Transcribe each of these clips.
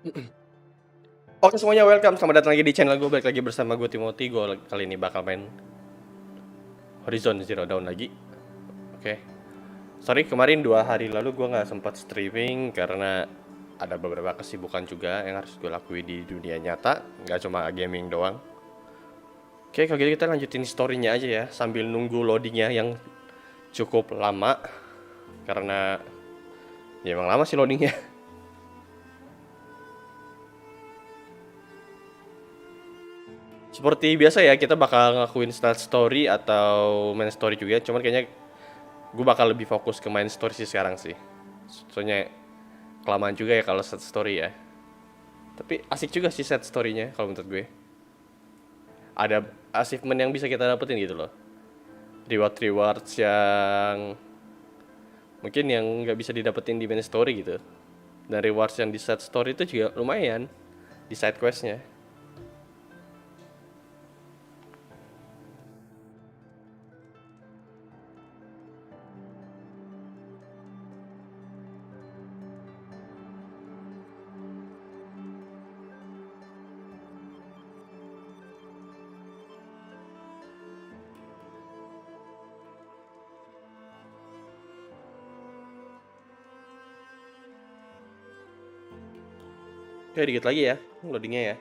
Oke semuanya, welcome, selamat datang lagi di channel gue. Balik lagi bersama gue Timothy. Gue kali ini bakal main Horizon Zero Dawn lagi. Oke. Sorry, kemarin 2 hari lalu gue gak sempat streaming karena ada beberapa kesibukan juga yang harus gue lakuin di dunia nyata, gak cuma gaming doang. Oke, kalau gitu kita lanjutin story-nya aja ya, sambil nunggu loadingnya yang cukup lama. Karena ya emang lama sih loadingnya. Seperti biasa ya, kita bakal ngakuin start story atau main story juga. Cuman kayaknya gue bakal lebih fokus ke main story sih sekarang sih. Soalnya kelamaan juga ya kalau set story ya. Tapi asik juga sih set story-nya kalau menurut gue. Ada achievement yang bisa kita dapetin gitu loh. Rewards yang mungkin yang nggak bisa didapetin di main story gitu. Dan rewards yang di set story itu juga lumayan di side quest-nya. Oke, dikit lagi ya loadingnya ya.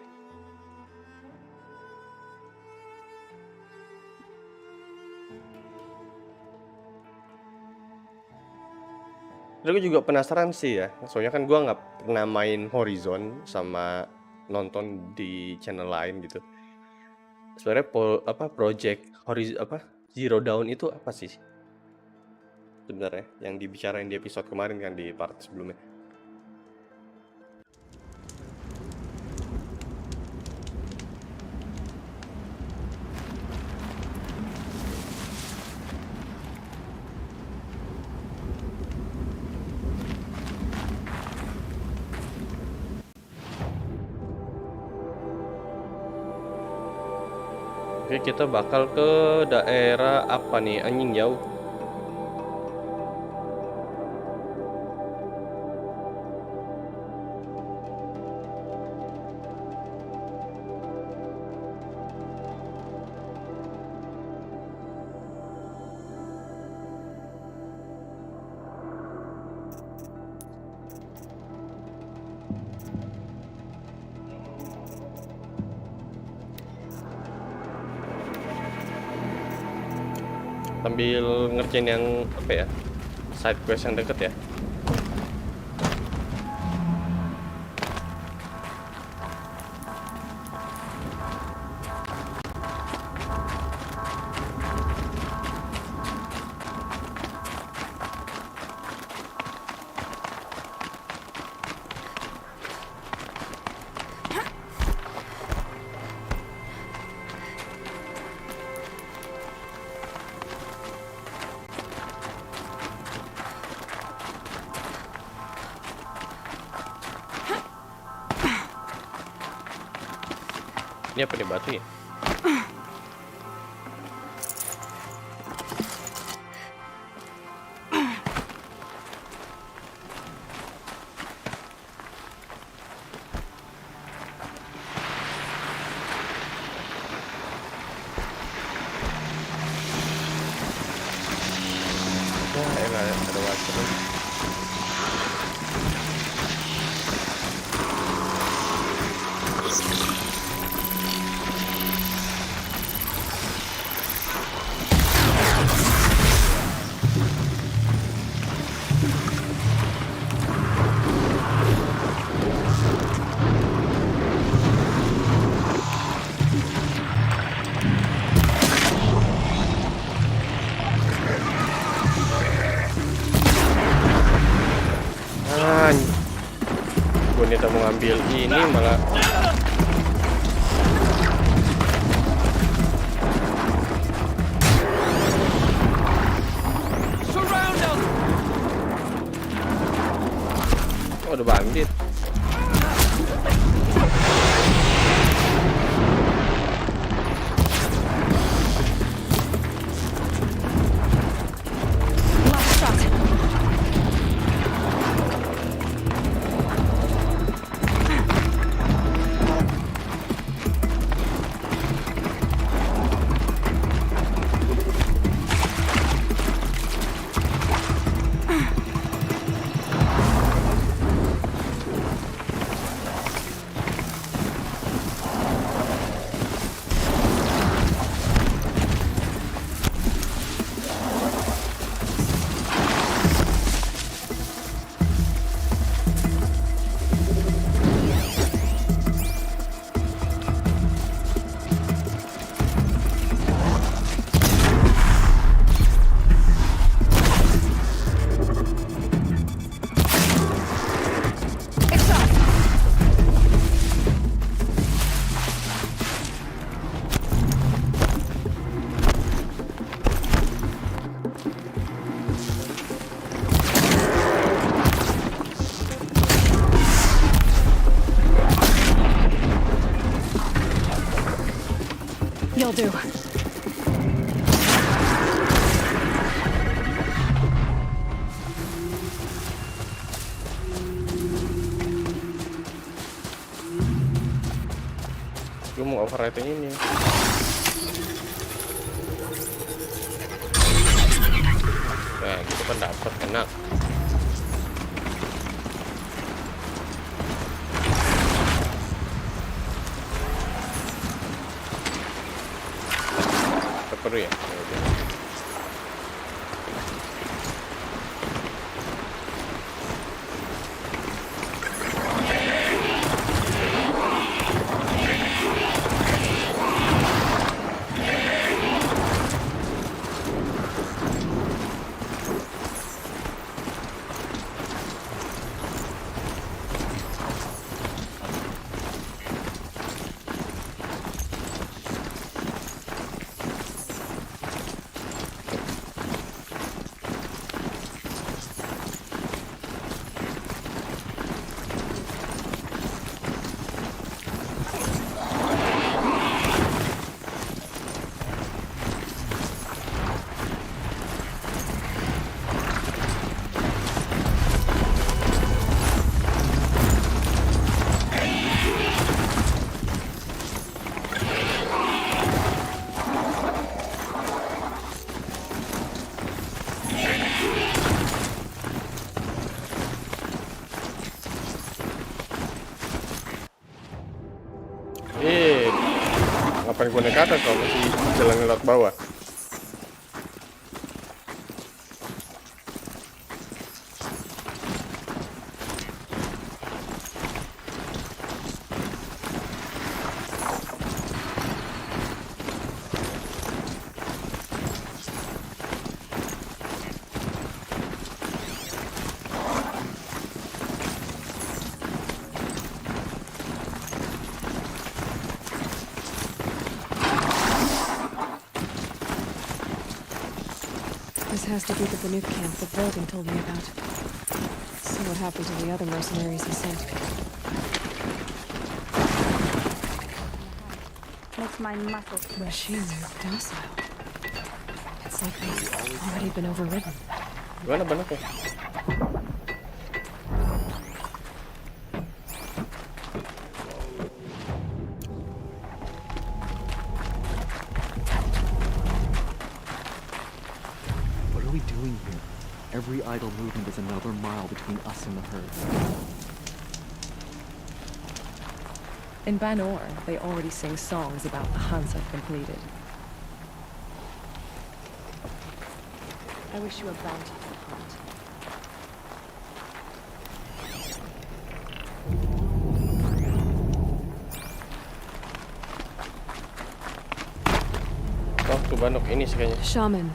Terus gue juga penasaran sih ya, soalnya kan gue nggak pernah main Horizon sama nonton di channel lain gitu. Sebenarnya project Horizon Zero Dawn itu apa sih sebenarnya yang dibicarain di episode kemarin kan, di part sebelumnya. Oke, kita bakal ke daerah apa nih, anjing jauh. Sambil ngerjain yang apa ya, side quest yang deket ya. Ini apa nih, batu ya? Wah, elah, ada water lagi. Gue nih mau ngambil ini malah. Oh, ada bandit. do. Gue mau overwriting ini. Nah, gitu kan dapat enak. Perlu ya? Ngapain gue naik ke atas kalau masih jalan lewat bawah? This has to be the Banuk camp that Vogan told me about. See what happened to the other mercenaries he sent. Makes my muscles The machines are docile. It's like they've already been overridden. Gimana Banuk ya? What are we doing here? Every idle movement is another mile between us and the herd. In Banor, they already sing songs about the hunts I've completed. I wish you a bountiful hunt. Oh, tuh Banuk ini sih kayaknya. Shaman,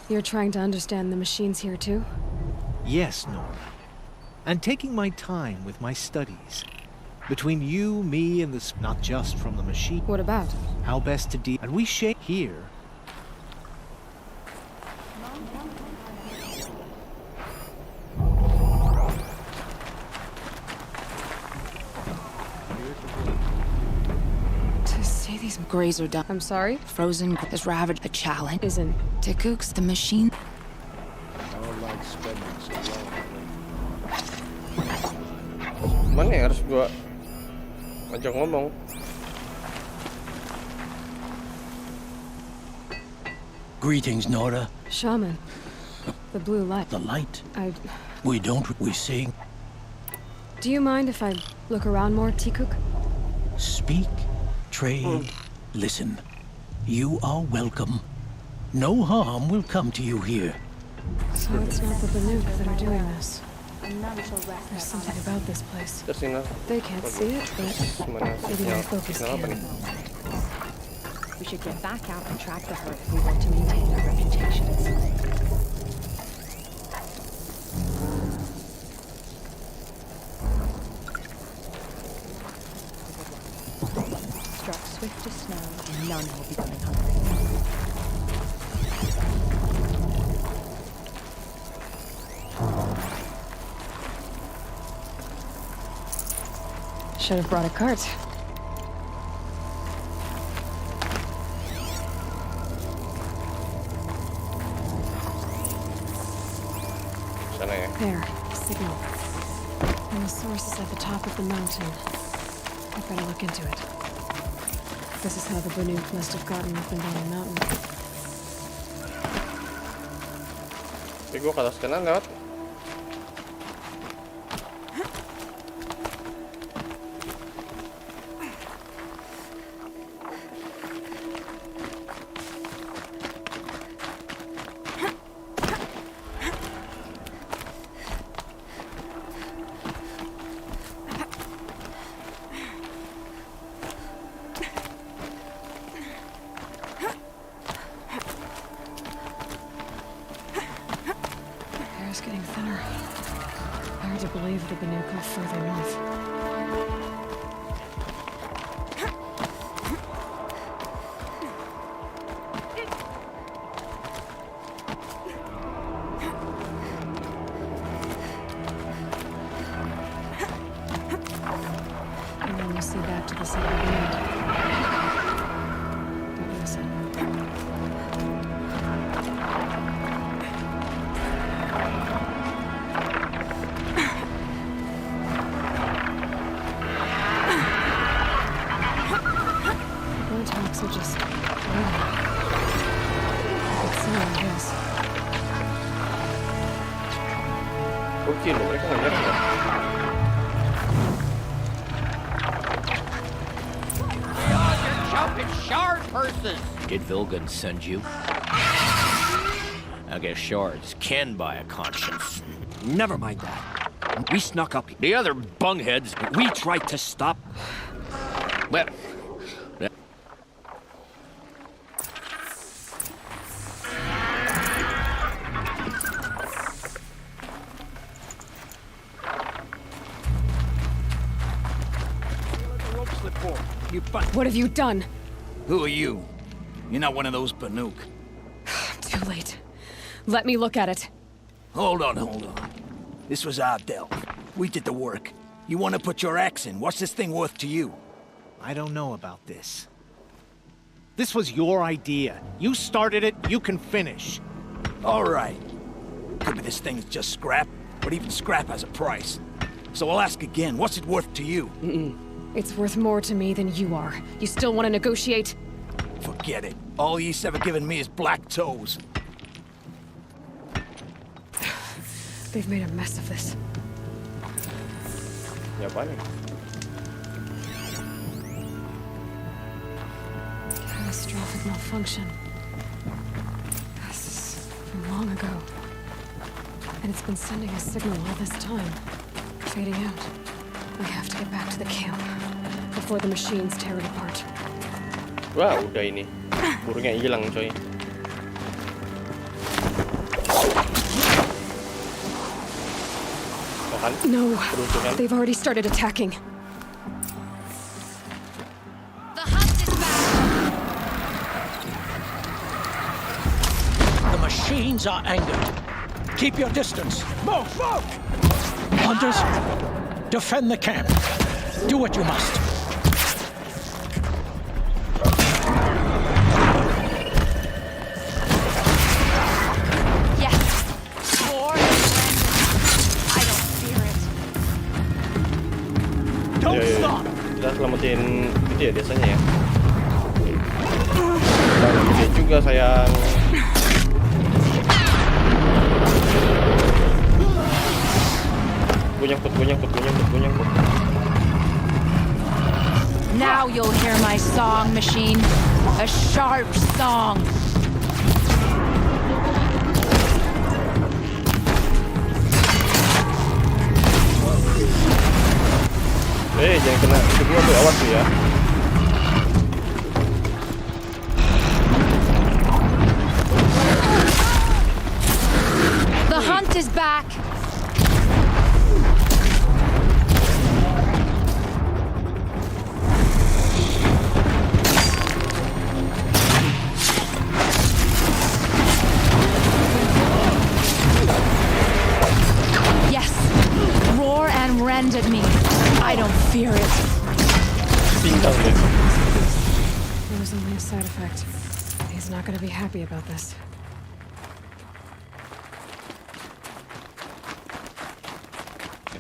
you're trying to understand the machines here too? Yes, Nora. And taking my time with my studies. Between you, me, and this, not just from the machine. What about? How best to deal. And we shake here. To see these Grazer done. I'm sorry? Frozen has ravaged the challenge. Isn't. Tikuk's the machine. Mana ya harus gua ajak ngomong? Greetings, Nora. Shaman. The blue light. The light. We sing. Do you mind if I look around more, Tikuk? Speak, trade, listen. You are welcome. No harm will come to you here. So it's not the Banuk that are doing this. None shall rest There's something about this place. Terus sinyal. They can't see it, but Mana maybe sinyal? our focus Sinyal apa can. nih? We should get back out and track the herd if we want to maintain our reputations. struck swift as snow, and none will be going hungry. Should have brought a cart. And the source is at the top of the mountain. I'd better look into it. This is how the Banuk must have gotten up and down the mountain. Tapi gue ke atas kanan lewat. Air's getting thinner. Hard to believe the Banuk go further north. And then you see back to the side of the road. Don't listen. Botox are just waiting. It's someone else. Oke loh, mereka nggak nyerang ya. Did Vilgan send you? I guess shards can buy a conscience. Never mind that. We snuck up. The other bungheads, We tried to stop. well, You but What have you done? Who are you? You're not one of those Banuk. Too late. Let me look at it. Hold on. This was our delve. We did the work. You want to put your axe in? What's this thing worth to you? I don't know about this. This was your idea. You started it, you can finish. All right. Could be this thing's just scrap, but even scrap has a price. So I'll ask again, what's it worth to you? It's worth more to me than you are. You still want to negotiate? Forget it. All ye's ever given me is black toes. They've made a mess of this. Ya apaan nih? Catastrophic malfunction. This is from long ago. And it's been sending a signal all this time. Fading out. We have to get back to the camp before the machines tear it apart. Wah, udah ini. Burungnya hilang, coy. Tahan. No, Peruntungan. they've already started attacking. The hunt is back. The machines are angered. Keep your distance. Move! Hunters, defend the camp. Do what you must. Yes. War is ended. I don't fear it. Don't Yo. stop! Kita selamatin itu ya biasanya ya. Jangan gede juga sayang. Gue nyangkut. Now you'll hear my song, machine. A sharp song. Jangan kena itu gua tuh, awas tuh ya. The hunt is back. Yes. Roar and rend at me. I don't fear it. Pinggang ya. It was only a side effect. He's not going to be happy about this.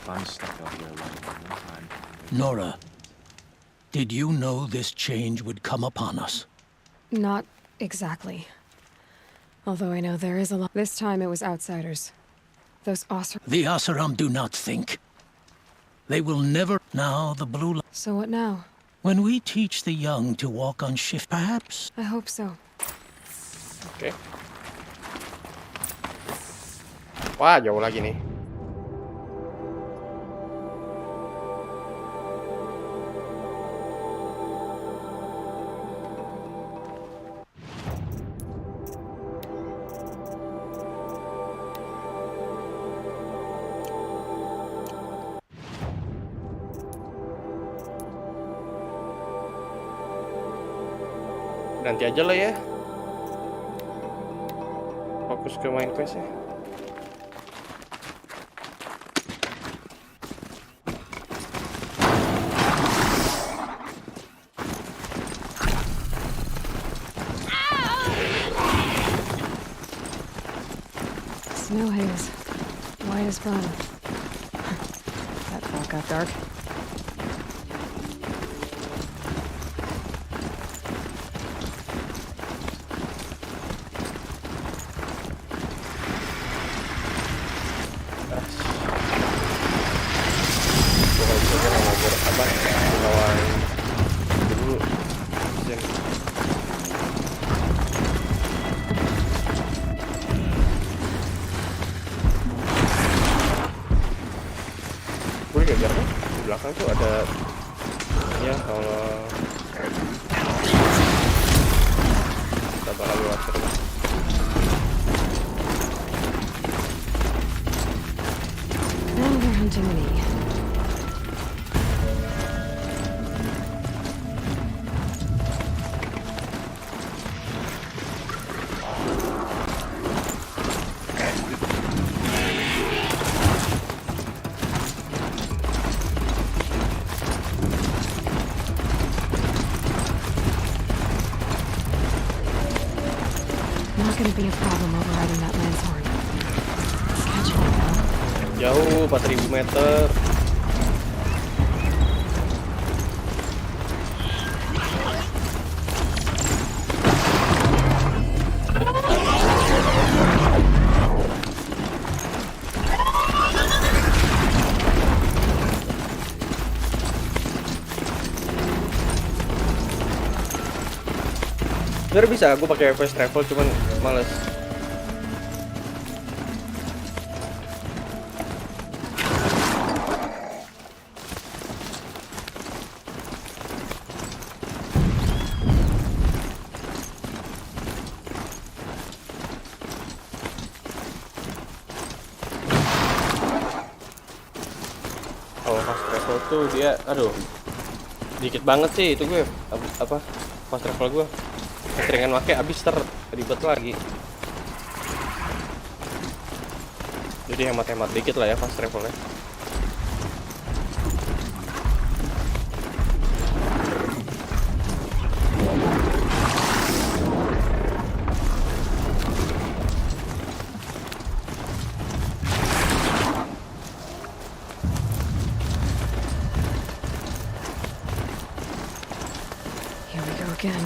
if I'm stuck out here alone one more time. Nora, did you know this change would come upon us? Not exactly. Although I know there is a lot. This time it was outsiders. Those Oseram. The Oseram do not think. They will never. Now the blue. So what now? When we teach the young to walk on shift, perhaps. I hope so. Oke. Wah, jauh lagi nih. Nanti aja lah ya. Fokus ke main quest ya. Snow haze. White as fun. That fog got dark. Gue gak biar di belakang tuh ada ya kalau kita bakal lewat terus. Now they're hunting me. Not gonna be a problem overriding that lance horn. It's catching me now. Jauh 4000 meter. Sebenernya bisa gue pakai fast travel cuman males. Kalau fast travel tuh dia, aduh, dikit banget sih itu gue apa fast travel gue. Keseringan pakai abis ribet lagi. Jadi hemat-hemat dikit lah ya fast travelnya. Here we go again.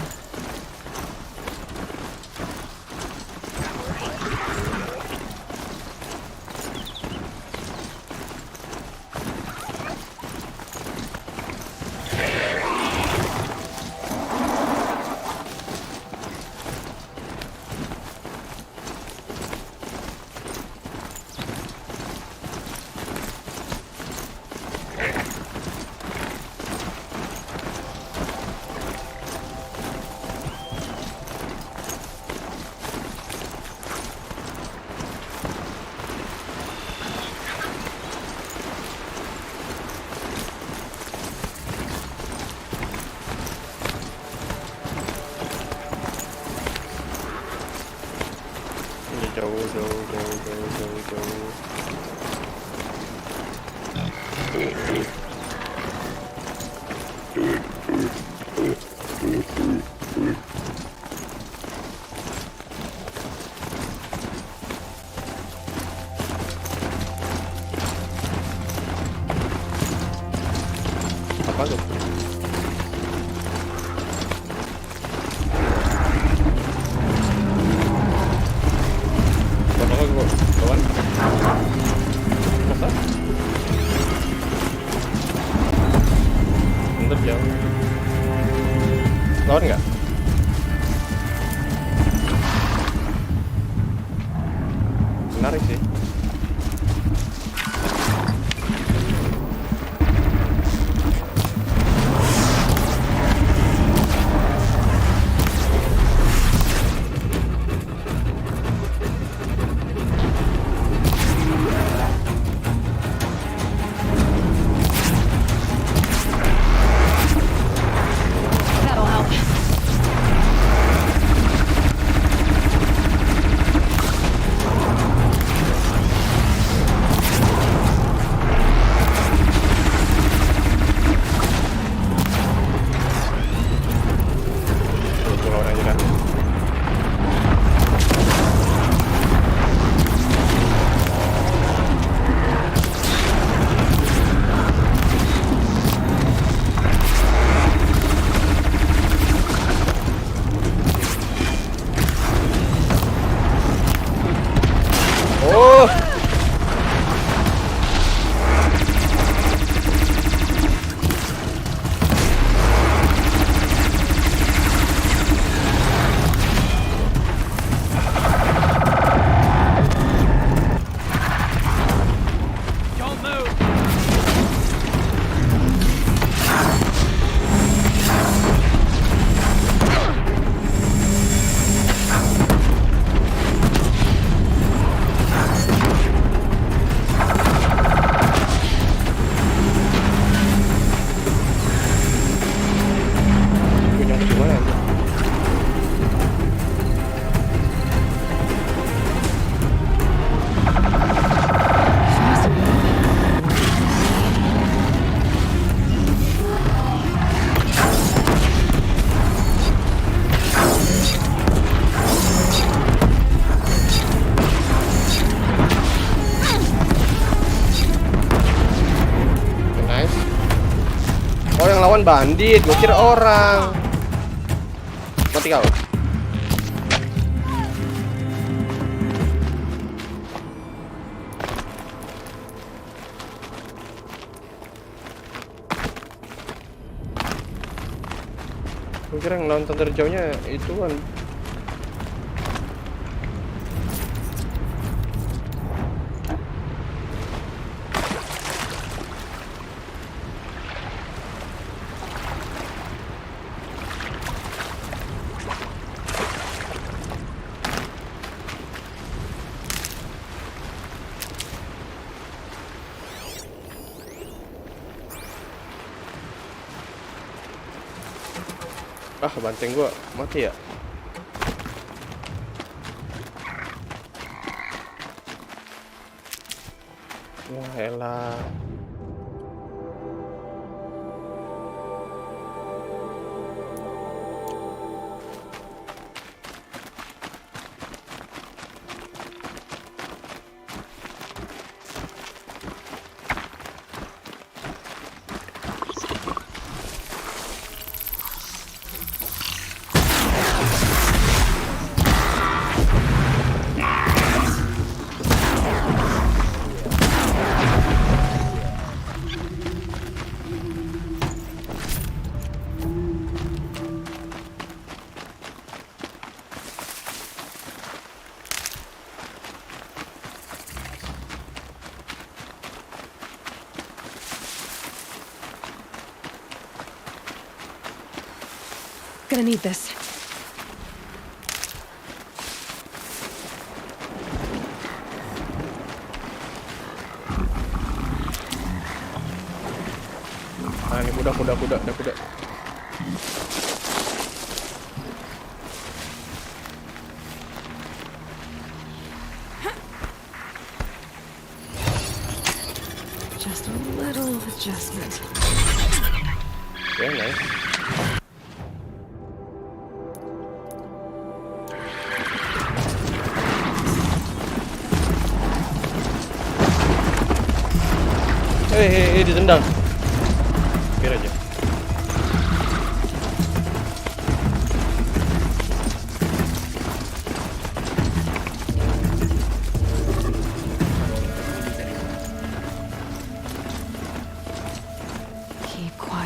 Jauh. Bagus. Bapak gue kawan. Masa? Bentar jauh. Lawan nggak? Menarik sih. That'll help. Tuh, lawan aja dah. Oh, Don't move! gue nyampe gimana ya? Nice. Oh, yang lawan bandit, gue kira orang. Mati kau. Gue kira yang lawan tenter jauhnya itu kan. Ah, banteng gua mati ya. Wah, elah. Gonna need this. Ah, ini kuda. Just a little adjustment. Very nice. Ditendang. Biar aja.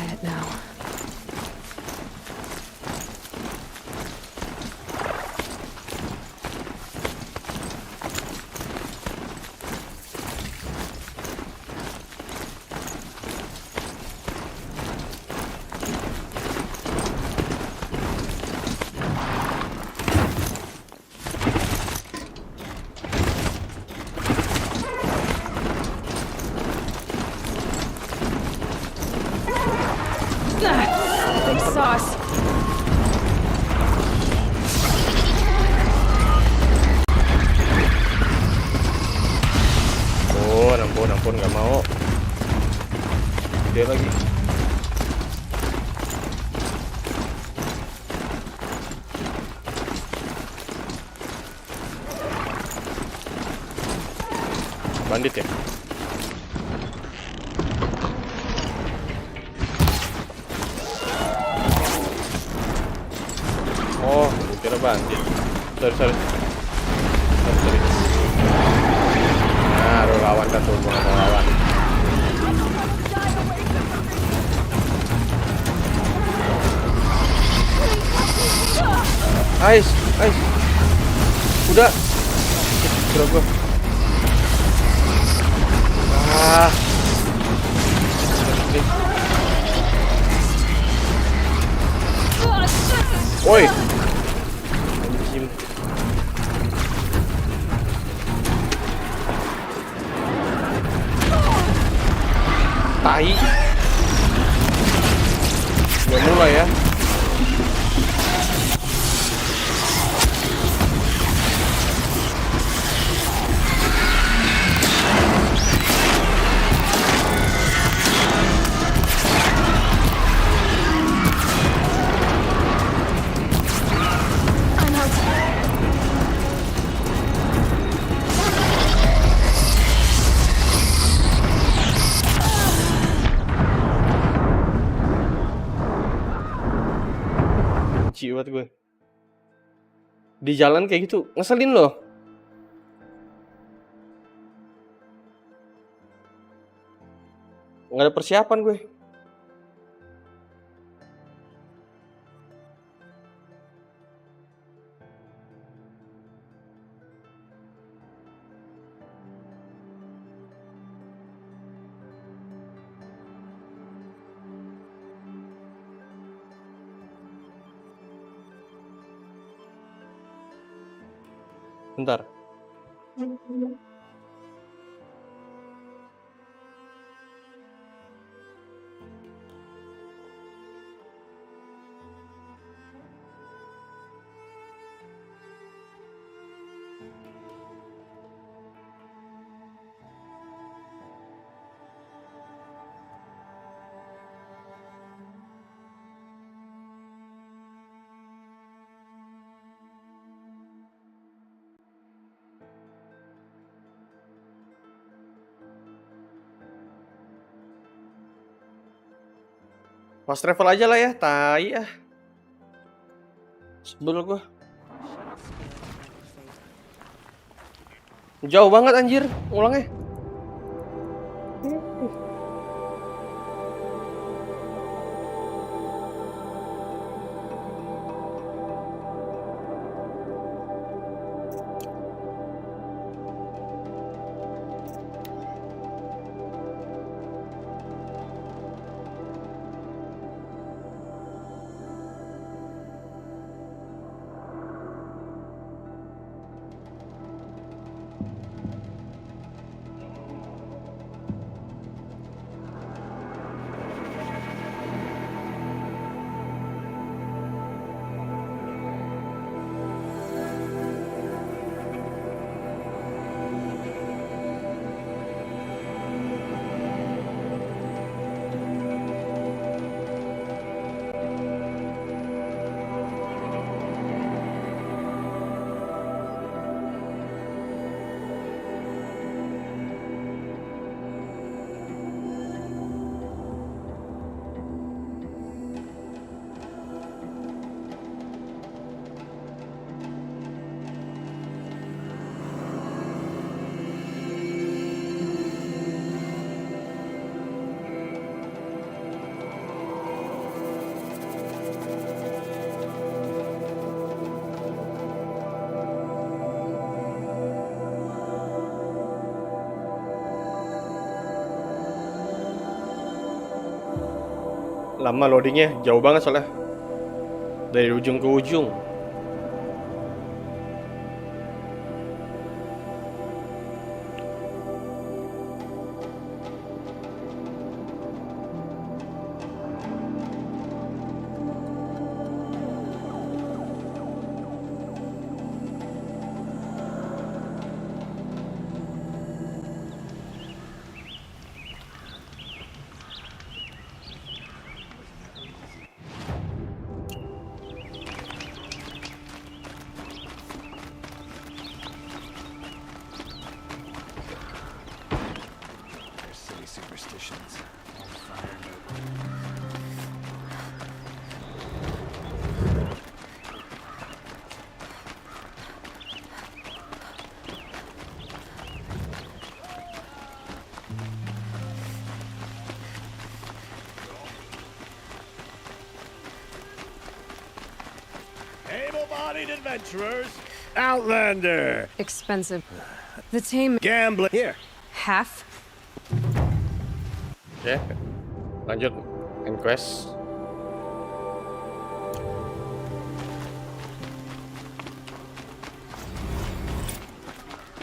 quiet now. Big sauce. Ampun, nggak mau. Dia lagi. Bandit ya? Oh, kira bandit. Sorry. Nah, lu lawan kan tuh, gua nggak mau lawan. Ais. Udah. Kira gua. Woi. Anjing. Tai. Udah mulai ya. Benci banget gue. Di jalan kayak gitu, ngeselin loh. Nggak ada persiapan gue. Bentar. Fast travel aja lah ya, tai ah. Sebel gua. Jauh banget anjir, ulangnya. lama loadingnya, jauh banget soalnya dari ujung ke ujung. Able-bodied adventurers, Outlander, Expensive. The tame gambling. Here, half. Oke, lanjut end quest.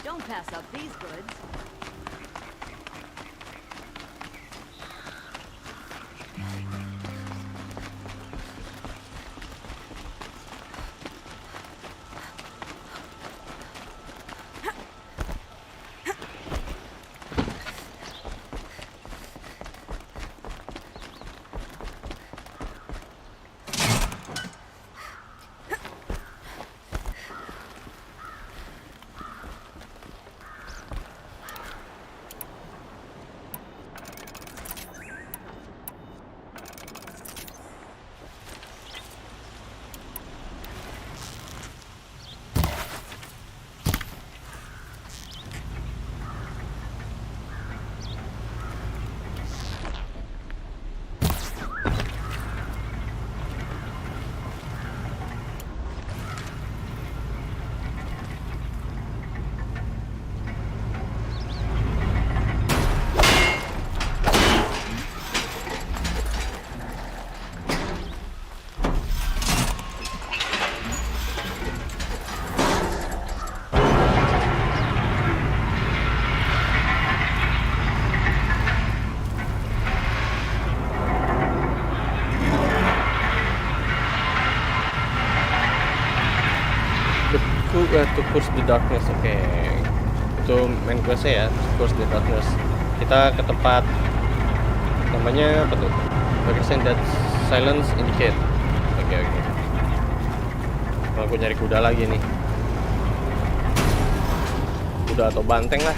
Don't pass up these goods. To Curse the Darkness, oke. Itu main questnya ya, To Curse the Darkness. Kita ke tempat namanya apa tuh? Location that silence indicate. Oke. Kalau aku nyari kuda lagi nih. Kuda atau banteng lah.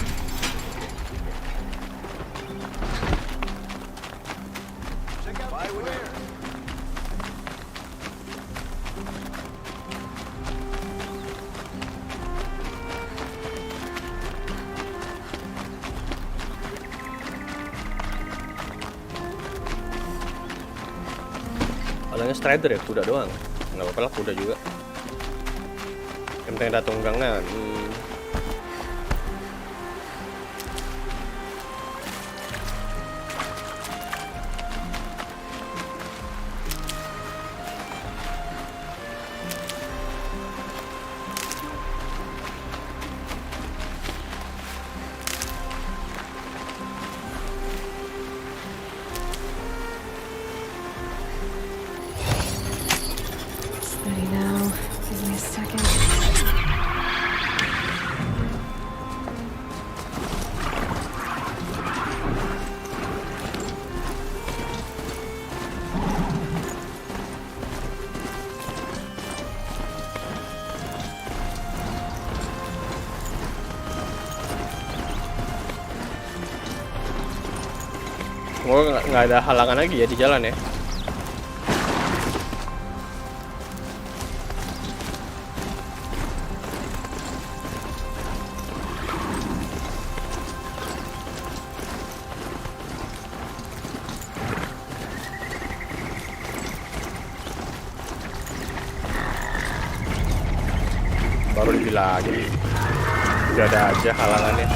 Palingnya strider ya, kuda doang. Nggak apa-apa lah, kuda juga. Yang penting ada tunggangnya. Ready now. Give me a second. Semoga nggak ada halangan lagi ya di jalan ya. Baru dibilangin udah ada aja halangannya.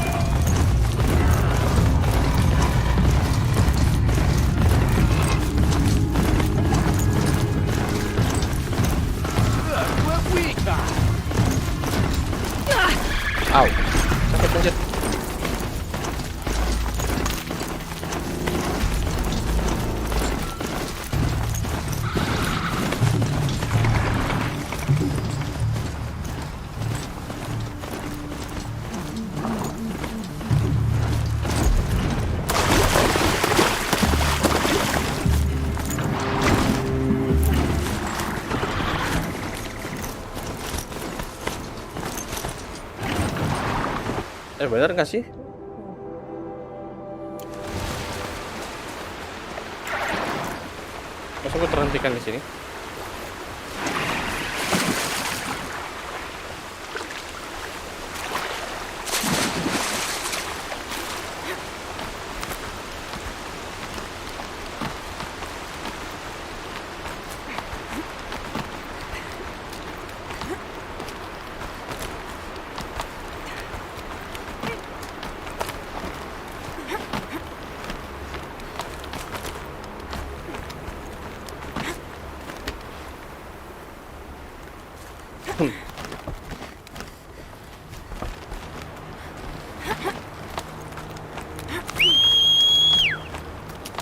Bener nggak sih? Masa gue terhentikan di sini?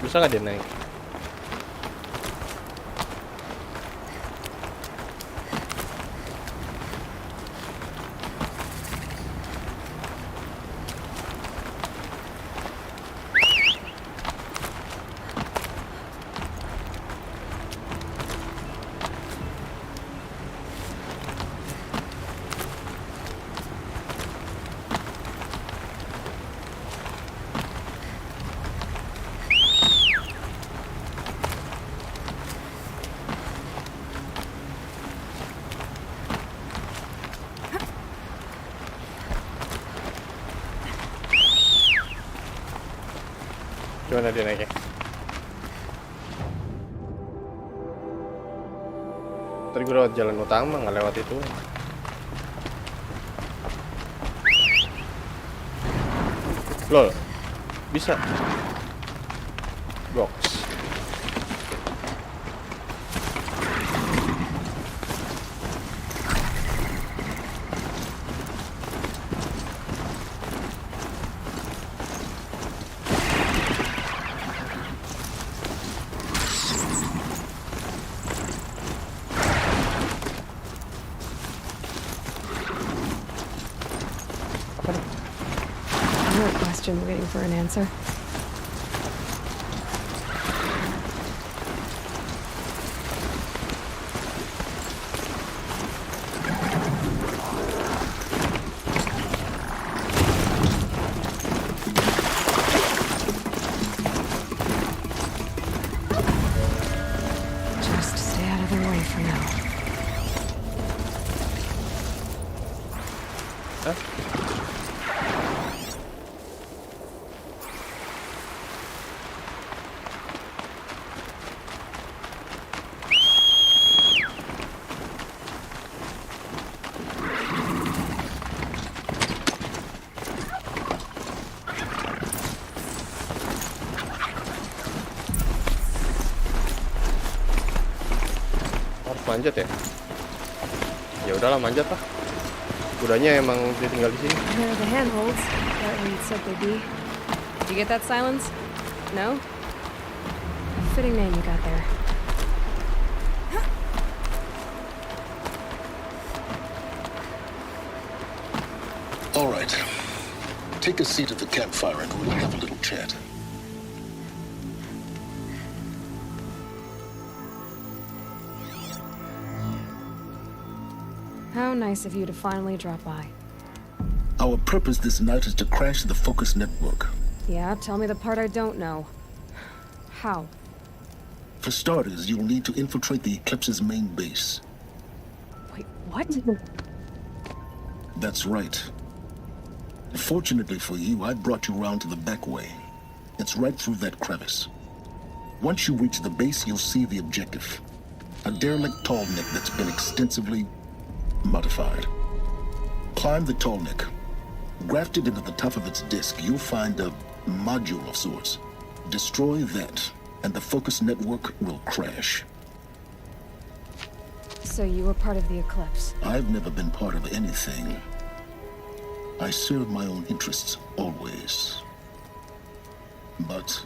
Bisa nggak dia naik? Gimana dia naiknya? Tadi gue lewat jalan utama, nggak lewat itu. Lol, bisa. Box. No question waiting for an answer. Just stay out of their way for now. Harus manjat ya? Ya udahlah manjat lah. Kudanya emang dia tinggal di sini. There are the handholds, right where you said they'd be. Did you get that, Silence? No? A fitting name you got there. All right. Take a seat at the campfire and we'll have a little chat. How nice of you to finally drop by. Our purpose this night is to crash the Focus network. Yeah, tell me the part I don't know. How? For starters, you'll need to infiltrate the Eclipse's main base. Wait, what? That's right. Fortunately for you, I brought you round to the back way. It's right through that crevice. Once you reach the base, you'll see the objective. A derelict tall neck that's been extensively modified. Climb the tall neck. Grafted into the top of its disk, you'll find a module of sorts. Destroy that, and the Focus network will crash. So you were part of the Eclipse. I've never been part of anything. I serve my own interests, always. But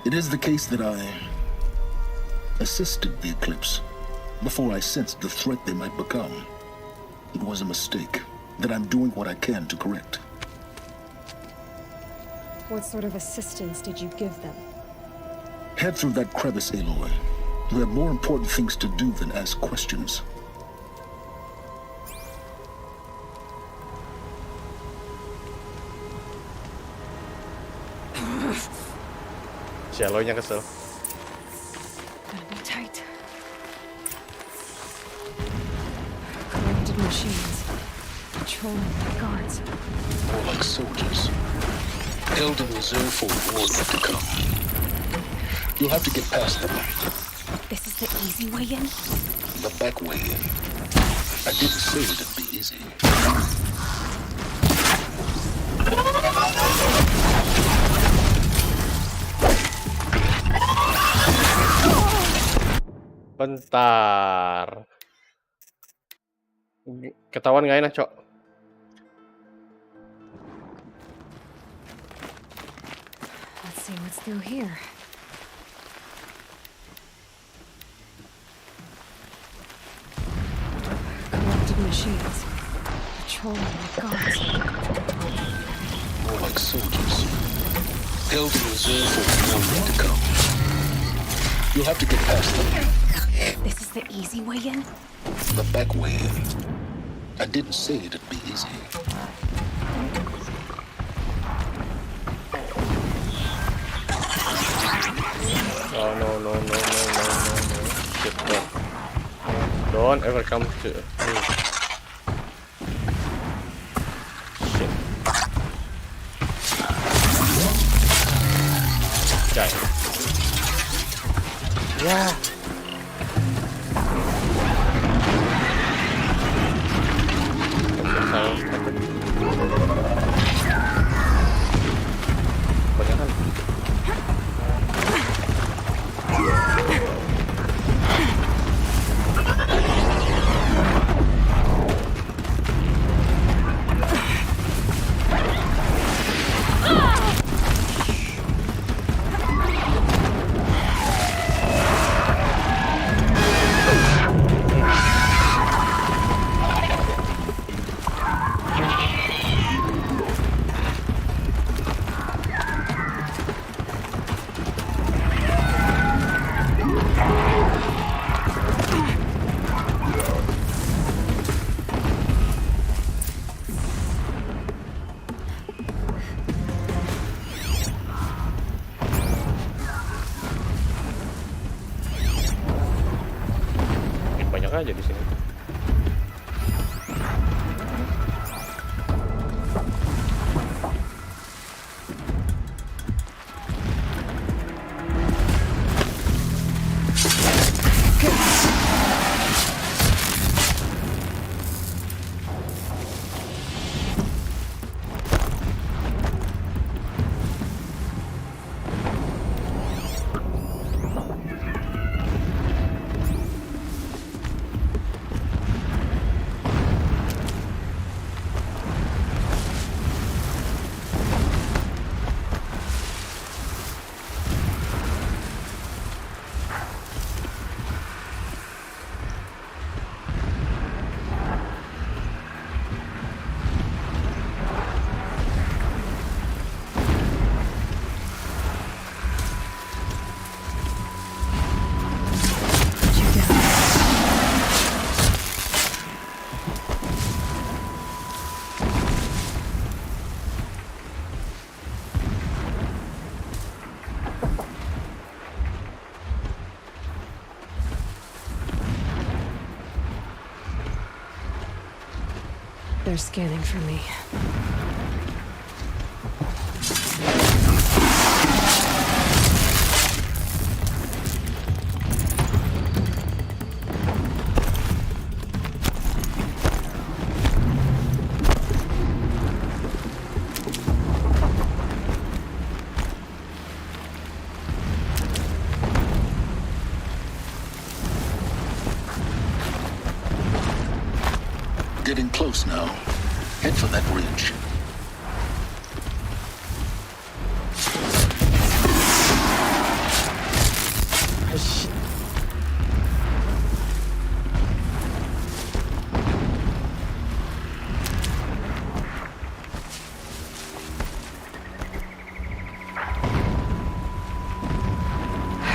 it is the case that I assisted the Eclipse before I sensed the threat they might become. It was a mistake that I'm doing what I can to correct. What sort of assistance did you give them? Head through that crevice, Aloy. You have more important things to do than ask questions. Si Aloy-nya kesel. Gotta be tight. Corrupted machines. Patrolling the guards. More like soldiers. Held in reserve for war yet to come. You'll have to get past them. This is the easy way in? The back way in. I didn't say it'd be easy. Bentar. Ketahuan nggak enak, Cok? Let's see what's through here. Corrupted machines. Patrolling the guards. More like soldiers. Held in reserve for war yet to come. You'll have to get past them. This is the easy way in? The back way in. I didn't say it'd be easy. Oh no. Shit, don't ever come to me. Shit. Die. Yeah. Banyak aja di sini. They're scanning for me. Getting close now. Head for that ridge.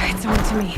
It's on to me.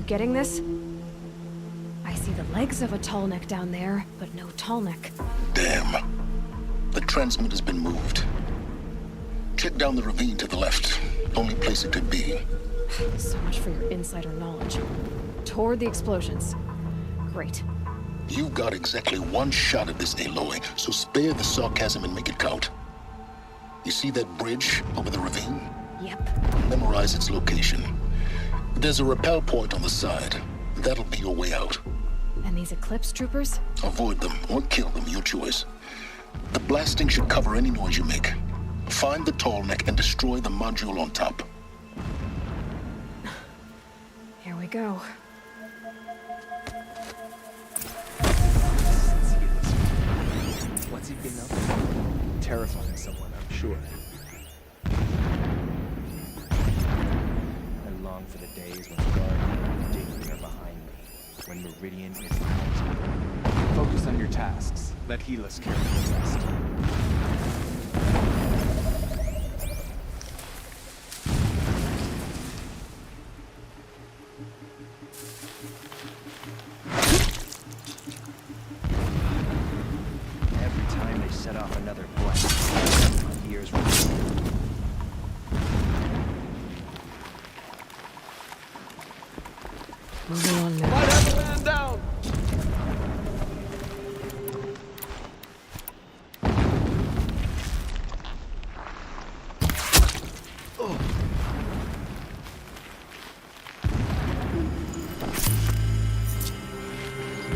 getting this? I see the legs of a tall neck down there, but no tall neck. Damn. The transmitter has been moved. Check down the ravine to the left. Only place it could be. So much for your insider knowledge. Toward the explosions. Great. You've got exactly one shot at this, Aloy, so spare the sarcasm and make it count. You see that bridge over the ravine? Yep. Memorize its location. There's a rappel point on the side. That'll be your way out. And these Eclipse troopers? Avoid them or kill them, your choice. The blasting should cover any noise you make. Find the tall neck and destroy the module on top. Here we go. What's he been up to? Terrifying someone, I'm sure. I long for the days when Guardian and Digby are behind me, when Meridian is out. Focus on your tasks. Let Helis carry the rest. Every time they set off another blast, my ears ring. Moving on now. down!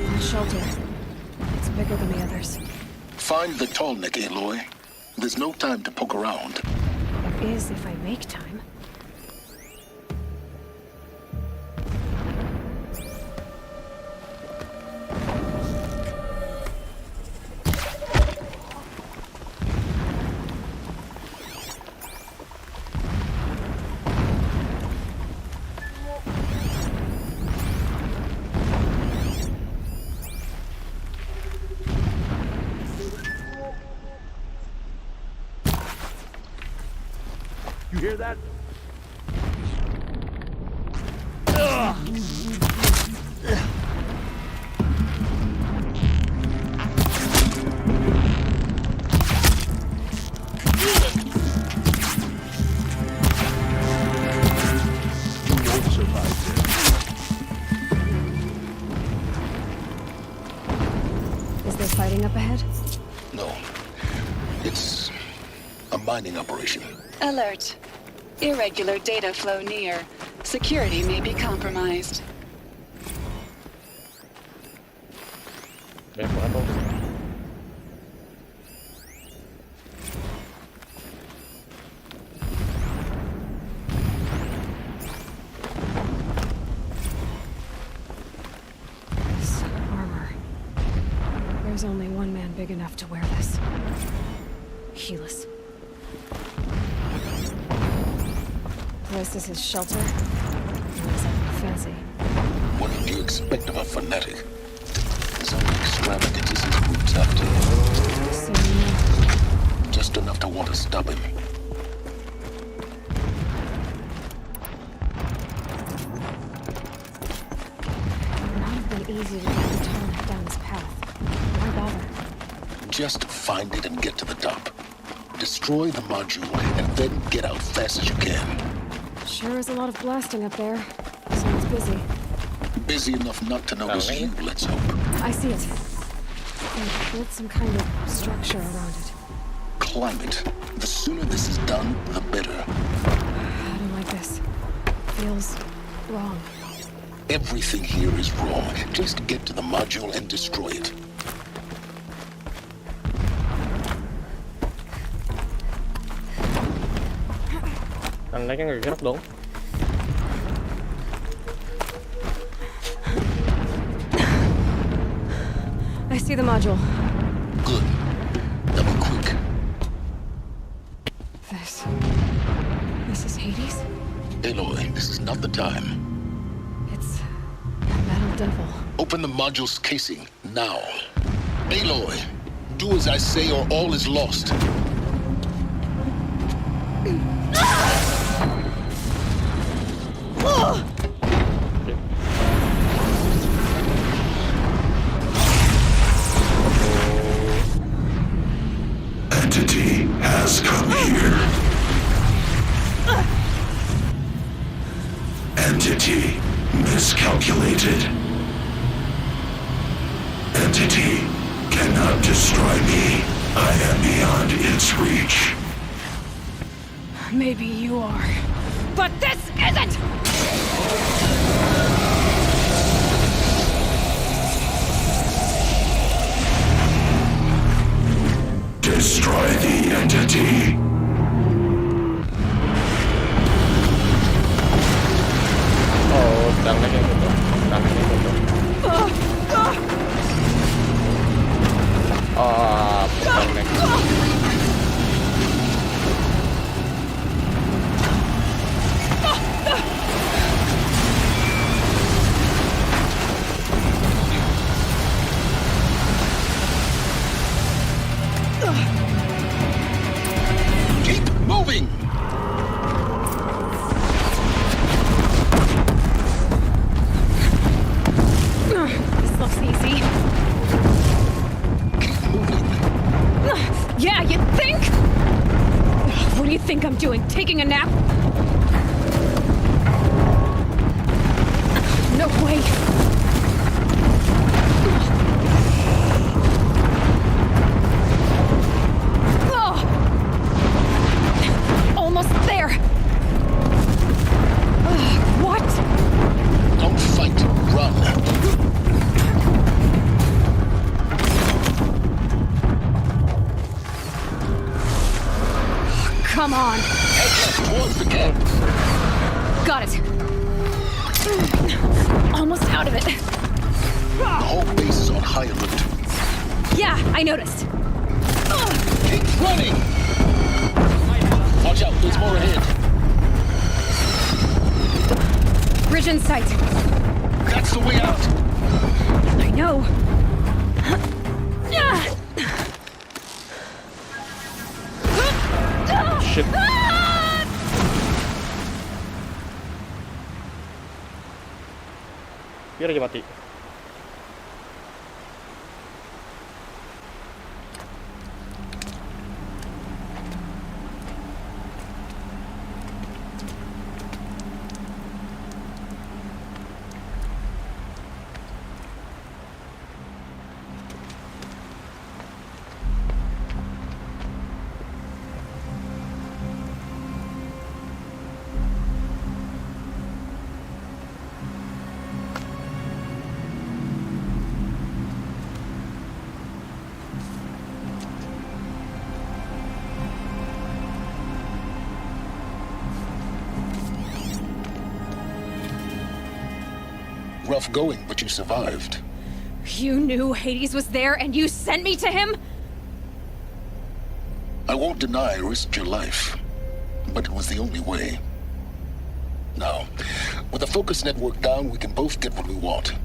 One shelter. It's bigger than the others. Find the tall neck, Aloy. There's no time to poke around. There is if I make time. You hear that? You won't survive this. Is there fighting up ahead? No. It's a mining operation. Alert. Irregular data flow near. Security may be compromised. Banyak banget dong. This armor. There's only one man big enough to wear this. Helis. This is his shelter. Not exactly fancy. What did you expect of a fanatic? As extravagant as his boots after. So you know. Just enough to want to stop him. It would not have been easy to get the tall neck down his path. Why bother? Just find it and get to the top. Destroy the module and then get out fast as you can. Sure is a lot of blasting up there. Someone's busy. Busy enough not to notice you, let's hope. I see it. They built some kind of structure around it. Climb it. The sooner this is done, the better. I don't like this. Feels wrong. Everything here is wrong. Just get to the module and destroy it. Tangannya nggak gerak dong. I see the module. Good. Now be quick. This is Hades? Aloy, this is not the time. It's a metal devil. Open the module's casing, now. Aloy, do as I say or all is lost. has come here. Entity miscalculated. Entity cannot destroy me. I am beyond its reach. Maybe you are. But this isn't! Destroy the entity. Oh, tangannya gitu. Tangannya gitu. Oh, bottleneck. Keep moving! This looks easy. Keep moving. Yeah, you think? What do you think I'm doing? Taking a nap? No way. Almost there. What? Don't fight. Run. Come on. Head left towards the camp. Got it. Almost out of it. The whole base is on high alert. Yeah, I noticed. Keep running! Watch out, there's more ahead. Bridge in sight. That's the way out. I know. Shit. Biar aja mati. Rough going, but you survived. You knew Hades was there and you sent me to him? I won't deny I risked your life, but it was the only way. Now, with the focus network down, we can both get what we want.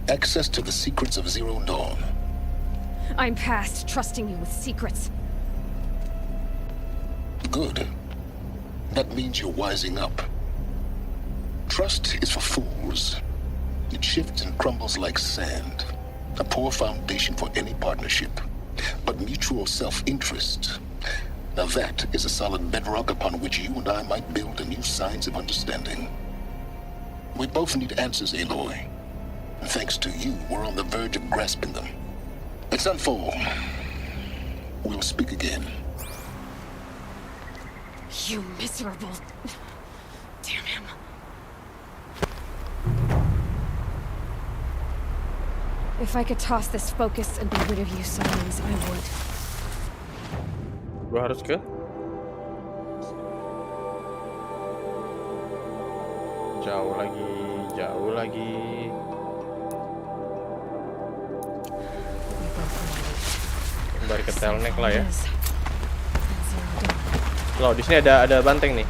Access to the secrets of Zero Dawn. I'm past trusting you with secrets. Good. That means you're wising up. Trust is for fools. It shifts and crumbles like sand. A poor foundation for any partnership. But mutual self-interest, now that is a solid bedrock upon which you and I might build a new science of understanding. We both need answers, Aloy. And thanks to you, we're on the verge of grasping them. Let's unfold. We'll speak again. You miserable... Damn him. If I could toss this focus and be rid of you, Sirens, I would. Gua harus ke jauh lagi. Kembali ke Telnek lah ya. Loh, di sini ada banteng nih.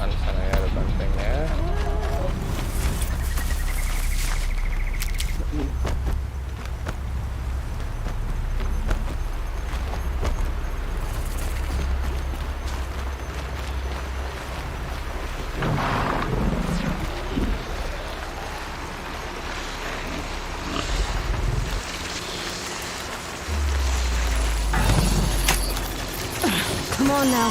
Sana ya ada bantengnya. on now.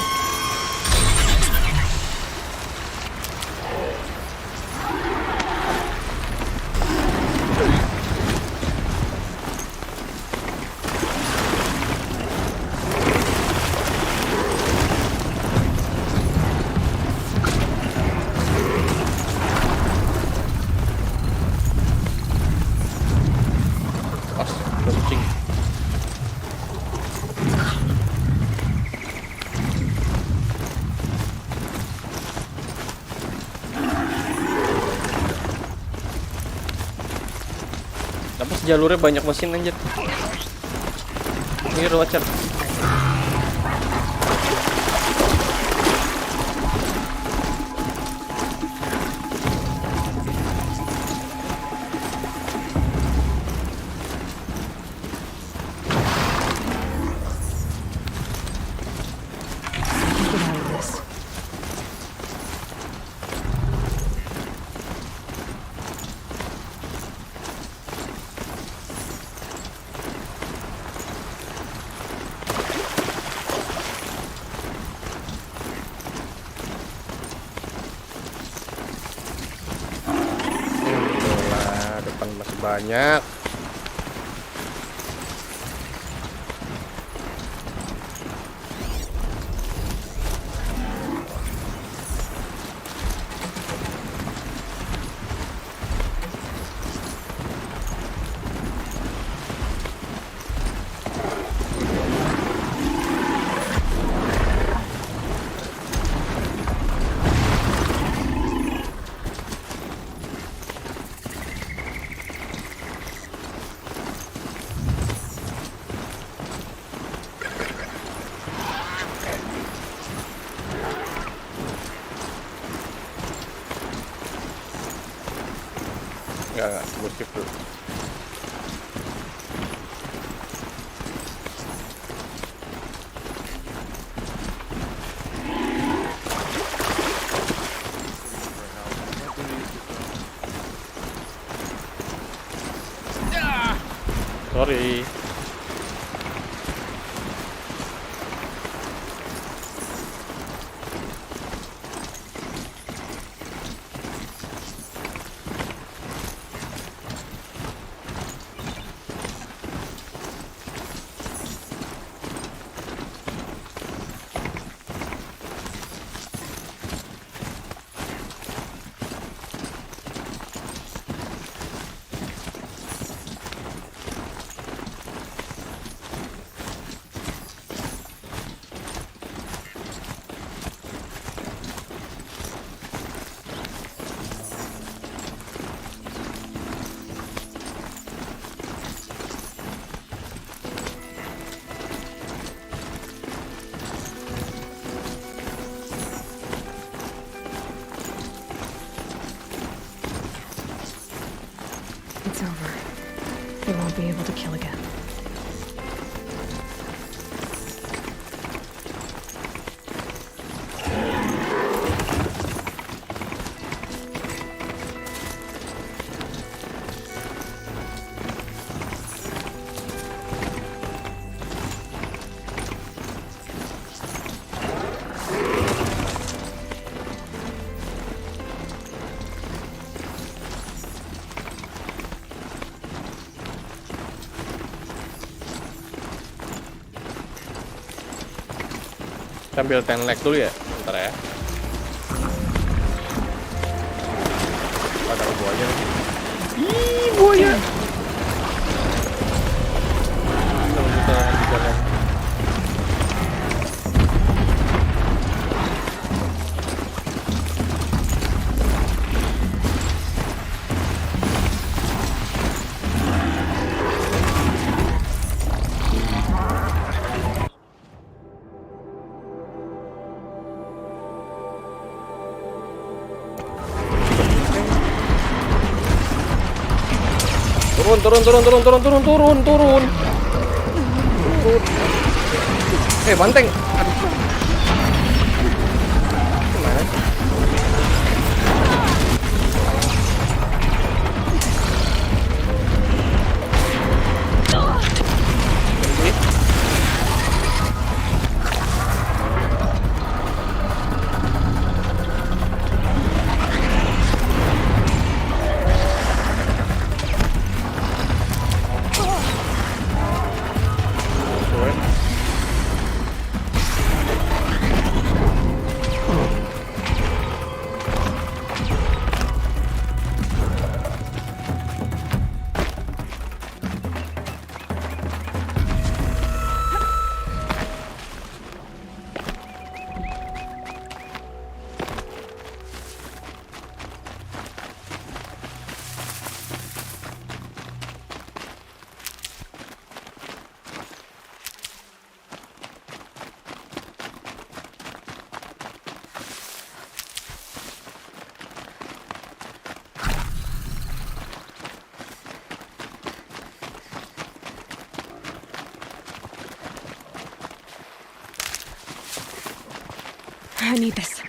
Kucing. Kenapa jalurnya banyak mesin anjir? Ini Watcher. Get out of this. Itulah, depan masih banyak. Enggak, gue skip dulu. Sorry. It's over. They won't be able to kill again. Sambil tenlek dulu ya, bentar ya. Ada buahnya nih. Ih, buahnya. Kita di jalan. Turun. Banteng. Aduh. Gimana? I need this.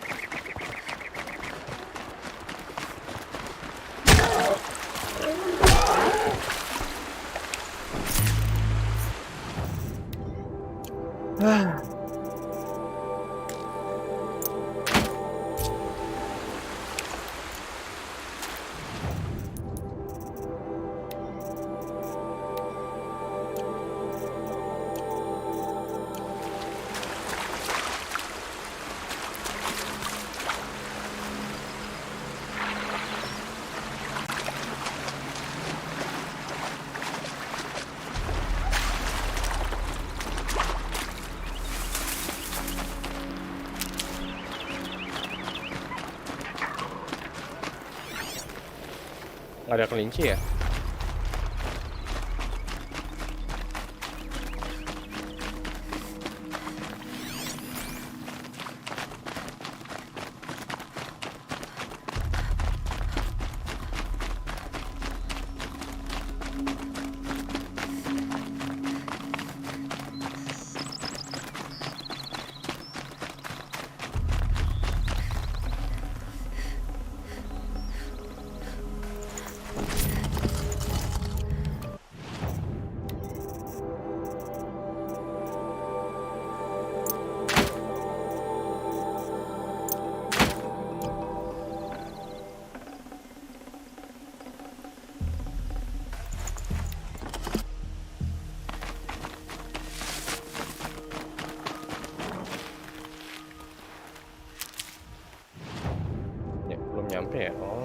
Ada kelinci ya? Ya, belum nyampe ya. Oh.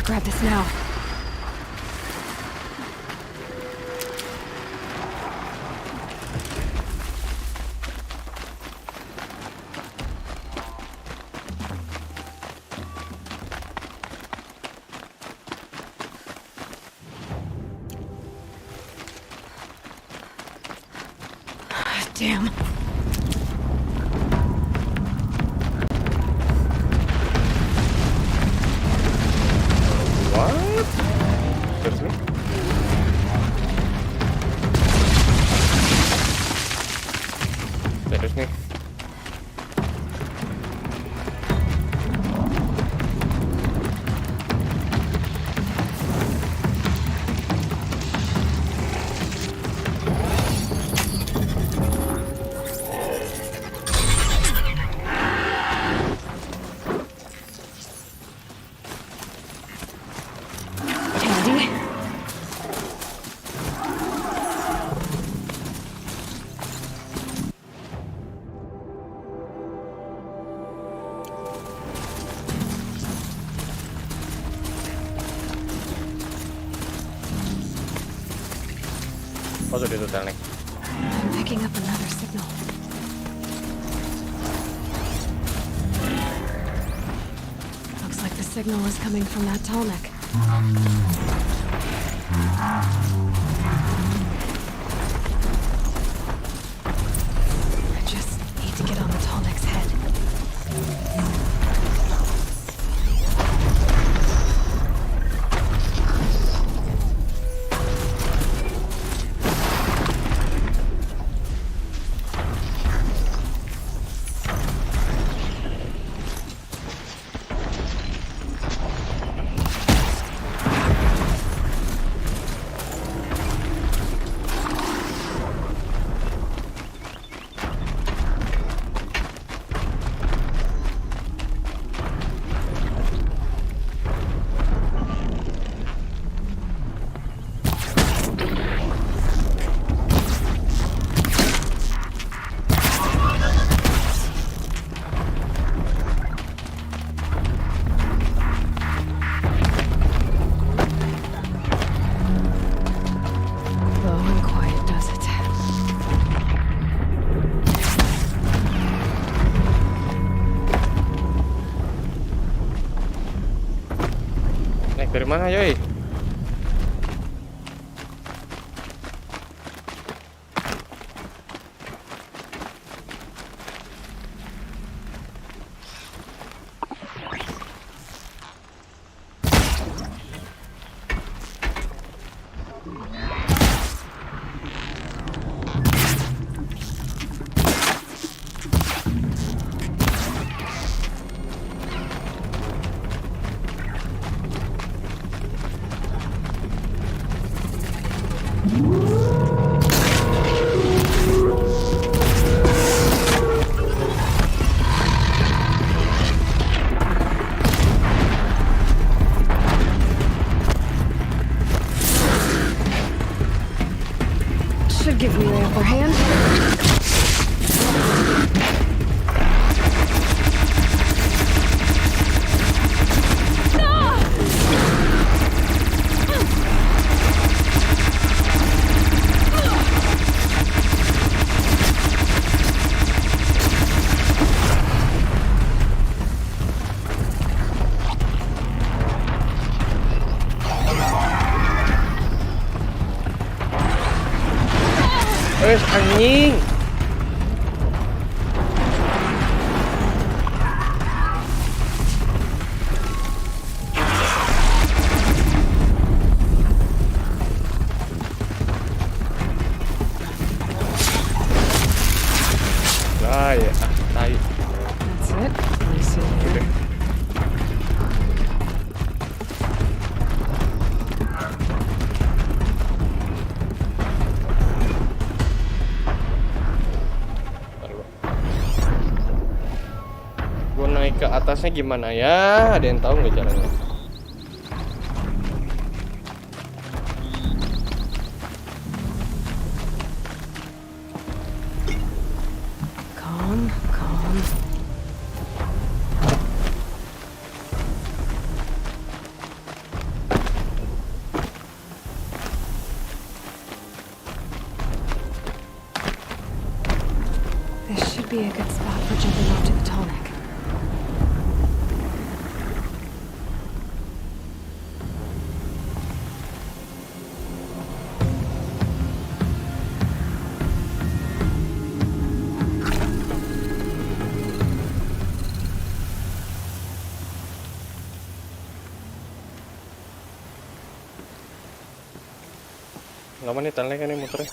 Grab this now. Damn. What? Seriously? Serius nih? Handy. Oh, tuh dia tuh nih. I'm picking up another signal. Looks like the signal is coming from that tall neck. I just need to get on the tall neck's head. Low and quiet does it. Naik dari mana, yoi? Should give me the upper hand. Anjing. Ah ya, tai. That's it. Let me see here. Gue naik ke atasnya gimana ya? Ada yang tahu nggak caranya? Calm, calm. This should be a good spot for jumping onto the tonic. Lama nih tanlek kan nih muternya.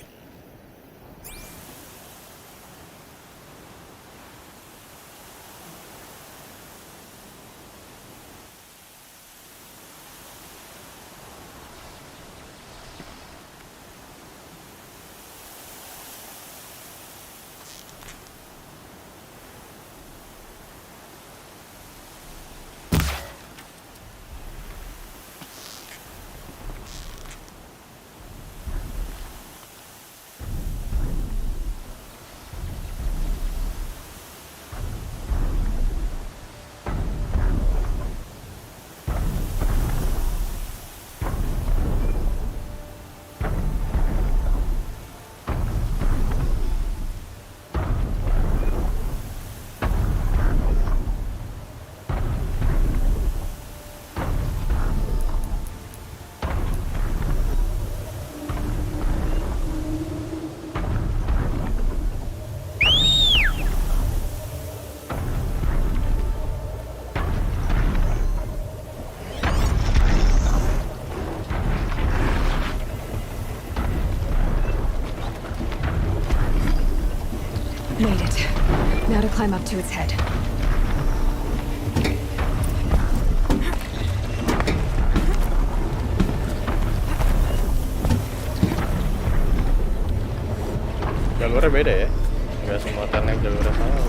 Made it. Now to climb up to its head. Jalurnya beda ya? Nggak semua tanlek jalurnya sama.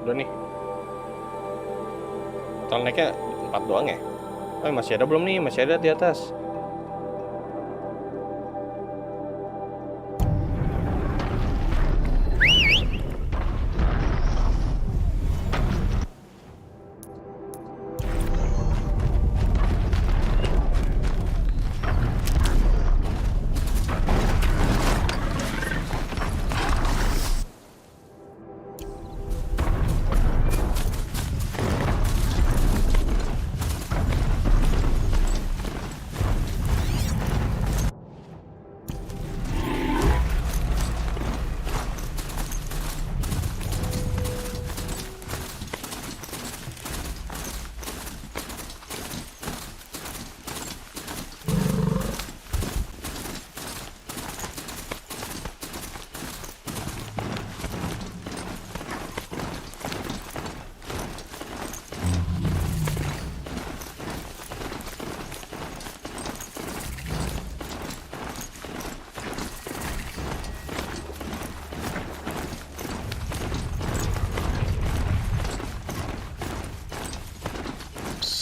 Udah nih. Tanleknya 4 doang ya? Oh, masih ada belum nih? Masih ada di atas.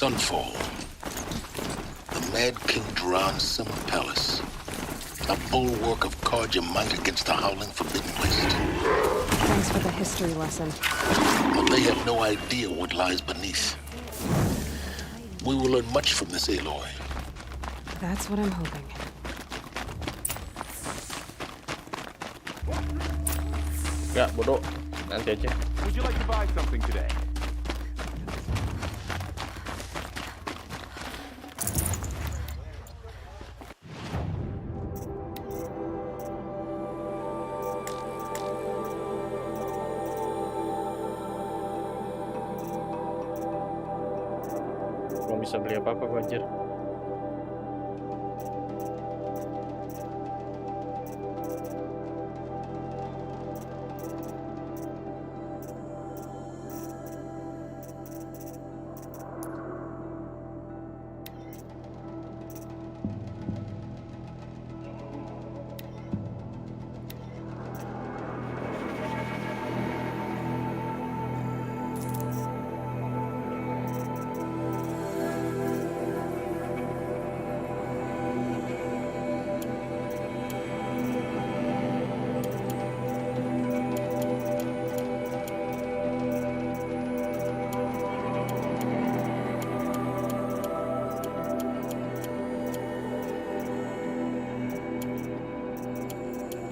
Sunfall. The Mad King Duran's summer palace. A bulwark of Carja might against the howling Forbidden Waste. Thanks for the history lesson. But they have no idea what lies beneath. We will learn much from this Aloy. That's what I'm hoping. Nggak, bodoh. Nanti aja. Would you like to buy something today? Belum bisa beli apa-apa gua anjir.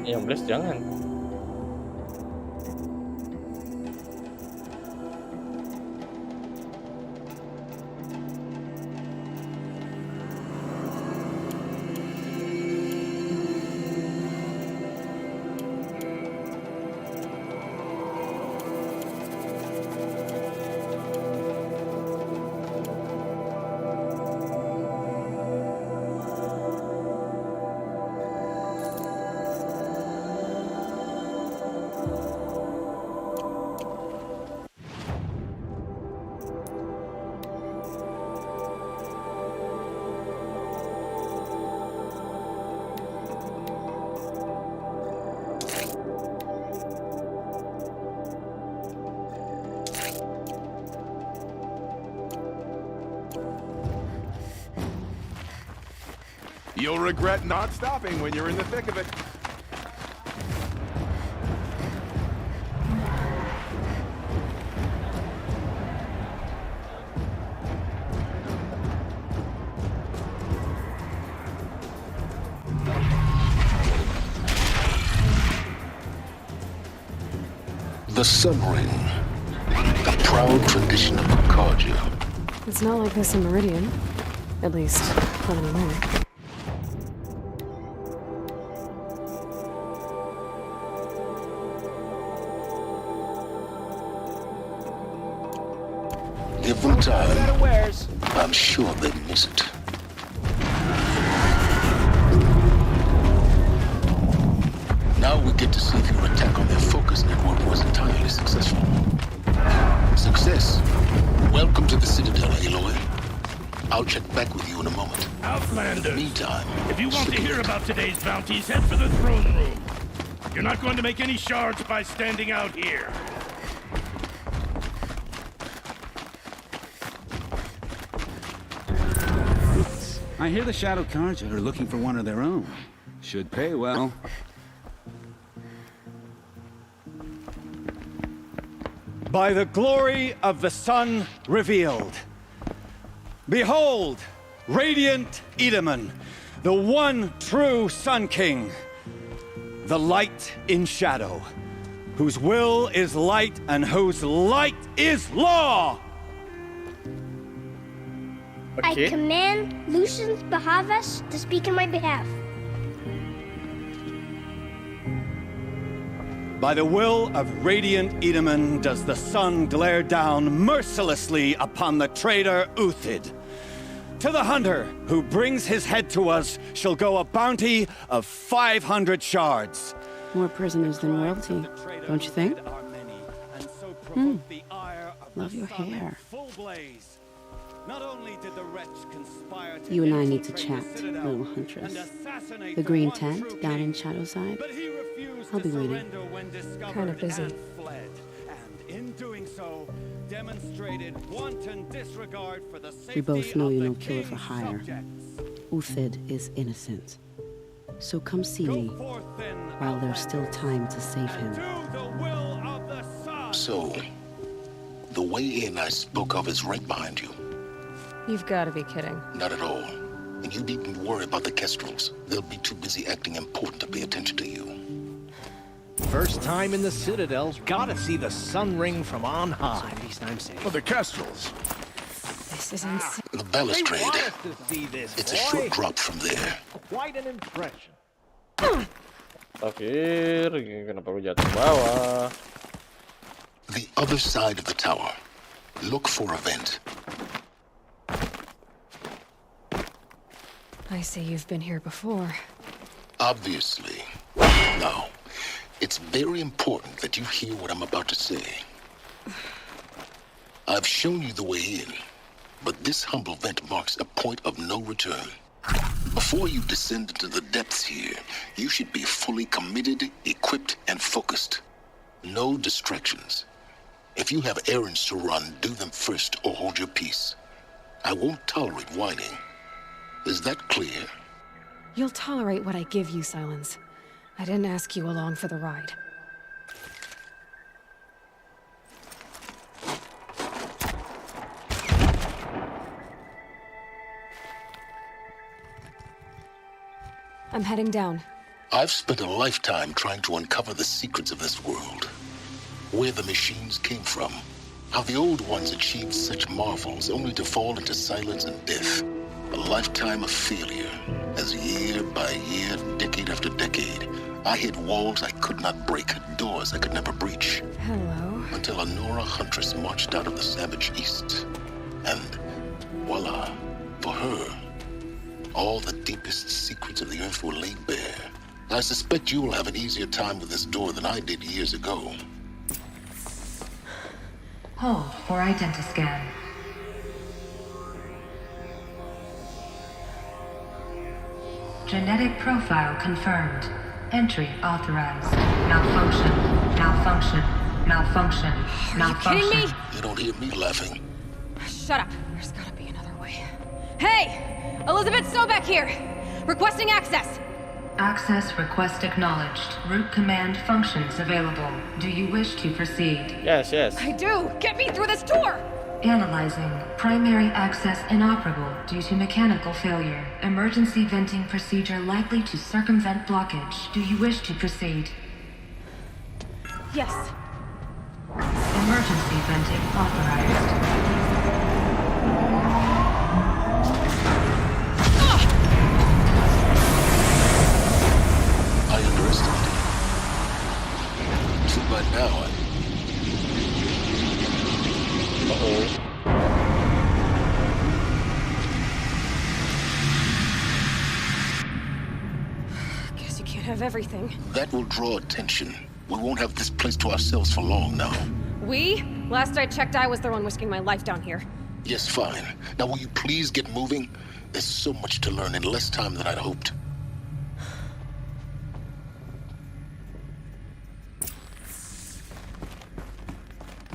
Yang beres jangan. You'll regret not stopping when you're in the thick of it. The Sun Ring. A proud tradition of Carja. It's not like this in Meridian. At least, not anymore. Give them time. I'm sure they miss it. Now we get to see if your attack on their focus network was entirely successful. Success. Welcome to the Citadel, Aloy. I'll check back with you in a moment. Outlanders! Meantime, If you want to hear about today's bounties, head for the throne room. You're not going to make any shards by standing out here. I hear the Shadow Carja are looking for one of their own. Should pay well. By the glory of the sun revealed. Behold, radiant Edaman, the one true Sun King. The light in shadow, whose will is light and whose light is law! I command Lucius Bahavas to speak in my behalf. By the will of radiant Edaman does the sun glare down mercilessly upon the traitor Uthid. To the hunter who brings his head to us shall go a bounty of 500 shards. More prisoners than royalty, don't you think? Love your hair. You and I need to chat, little huntress. The green tent down in Shadowside. I'll be waiting. Kind of busy. In doing so, demonstrated wanton disregard for the safety We both know of you're the no killer for king's hire. subjects. Uthid is innocent. So come see me while there's still time to save him. So, the way in I spoke of is right behind you. You've got to be kidding. Not at all. And you needn't worry about the Kestrels. They'll be too busy acting important to pay attention to you. First time in the Citadel, gotta see the sun ring from on high. For the Kestrels. This is insane. The balustrade. They want us to see this, It's a boy. short drop from there. Quite an impression. Akhir, kenapa lu jatuh ke bawah? The other side of the tower. Look for a vent. I see you've been here before. Obviously. Now, it's very important that you hear what I'm about to say. I've shown you the way in, but this humble vent marks a point of no return. Before you descend into the depths here, you should be fully committed, equipped, and focused. No distractions. If you have errands to run, do them first or hold your peace. I won't tolerate whining. Is that clear? You'll tolerate what I give you, Silence. I didn't ask you along for the ride. I'm heading down. I've spent a lifetime trying to uncover the secrets of this world. Where the machines came from. How the old ones achieved such marvels only to fall into silence and death. A lifetime of failure, as year by year, decade after decade, I hit walls I could not break, doors I could never breach. Hello. Until a Nora huntress marched out of the savage east. And voila, for her, all the deepest secrets of the earth were laid bare. I suspect you will have an easier time with this door than I did years ago. Hold for identiscan. Genetic profile confirmed. Entry authorized. Malfunction. Malfunction. Malfunction. Malfunction. Kidding me? You don't hear me laughing. Shut up. There's gotta be another way. Hey! Elizabeth Sobek here! Requesting access! Access request acknowledged. Root command functions available. Do you wish to proceed? Yes, yes. I do! Get me through this tour! Analyzing. Primary access inoperable due to mechanical failure. Emergency venting procedure likely to circumvent blockage. Do you wish to proceed? Yes. Emergency venting authorized. I underestimated you. Too bad now Uh-oh. Guess you can't have everything. That will draw attention. We won't have this place to ourselves for long now. We? Last I checked, I was the one risking my life down here. Yes, fine. Now will you please get moving? There's so much to learn in less time than I'd hoped.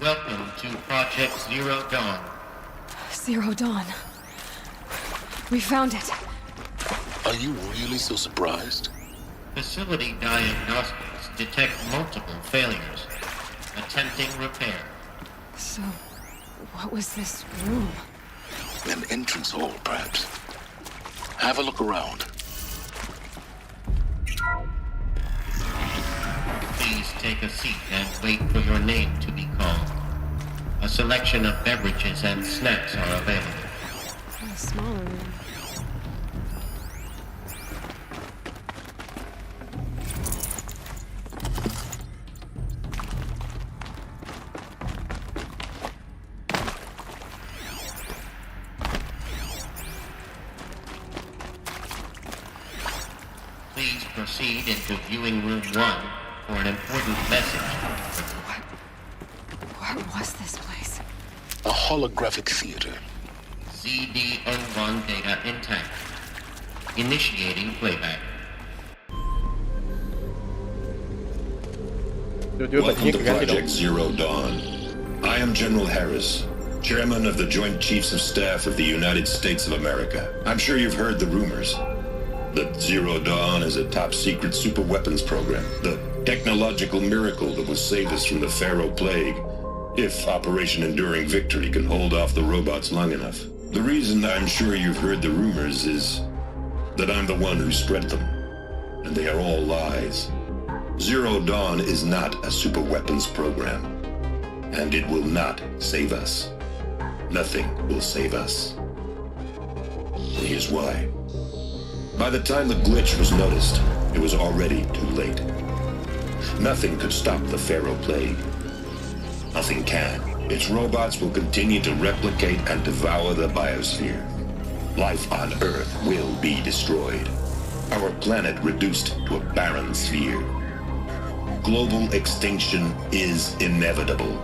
Welcome to Project Zero Dawn. Zero Dawn. We found it. Are you really so surprised? Facility diagnostics detect multiple failures. Attempting repair. So, what was this room? An entrance hall, perhaps. Have a look around. Please take a seat and wait for your name to be called. A selection of beverages and snacks are available. A smaller room. Please proceed into viewing room 1 for an important message. What was this place? A holographic theater. ZD-01 data intact. Initiating playback. Welcome to Project Zero Dawn. I am General Harris, Chairman of the Joint Chiefs of Staff of the United States of America. I'm sure you've heard the rumors that Zero Dawn is a top-secret super-weapons program, the technological miracle that will save us from the Pharaoh Plague, if Operation Enduring Victory can hold off the robots long enough. The reason I'm sure you've heard the rumors is that I'm the one who spread them, and they are all lies. Zero Dawn is not a super-weapons program, and it will not save us. Nothing will save us. And here's why. By the time the glitch was noticed, it was already too late. Nothing could stop the Pharaoh Plague. Nothing can. Its robots will continue to replicate and devour the biosphere. Life on Earth will be destroyed. Our planet reduced to a barren sphere. Global extinction is inevitable.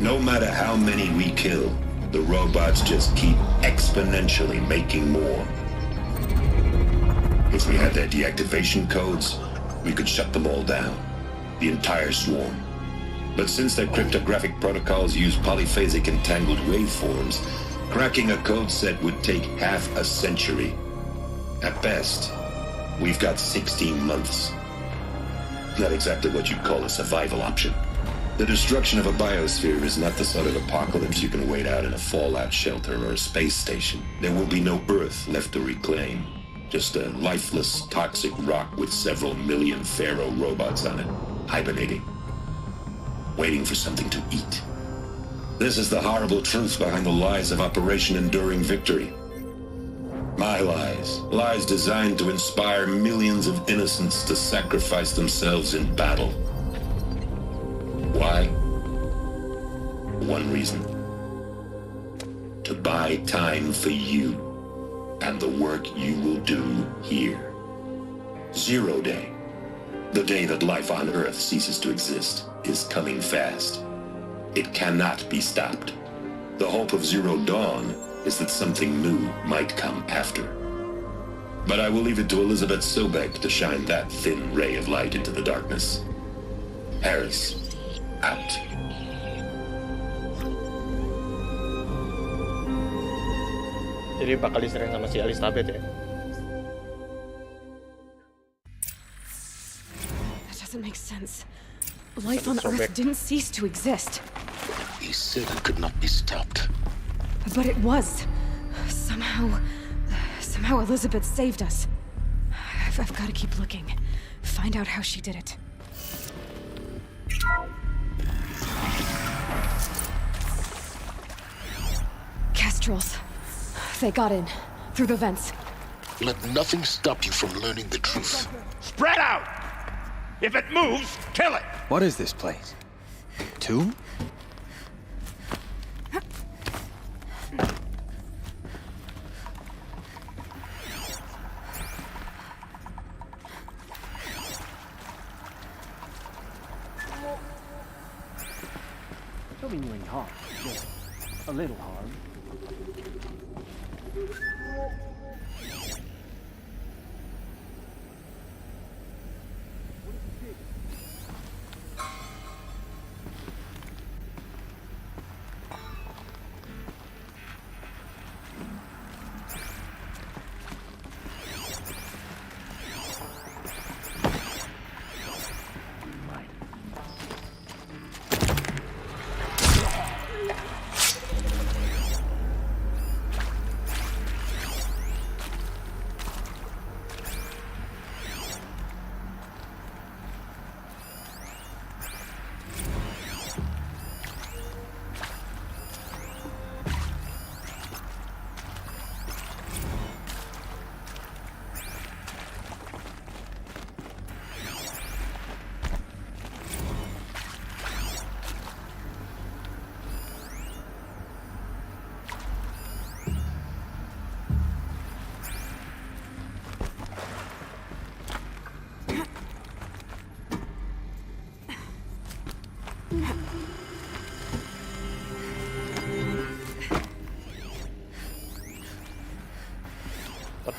No matter how many we kill, the robots just keep exponentially making more. If we had their deactivation codes, we could shut them all down, the entire swarm. But since their cryptographic protocols use polyphasic entangled waveforms, cracking a code set would take half a century. At best, we've got 16 months. Not exactly what you'd call a survival option. The destruction of a biosphere is not the sort of apocalypse you can wait out in a fallout shelter or a space station. There will be no Earth left to reclaim. Just a lifeless, toxic rock with several million Pharaoh robots on it, hibernating, waiting for something to eat. This is the horrible truth behind the lies of Operation Enduring Victory. My lies. Lies designed to inspire millions of innocents to sacrifice themselves in battle. Why? One reason. To buy time for you and the work you will do here. Zero Day, the day that life on Earth ceases to exist, is coming fast. It cannot be stopped. The hope of Zero Dawn is that something new might come after. But I will leave it to Elizabeth Sobek to shine that thin ray of light into the darkness. Harris, out. Jadi bakal diserang sama si Elizabeth ya. That doesn't make sense. Life on Earth didn't cease to exist. He said it could not be stopped. But it was. Somehow Elizabeth saved us. I've got to keep looking. Find out how she did it. Kestrels. They got in. Through the vents. Let nothing stop you from learning the truth. Spread out! If it moves, kill it! What is this place? Tomb? Don't mean really hard, just a little hard.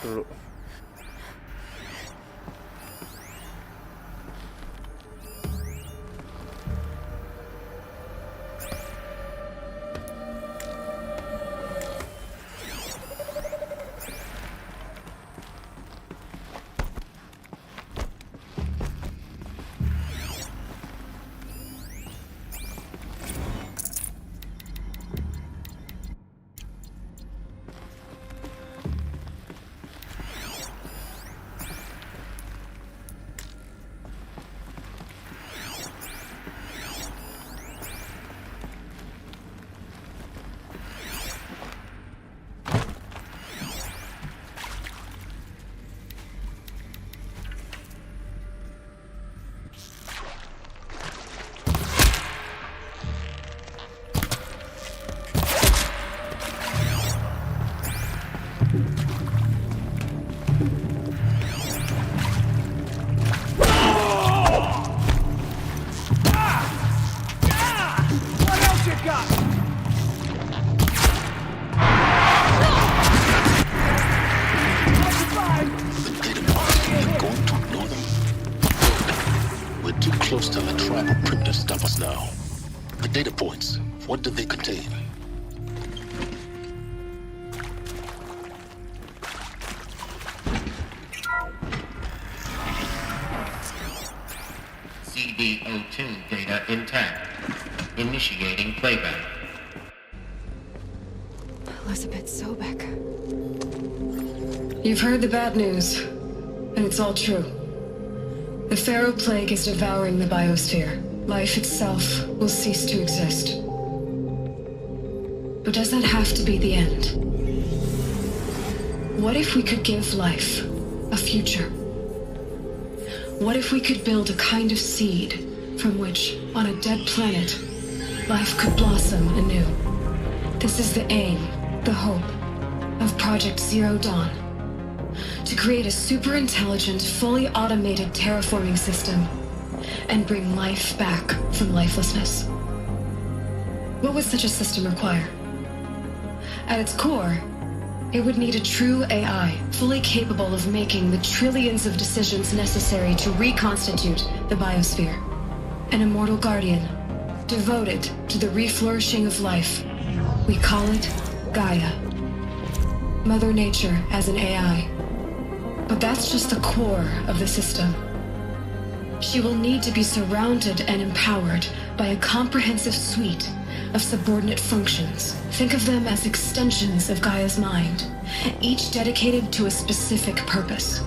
Dulu. data points. What did they contain? CD02 data intact. Initiating playback. Elizabeth Sobek. You've heard the bad news, and it's all true. The Pharaoh Plague is devouring the biosphere. Life itself will cease to exist. But does that have to be the end? What if we could give life a future? What if we could build a kind of seed from which, on a dead planet, life could blossom anew? This is the aim, the hope, of Project Zero Dawn. To create a super-intelligent, fully automated terraforming system and bring life back from lifelessness. What would such a system require? At its core, it would need a true AI, fully capable of making the trillions of decisions necessary to reconstitute the biosphere. An immortal guardian, devoted to the reflourishing of life. We call it Gaia. Mother Nature as an AI. But that's just the core of the system. She will need to be surrounded and empowered by a comprehensive suite of subordinate functions. Think of them as extensions of Gaia's mind, each dedicated to a specific purpose.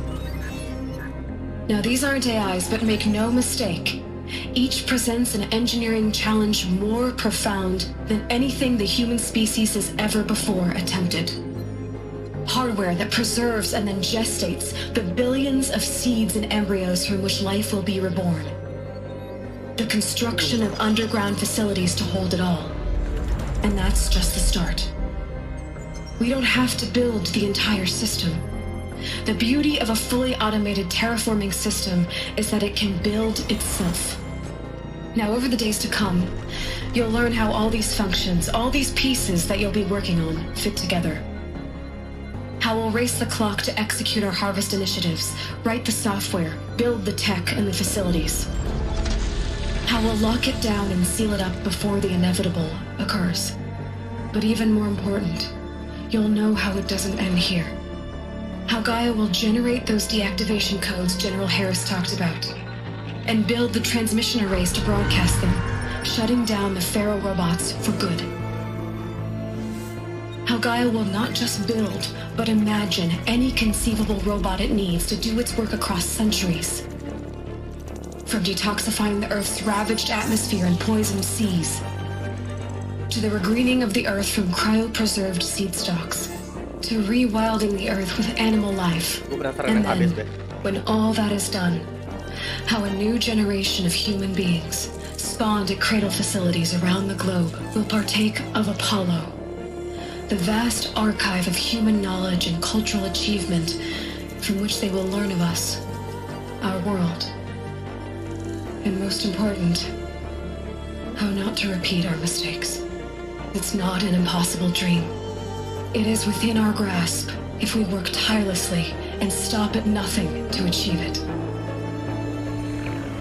Now, these aren't AIs, but make no mistake, each presents an engineering challenge more profound than anything the human species has ever before attempted. Hardware that preserves and then gestates the billions of seeds and embryos from which life will be reborn. The construction of underground facilities to hold it all. And that's just the start. We don't have to build the entire system. The beauty of a fully automated terraforming system is that it can build itself. Now, over the days to come, you'll learn how all these functions, all these pieces that you'll be working on, fit together. How we'll race the clock to execute our harvest initiatives, write the software, build the tech and the facilities. How we'll lock it down and seal it up before the inevitable occurs. But even more important, you'll know how it doesn't end here. How Gaia will generate those deactivation codes General Harris talked about, and build the transmission arrays to broadcast them, shutting down the Pharaoh robots for good. How Gaia will not just build, but imagine any conceivable robot it needs to do its work across centuries. From detoxifying the Earth's ravaged atmosphere and poisoned seas, to the regreening of the Earth from cryopreserved seed stalks, to rewilding the Earth with animal life. And then, when all that is done, how a new generation of human beings, spawned at cradle facilities around the globe, will partake of Apollo, the vast archive of human knowledge and cultural achievement from which they will learn of us, our world. And most important, how not to repeat our mistakes. It's not an impossible dream. It is within our grasp if we work tirelessly and stop at nothing to achieve it.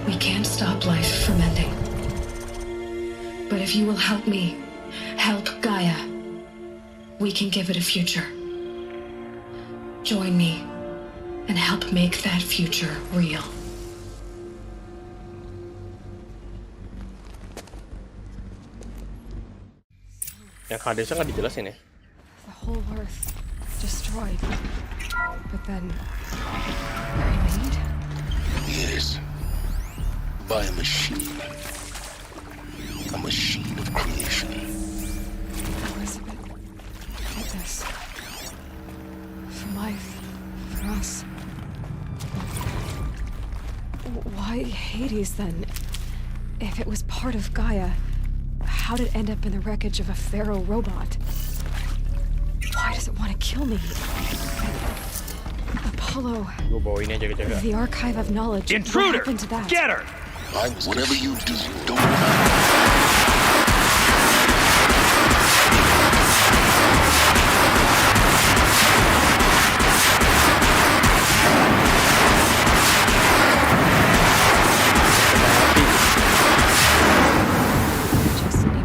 We can't stop life from ending. But if you will help me, help Gaia, we can give it a future. Join me and help make that future real. Yang Hadesnya nggak dijelasin ya? The whole Earth destroyed, but then remade? Yes. By a machine. A machine of creation. Elizabeth did this. For life. For us. Why Hades then? If it was part of Gaia, how did it end up in the wreckage of a Pharaoh robot? Why does it want to kill me? Apollo. Gue bawa ini aja jaga. The archive of knowledge. Intruder! What happened to that? Get her! Whatever you do, don't. Just need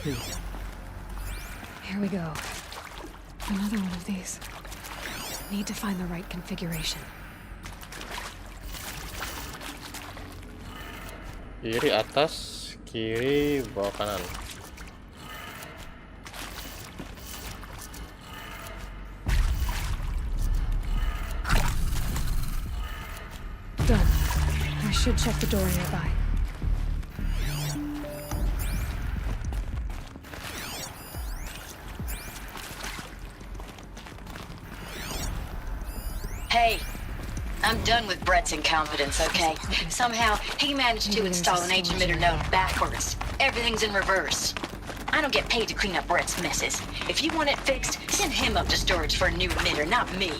clue. Here we go. Another one of these. Need to find the right configuration. Kiri atas, kiri bawah kanan. Done. I should check the door nearby. Hey, I'm done with Brett's incompetence, okay? Somehow, he managed to install an H-emitter node backwards. Everything's in reverse. I don't get paid to clean up Brett's messes. If you want it fixed, send him up to storage for a new emitter, not me.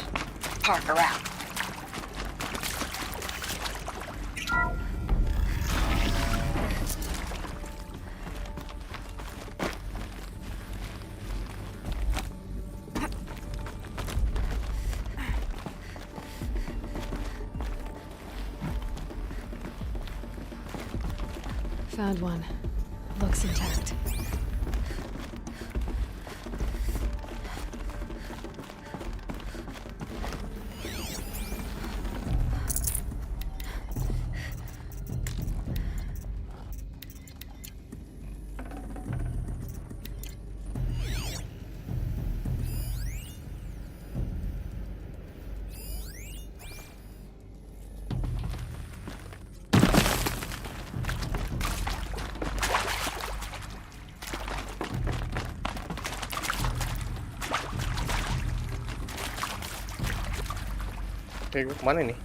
Parker out. Found one. Looks intact. Oke, gue kemana nih?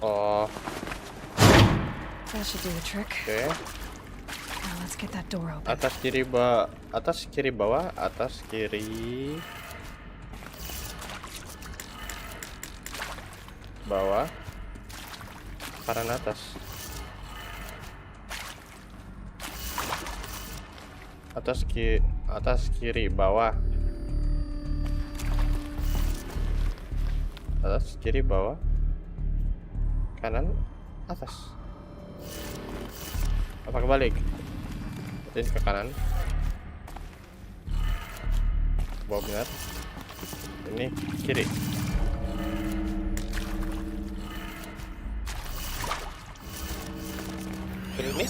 Oh. That should do the trick. Oke. Now let's get that door open. Atas kiri bawah, atas kiri bawah, kanan atas. Atas kiri bawah, atas kiri bawah, kanan atas. Apa kebalik? Ini ke kanan, bawah benar, ini kiri. Kiri ini.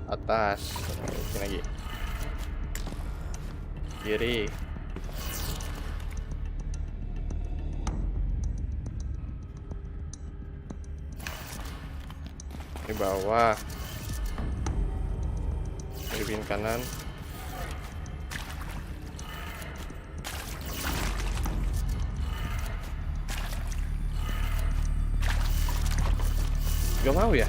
Atas, ini lagi, kiri, ini bawah, ini kanan, gak mau ya?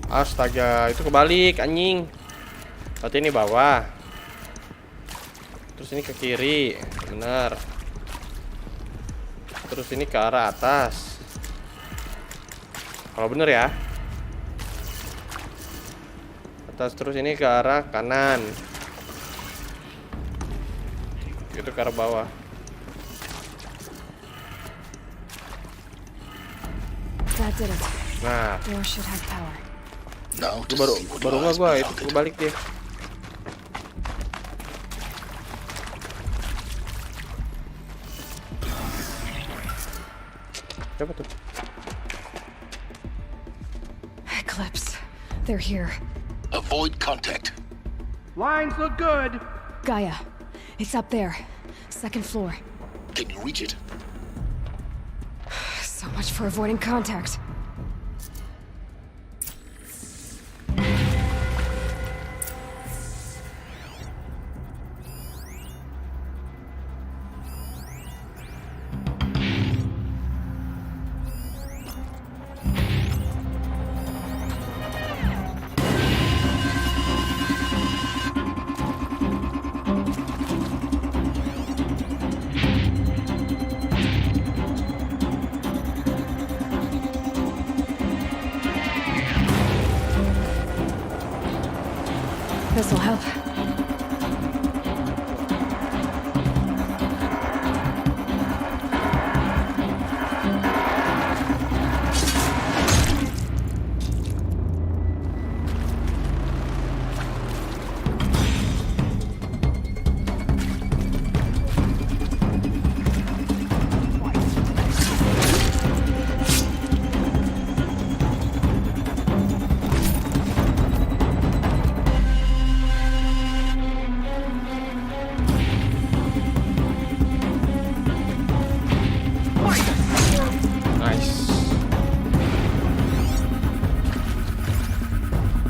Astaga, itu kebalik anjing. Berarti ini bawah. Terus ini ke kiri, benar. Terus ini ke arah atas. Kalau bener ya. Atas, terus ini ke arah kanan. Itu ke arah bawah. That did it. Nah, Door should have power. baru nggak gua itu balik dia. Siapa tuh? Eclipse. They're here. Avoid contact. Lines look good. Gaia. It's up there. Second floor. Can you reach it? So much for avoiding contact. This'll help. Nice.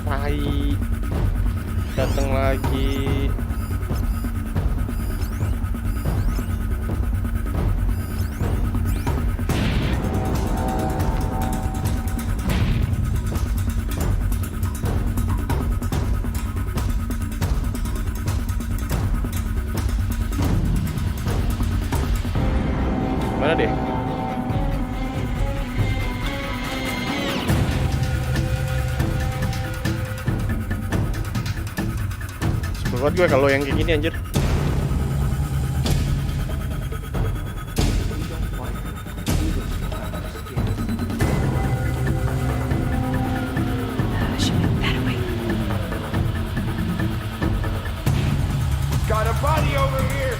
Tai. Datang lagi. Mana deh? Buat gue kalau yang kayak gini anjir. Got a body over here.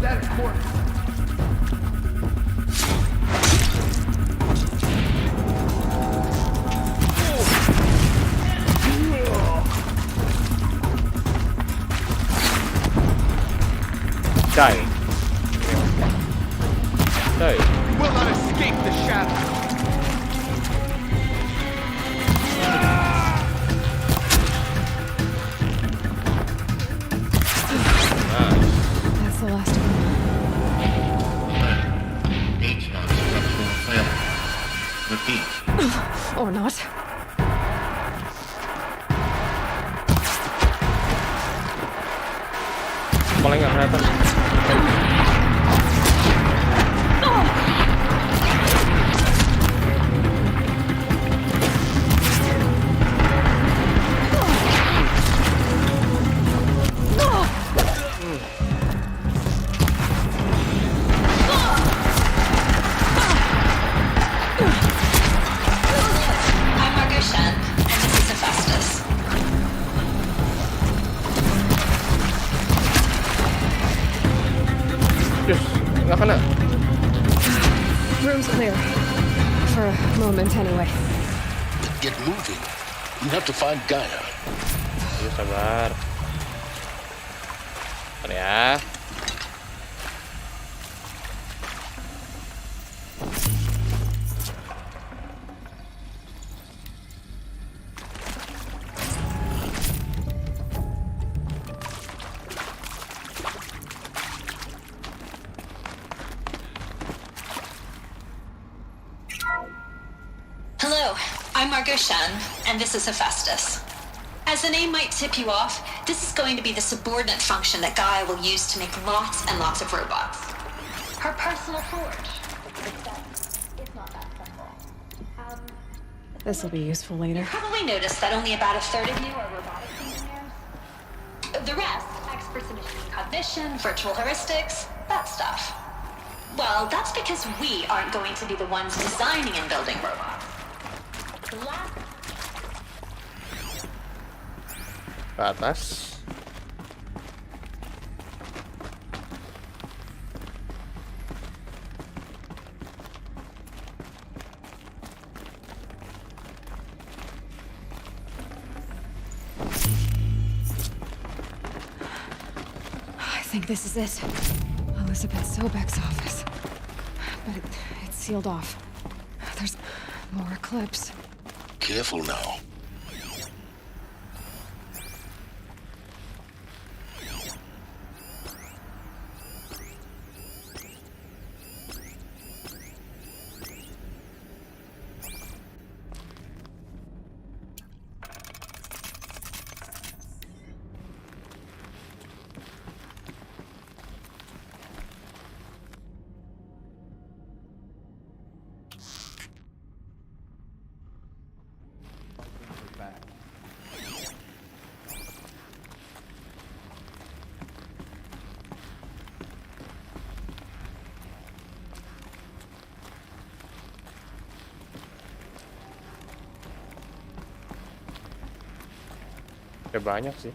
That is corpse. Die. Die. We will not escape the shadow. That's the last of them. Structural failure. Repeat. Or not. Paling nggak kelihatan. I'm Margot Shen, and this is Hephaestus. Yes, nggak kena. Room's clear. For a moment, anyway. Get moving. You have to find Gaia. Ayo sabar. Bentar ya. Hello, I'm Margot Shen, and this is Hephaestus. As the name might tip you off, this is going to be the subordinate function that Gaia will use to make lots and lots of robots. Her personal forge. It's not that simple. This'll be useful later. You probably noticed that only about a third of you are robotics engineers. The rest, experts in machine cognition, virtual heuristics, that stuff. Well, that's because we aren't going to be the ones designing and building robots. The last Ke atas. I think this is it. Elizabeth Sobek's office. But it's sealed off. There's more clips. Careful now. Kayak banyak sih.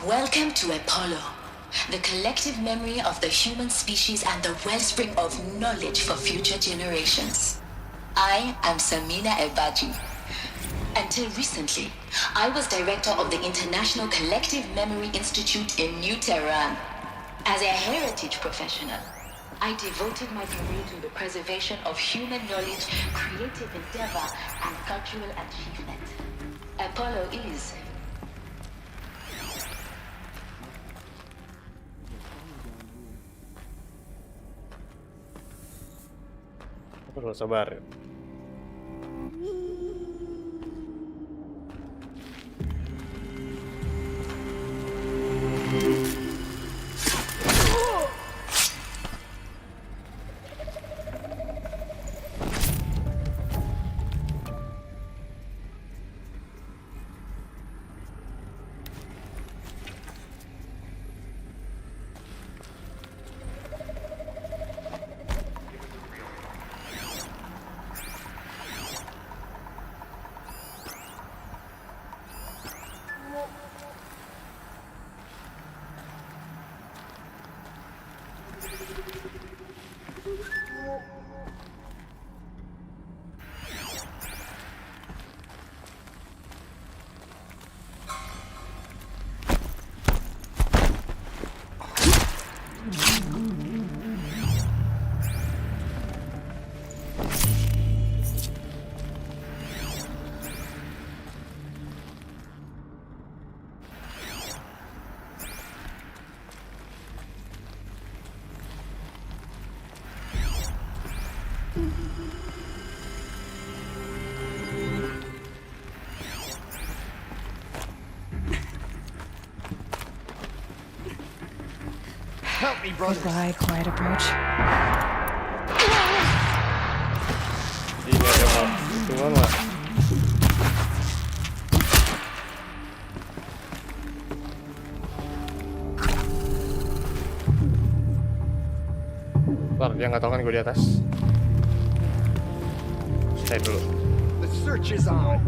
Welcome to Apollo, the collective memory of the human species and the wellspring of knowledge for future generations. I am Samina Ebaji. Until recently, I was director of the International Collective Memory Institute in New Tehran. As a heritage professional, I devoted my career to the preservation of human knowledge, creative endeavor, and cultural achievement. Apollo is Perlu sabar. Help me, brother. Goodbye, quiet approach. Ini ada apa? Cuman lah. Bentar, dia nggak tahu kan gue di atas. Stay dulu. The search is on.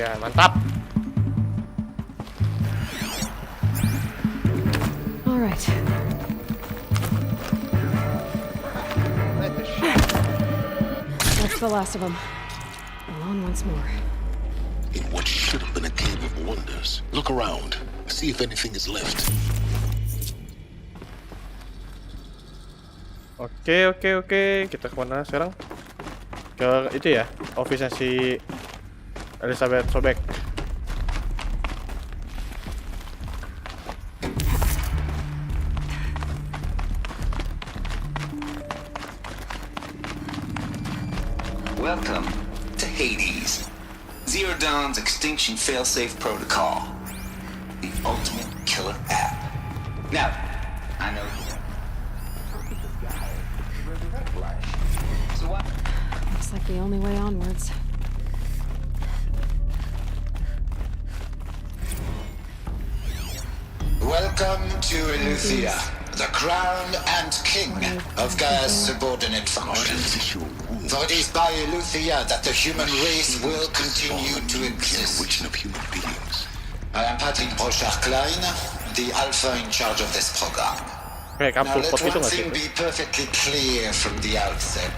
Ya, mantap. All right. That's the last of them. Alone once more. In what should have been a cave of wonders. Look around. See if anything is left. Oke. Kita kemana sekarang? Ke itu ya, office-nya si Elizabeth Sobek. Welcome to Hades. Zero Dawn's Extinction Failsafe Protocol. The ultimate killer app. Now, I know you resurrect life. Looks like the only way onwards. Welcome to Eleuthia, the crown and king of Gaia's subordinate functions. For it is by Eleuthia that the human race will continue to exist. I am Patrick Brochard-Klein, the Alpha in charge of this program. Now let one thing be perfectly clear from the outset.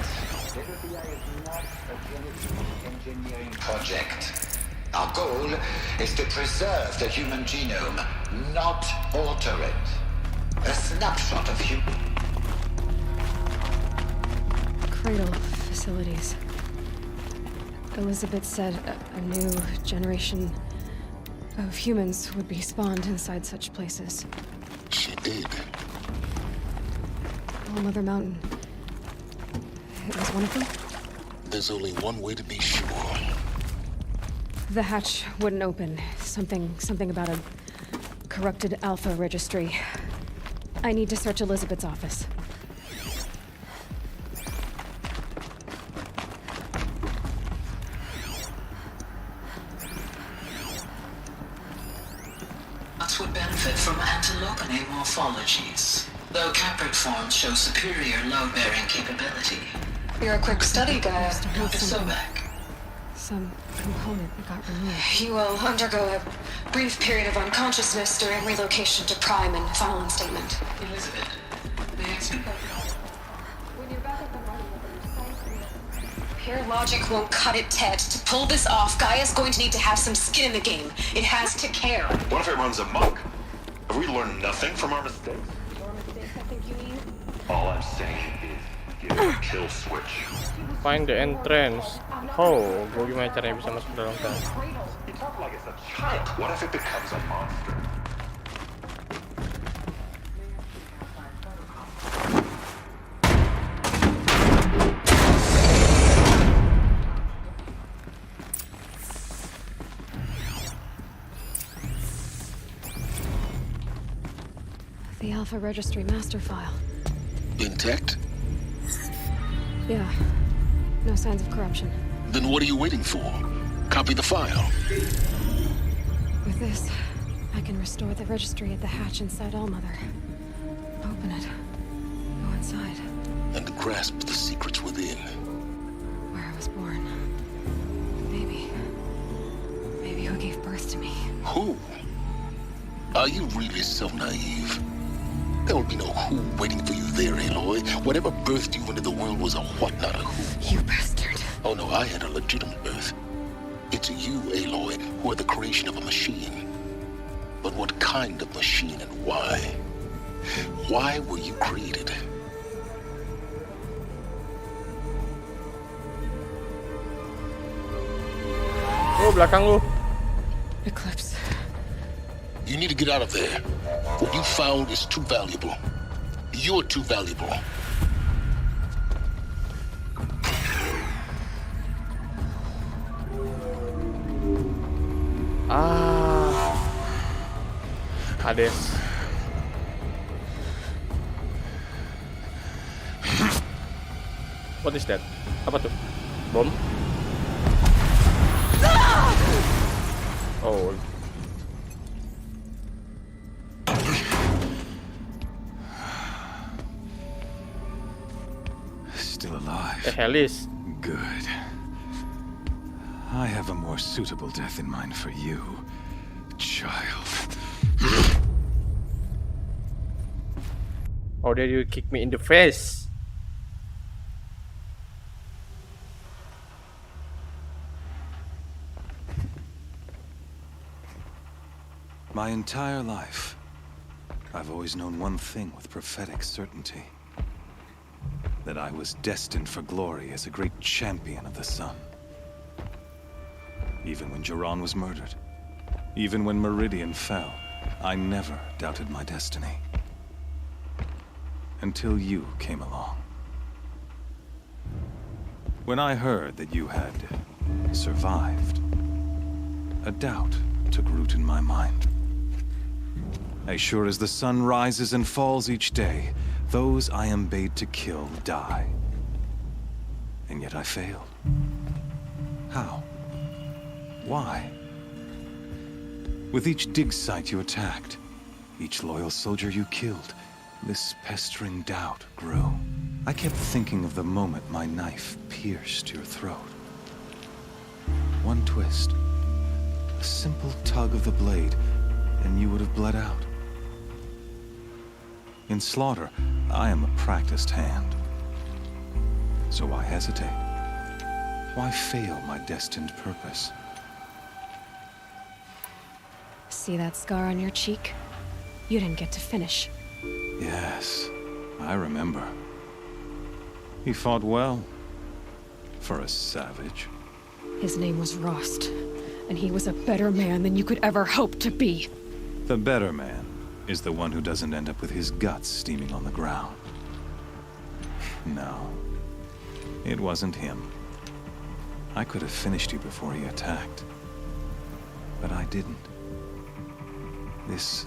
Eleuthia is not a genetic engineering project. Our goal is to preserve the human genome, not alter it. A snapshot of human... Cradle facilities. Elizabeth said a new generation of humans would be spawned inside such places. She did. All Mother Mountain. It was one of them? There's only one way to be sure. The hatch wouldn't open. Something about a corrupted Alpha registry. I need to search Elizabeth's office. That would benefit from antilogeny morphologies, though Caprid forms show superior load-bearing capability. You're a quick study, Gaia, Dr. Sobek. Some component that got removed. You will undergo a brief period of unconsciousness during relocation to Prime and filing statement. Elizabeth, may I speak up? Pure logic won't cut it, Ted. To pull this off, Gaia's going to need to have some skin in the game. It has to care. What if it runs amok? Have we learned nothing from our mistakes? Your mistakes, I think you mean? All I'm saying is, give it a kill switch. Find the entrance. Oh, gue gimana caranya bisa masuk dalam sana? You talk like it's a child. What if it becomes a monster? The Alpha Registry master file. Intact? Yeah. No signs of corruption. Then what are you waiting for? Copy the file. With this, I can restore the registry at the hatch inside Allmother. Open it. Go inside. And grasp the secrets within. Where I was born. Maybe who gave birth to me. Who? Are you really so naive? There will be no who waiting for you there, Aloy. Whatever birthed you into the world was a what, not a who. You bastard. Oh no, I had a legitimate birth. It's you, Aloy, who are the creation of a machine. But what kind of machine and why? Why were you created? Oh, belakang lu. Eclipse. You need to get out of there. What you found is too valuable. You're too valuable. Hades. What is that? Apa tuh? Bom? Oh. Still alive. Helis. Good. I have a more suitable death in mind for you, child. How dare you kick me in the face? My entire life, I've always known one thing with prophetic certainty. That I was destined for glory as a great champion of the sun. Even when Jiran was murdered, even when Meridian fell, I never doubted my destiny. Until you came along. When I heard that you had survived, a doubt took root in my mind. As sure as the sun rises and falls each day, those I am bade to kill die. And yet I failed. How? Why? With each dig site you attacked, each loyal soldier you killed, this pestering doubt grew. I kept thinking of the moment my knife pierced your throat. One twist, a simple tug of the blade, and you would have bled out. In slaughter, I am a practiced hand. So why hesitate? Why fail my destined purpose? See that scar on your cheek? You didn't get to finish. Yes, I remember. He fought well. For a savage. His name was Rost, and he was a better man than you could ever hope to be. The better man is the one who doesn't end up with his guts steaming on the ground. No, it wasn't him. I could have finished you before he attacked. But I didn't. This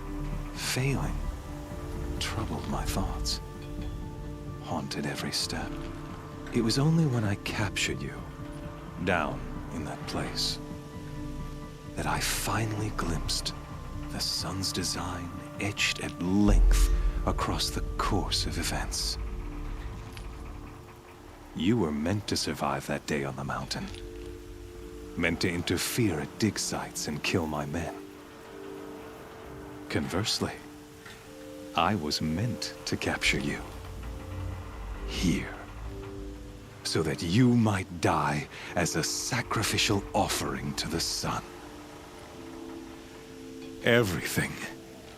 failing troubled my thoughts, haunted every step. It was only when I captured you, down in that place, that I finally glimpsed the sun's design etched at length across the course of events. You were meant to survive that day on the mountain. Meant to interfere at dig sites and kill my men. Conversely, I was meant to capture you. Here. So that you might die as a sacrificial offering to the sun. Everything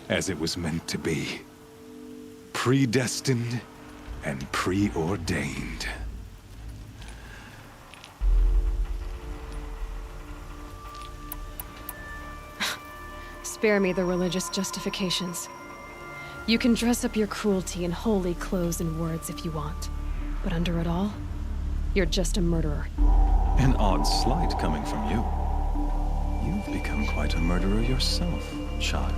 as it was meant to be. Predestined and preordained. Spare me the religious justifications. You can dress up your cruelty in holy clothes and words if you want. But under it all, you're just a murderer. An odd slight coming from you. You've become quite a murderer yourself, child.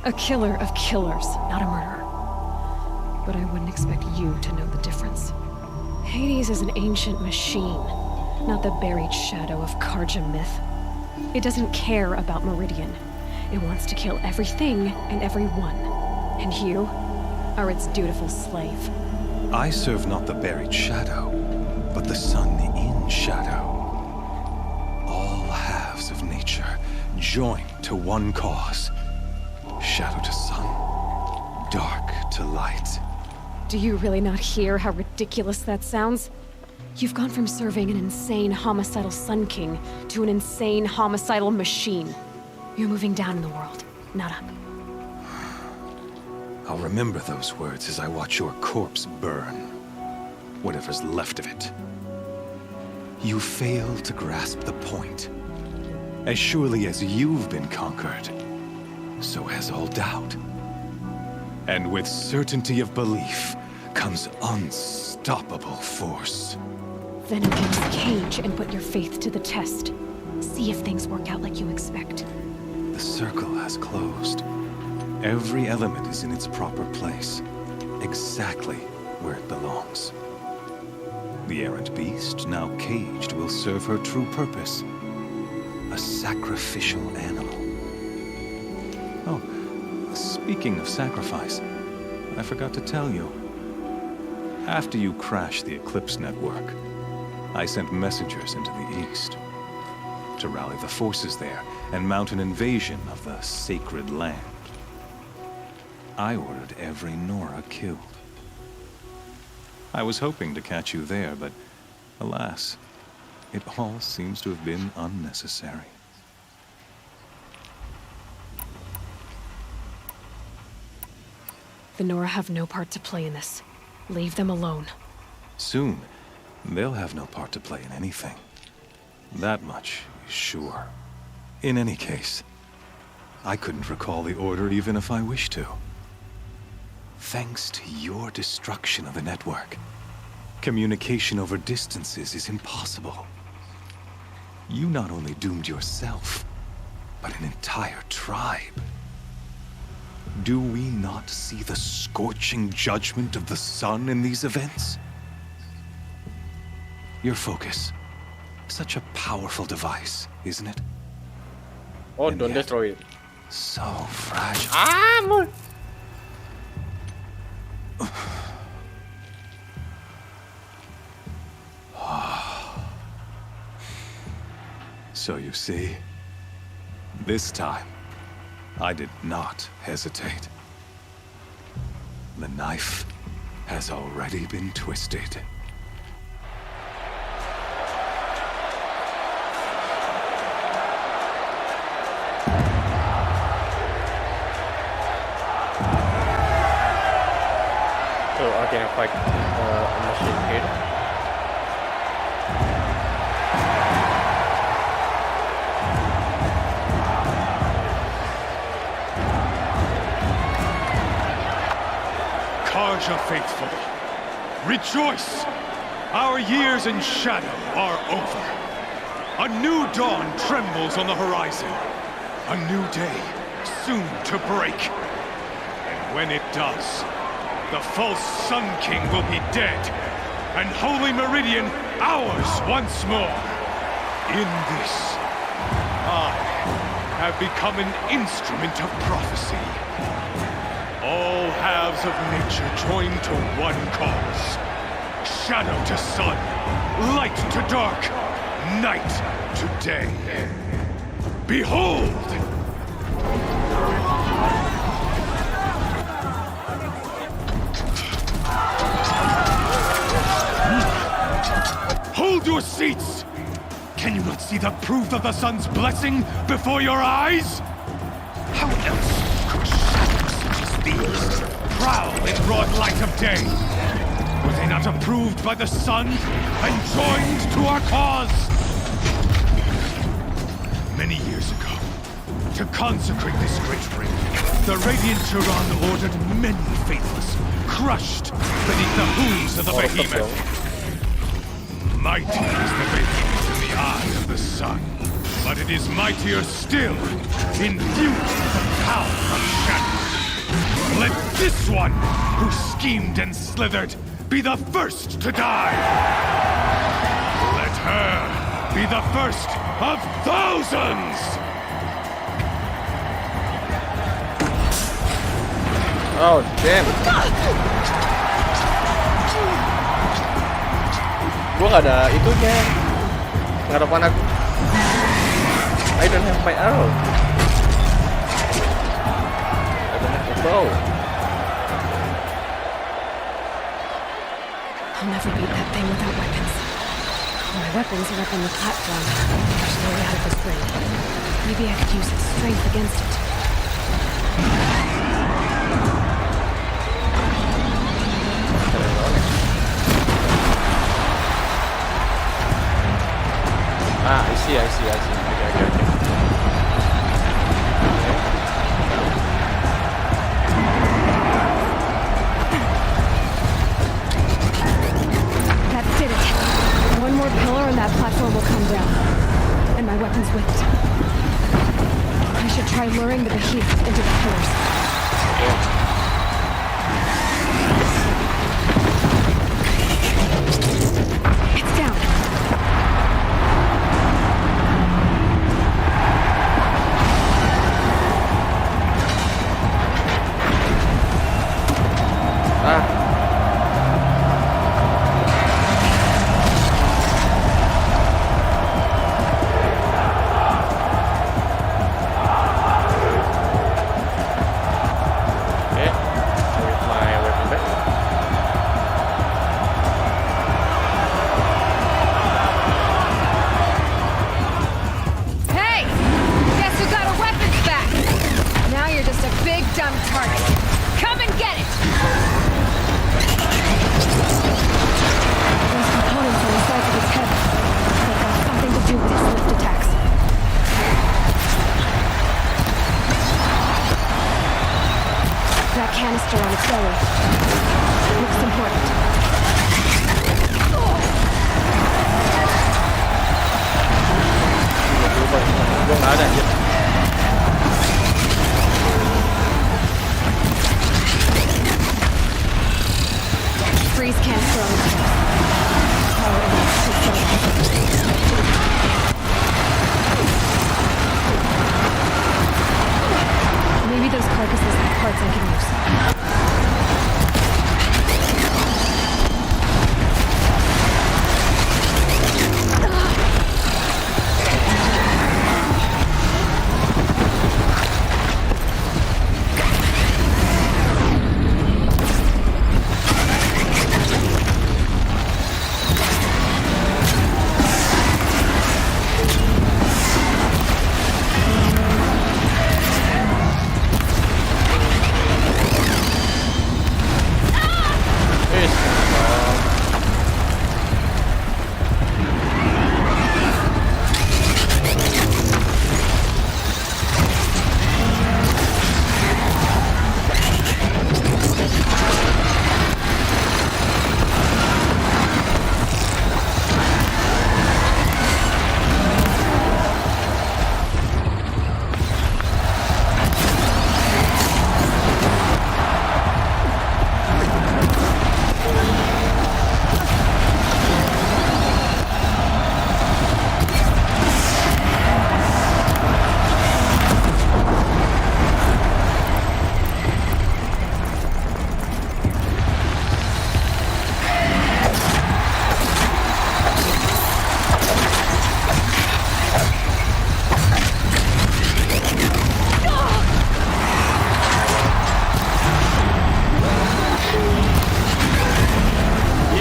A killer of killers, not a murderer. But I wouldn't expect you to know the difference. Hades is an ancient machine, not the buried shadow of Karja myth. It doesn't care about Meridian. It wants to kill everything and everyone. And you are its dutiful slave. I serve not the buried shadow, but the sun in shadow. All halves of nature joined to one cause. Shadow to sun, dark to light. Do you really not hear how ridiculous that sounds? You've gone from serving an insane homicidal Sun King to an insane homicidal machine. You're moving down in the world, not up. I'll remember those words as I watch your corpse burn. Whatever's left of it. You fail to grasp the point. As surely as you've been conquered, so has all doubt. And with certainty of belief comes unstoppable force. Then against the cage and put your faith to the test. See if things work out like you expect. The circle has closed. Every element is in its proper place, exactly where it belongs. The errant beast, now caged, will serve her true purpose. A sacrificial animal. Oh, speaking of sacrifice, I forgot to tell you. After you crashed the Eclipse network, I sent messengers into the east to rally the forces there and mount an invasion of the sacred land. I ordered every Nora killed. I was hoping to catch you there, but alas, it all seems to have been unnecessary. The Nora have no part to play in this. Leave them alone. Soon, they'll have no part to play in anything. That much is sure. In any case, I couldn't recall the order even if I wished to. Thanks to your destruction of the network, communication over distances is impossible. You not only doomed yourself, but an entire tribe. Do we not see the scorching judgment of the sun in these events? Your focus. Such a powerful device, isn't it? Oh, don't destroy it. So fragile. Ah, So you see, this time, I did not hesitate. The knife has already been twisted. So I can fight machine head. Karja faithful, rejoice! Our years in shadow are over. A new dawn trembles on the horizon. A new day soon to break. And when it does, the false Sun King will be dead, and Holy Meridian ours once more. In this, I have become an instrument of prophecy. All halves of nature join to one cause. Shadow to sun, light to dark, night to day. Behold! Hold your seats! Can you not see the proof of the sun's blessing before your eyes? How else could shadows such as these prowl in broad light of day? Were they not approved by the sun and joined to our cause? Many years ago, to consecrate this great ring, the Radiant Turan ordered many faithless, crushed beneath the hooves of the behemoth. Mighty is the behemoth in the eye of the sun, but it is mightier still, infused with the power of shadow. Let this one, who schemed and slithered, be the first to die. Let her be the first of thousands! Oh, damn. Gua gak ada itunya. Gak ada panah. I don't have my arrow. I don't have a bow. I'll never beat that thing without weapons. My weapons are up on the platform. There's no way out of this ring. Maybe I could use its strength against it. Ah, I see. Okay. That did it. One more pillar and that platform will come down. And my weapon's with it. I should try luring the behemoth into the pillars. It's down. Canister on its belly. Looks important. Gua nggak ada aja. Freeze canister on its chest. Power in it. I can use.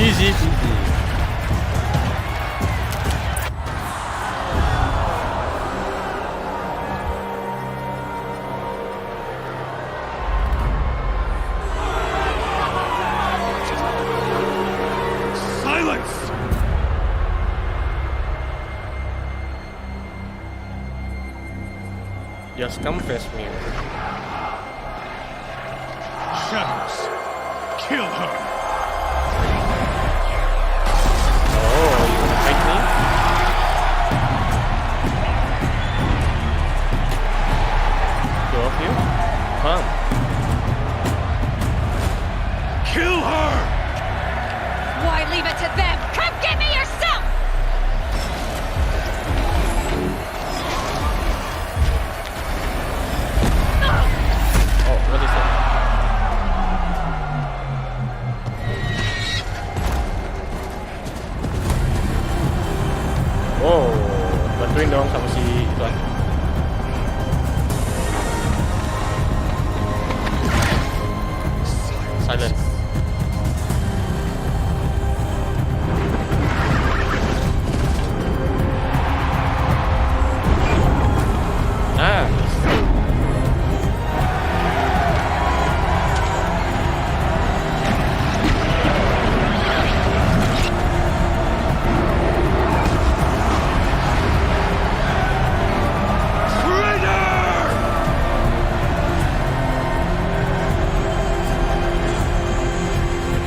Easy peasy. Silence! Just come face me. Shadows, kill her! Oh, you wanna fight me? Two of you? Come. Kill her! Why leave it to them? Come get me yourself! Oh, what is that? Oh, bantuin dong sama si Tuan. Silence. Ah.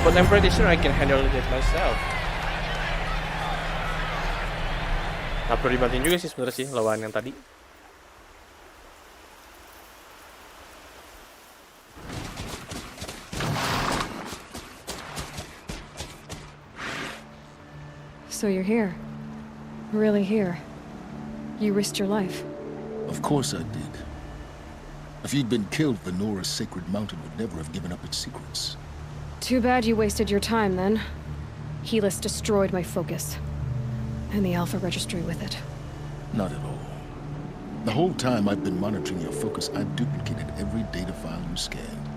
But I'm pretty sure I can handle it myself. Gak perlu dibantuin juga sih sebenarnya sih lawan yang tadi. So you're here. Really here. You risked your life. Of course I did. If you'd been killed, Venora's sacred mountain would never have given up its secrets. Too bad you wasted your time then. Helis destroyed my focus. And the Alpha Registry with it. Not at all. The whole time I've been monitoring your focus, I've duplicated every data file you scanned.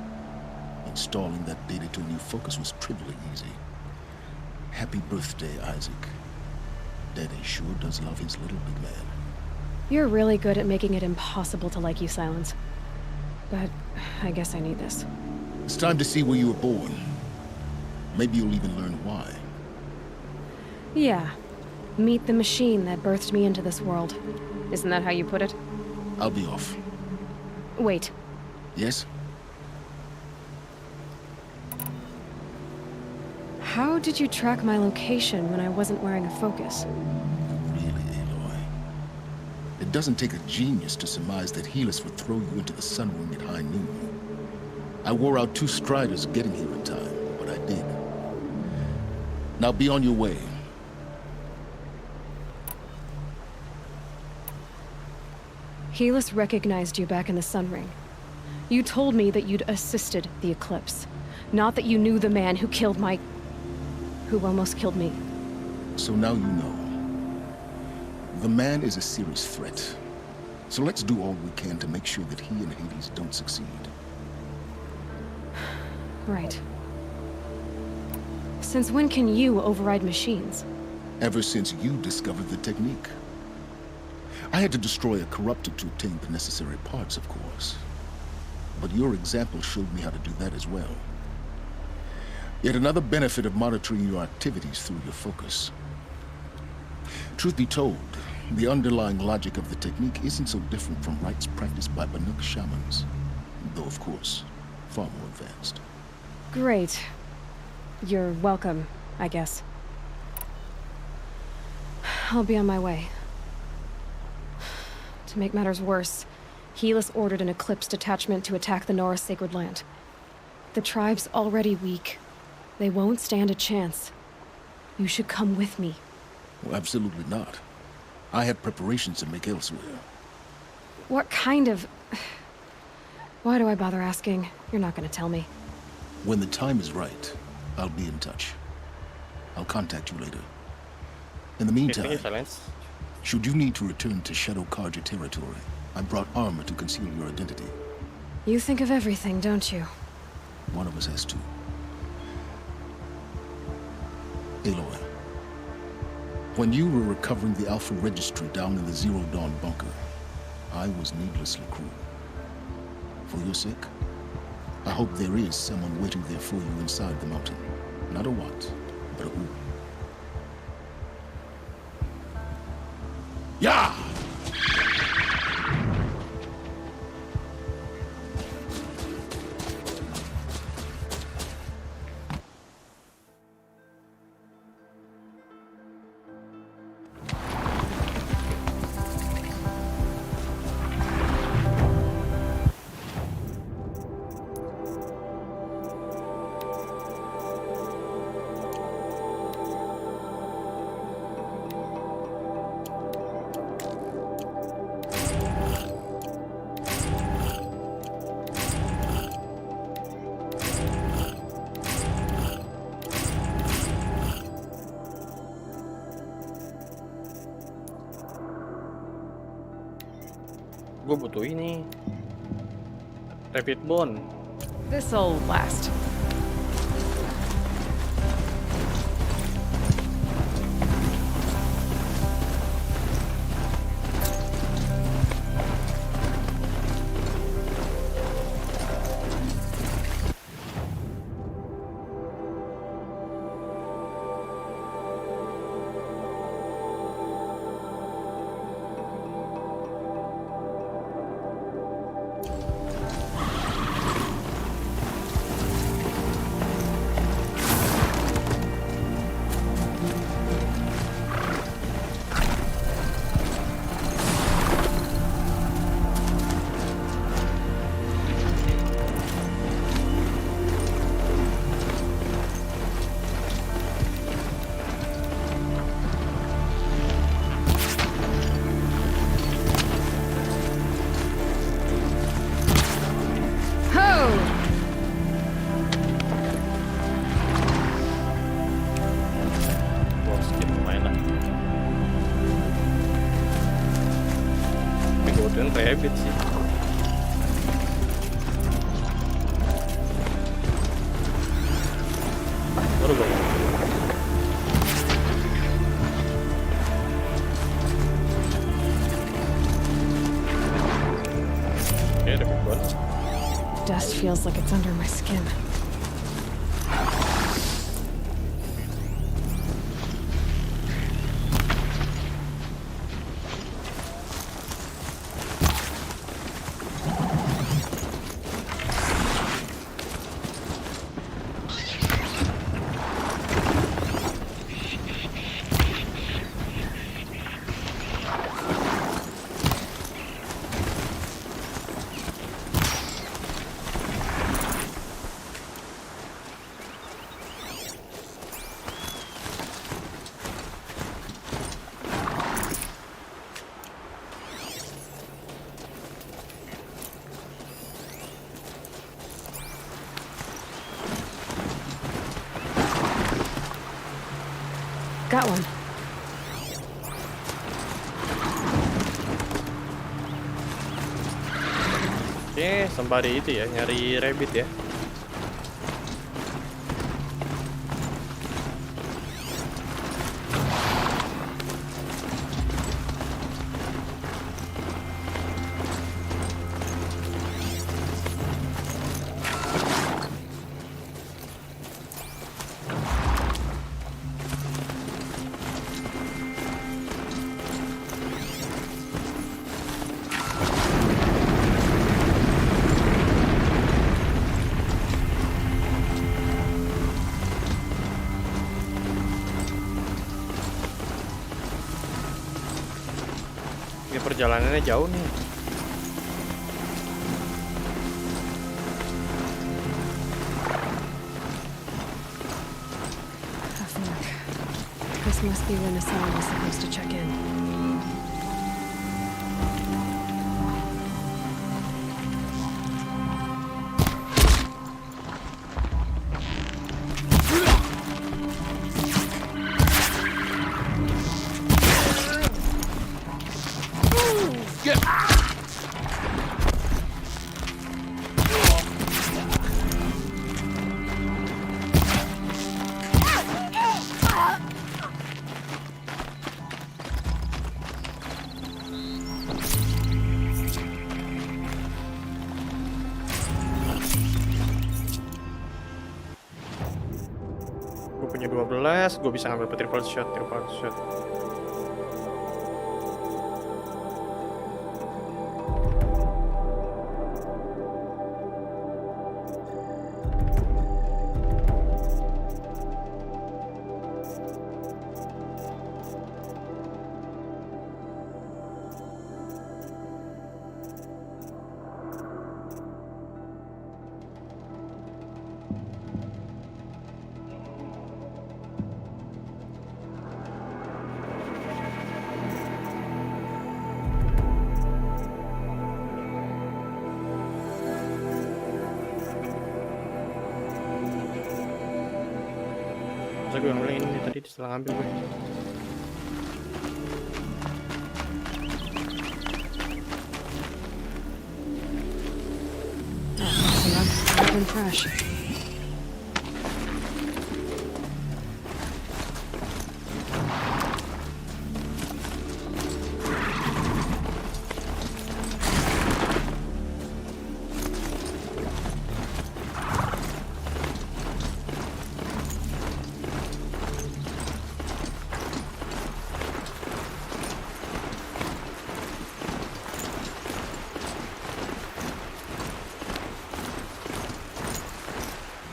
Installing that data to a new focus was trivially easy. Happy birthday, Isaac. Daddy sure does love his little big man. You're really good at making it impossible to like you, Silence. But I guess I need this. It's time to see where you were born. Maybe you'll even learn why. Yeah. Meet the machine that birthed me into this world. Isn't that how you put it? I'll be off. Wait. Yes? How did you track my location when I wasn't wearing a focus? Really, Aloy? It doesn't take a genius to surmise that Helis would throw you into the Sun Ring at high noon. I wore out 2 striders getting here in time, but I did. Now be on your way. Helis recognized you back in the Sun Ring. You told me that you'd assisted the Eclipse, not that you knew the man who killed who almost killed me. So now you know. The man is a serious threat. So let's do all we can to make sure that he and Hades don't succeed. Right. Since when can you override machines? Ever since you discovered the technique. I had to destroy a corruptor to obtain the necessary parts, of course. But your example showed me how to do that as well. Yet another benefit of monitoring your activities through your focus. Truth be told, the underlying logic of the technique isn't so different from rites practiced by Banuk shamans, though of course, far more advanced. Great. You're welcome, I guess. I'll be on my way. To make matters worse, Helis ordered an Eclipse detachment to attack the Nora Sacred Land. The tribe's already weak. They won't stand a chance. You should come with me. Well, absolutely not. I have preparations to make elsewhere. What kind of... Why do I bother asking? You're not gonna tell me. When the time is right, I'll be in touch. I'll contact you later. In the meantime, should you need to return to Shadow Carja territory, I brought armor to conceal your identity. You think of everything, don't you? One of us has to. Aloy, when you were recovering the Alpha Registry down in the Zero Dawn bunker, I was needlessly cruel. For your sake, I hope there is someone waiting there for you inside the mountain. Not a what, but a who. Yeah! Gue butuh ini. Rapid Bone. This'll last. Rabbit sih. Baru bangun. Okay, Rapid Bone. Dust feels like it's under my skin. That one. Oke, somebody itu ya, nyari rabbit ya. Ini perjalanannya jauh nih. Half mark. This must be when Hassan was supposed to check in. Gue punya 12, gue bisa ngambil triple shot. Masa gue ngambil ini tadi setelah ngambil gue. Open trash.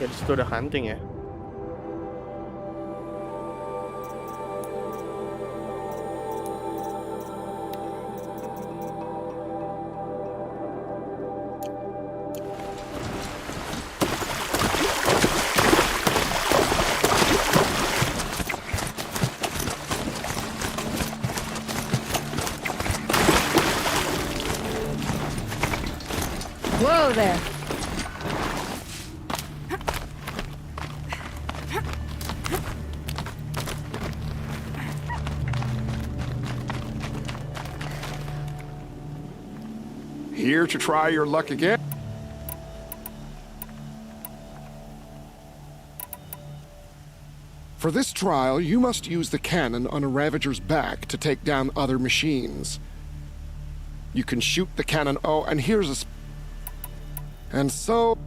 Ya di situ ada hunting ya. Whoa there. Here to try your luck again? For this trial, you must use the cannon on a Ravager's back to take down other machines. You can shoot the cannon. Oh, and here's a... And so...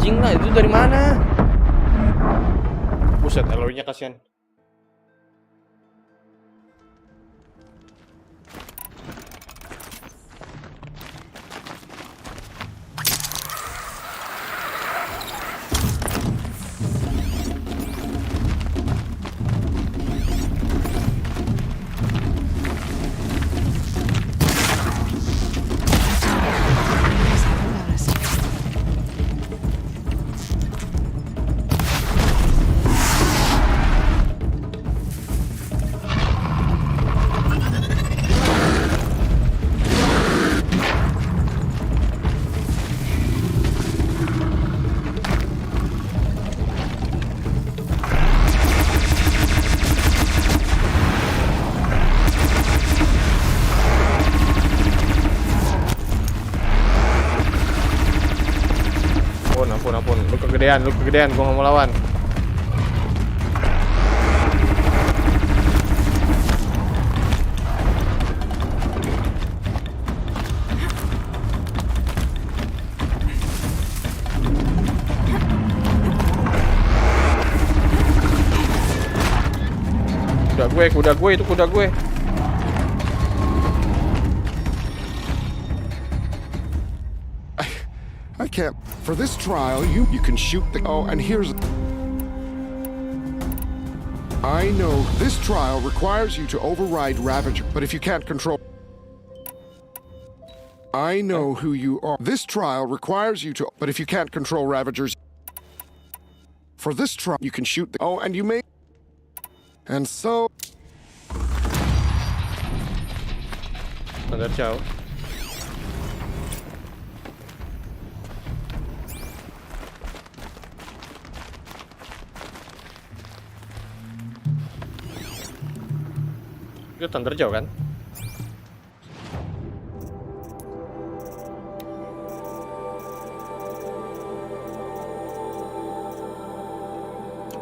anjing lah, itu dari mana? Buset, alloy-nya kasihan. Ampun. Lu kegedean, gua nggak mau lawan. Kuda gue. I can't. For this trial, you can shoot the... Oh, and here's... I know this trial requires you to override Ravager, but if you can't control... I know who you are. This trial requires you to... But if you can't control Ravagers... For this trial, you can shoot the... Oh, and you may... And so... Standar jauh. Itu standar jauh kan?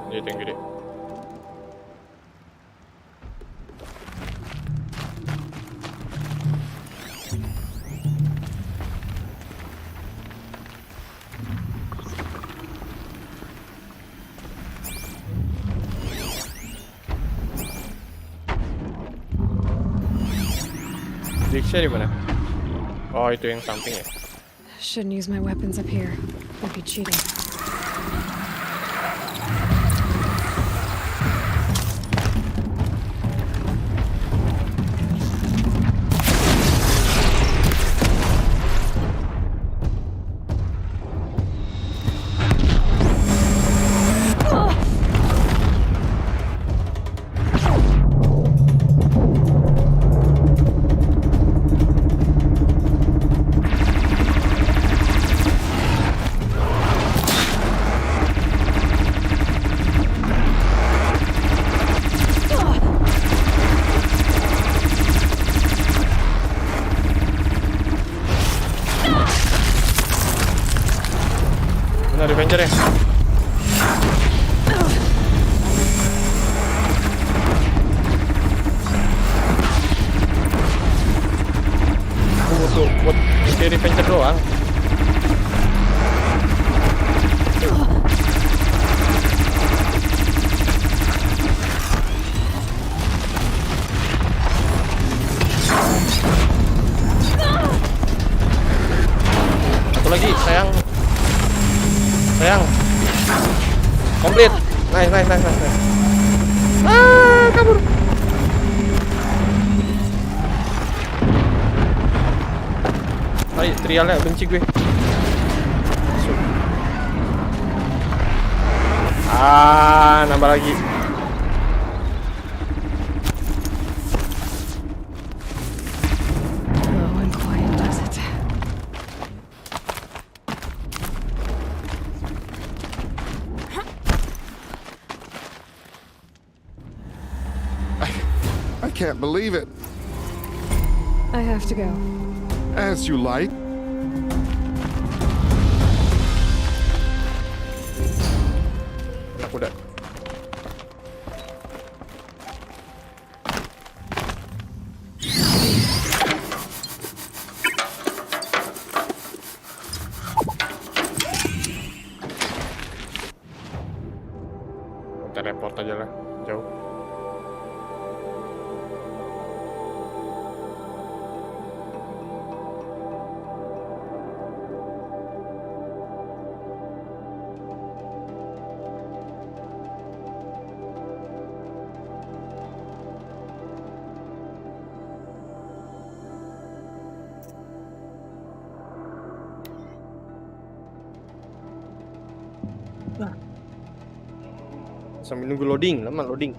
Ini yang gede. Dixie di mana? Oh, itu yang samping ya. Shouldn't use my weapons up here. Would be cheating. Revenger ya. Aku butuh buat isi Revenger doang. Satu lagi, sayang. Komplit. Nice. Kabur. Ayo, trialnya benci gue. Nambah lagi. I can't believe it. I have to go. As you like. Aku udah. short aja lah, jauh. Sambil nunggu loading, lama loading.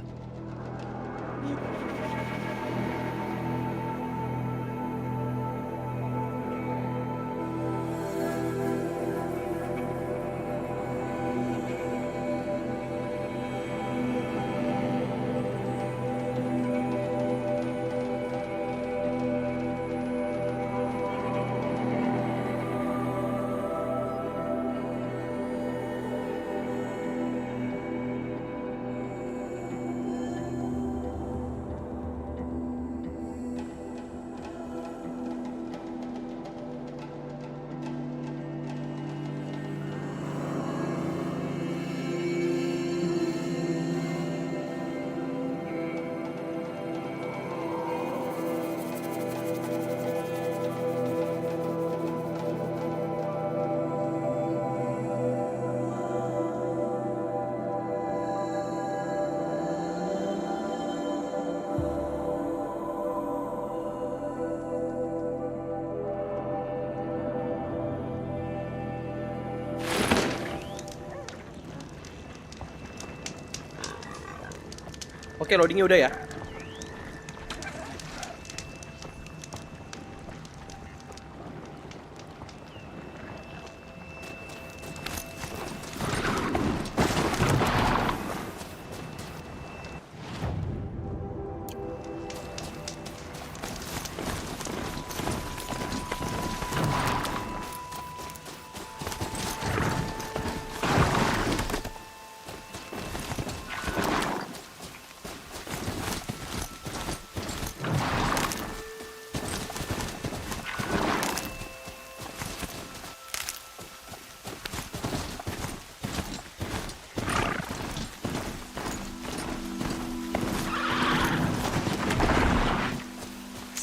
Oke, loadingnya udah ya.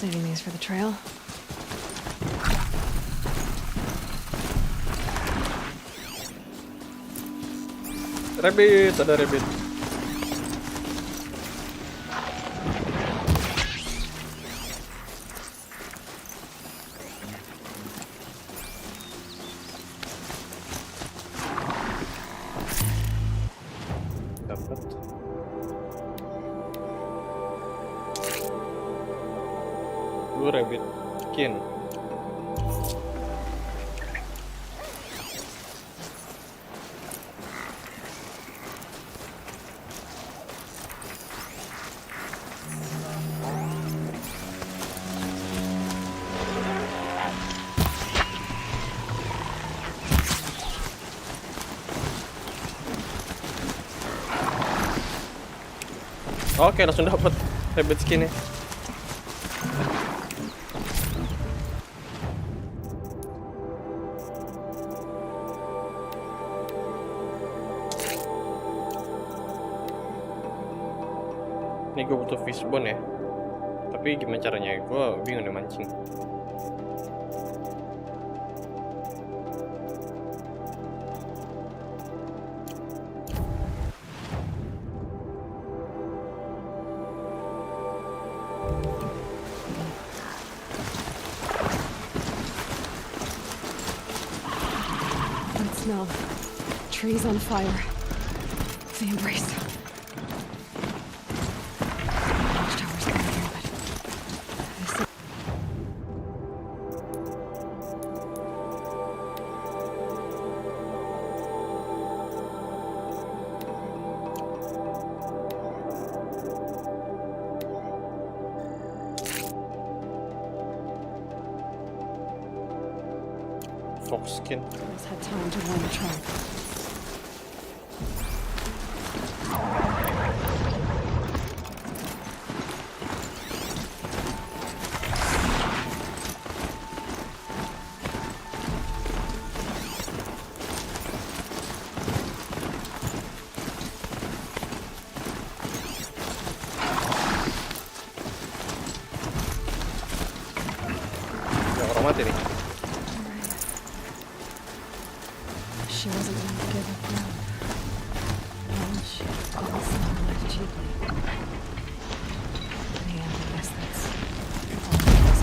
Saving these for the trail. Rabbit, ada rabbit. Dapat. Rabbit skin. Oke, langsung dapat rabbit skinnya. Ini gue butuh fishbone ya. Tapi gimana caranya? Gue bingung nih mancing. That smell. Trees on fire. The embrace. Watchtower's gone here, but this. Fox skin. Let's had time to warn the tribe. She wasn't willing to give up now. And she didn't sell her life cheaply. In the end, I guess that's all there is.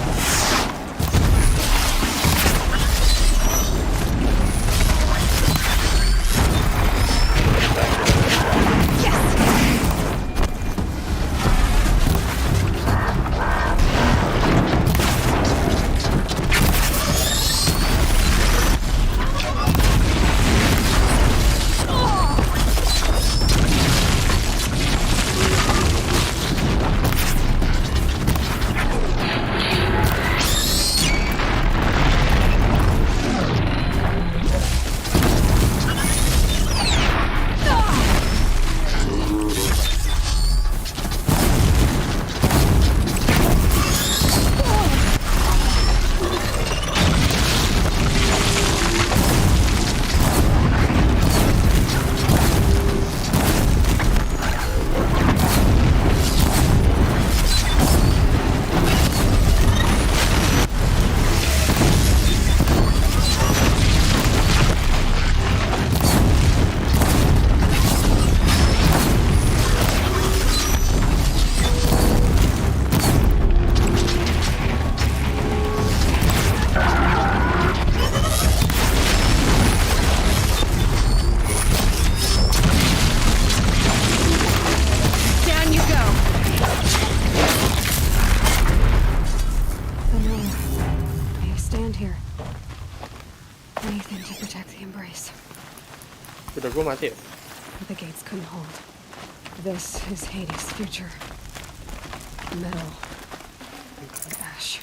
Udah gue mati ya? The gates couldn't hold. This is Hades' future. Metal. And ash.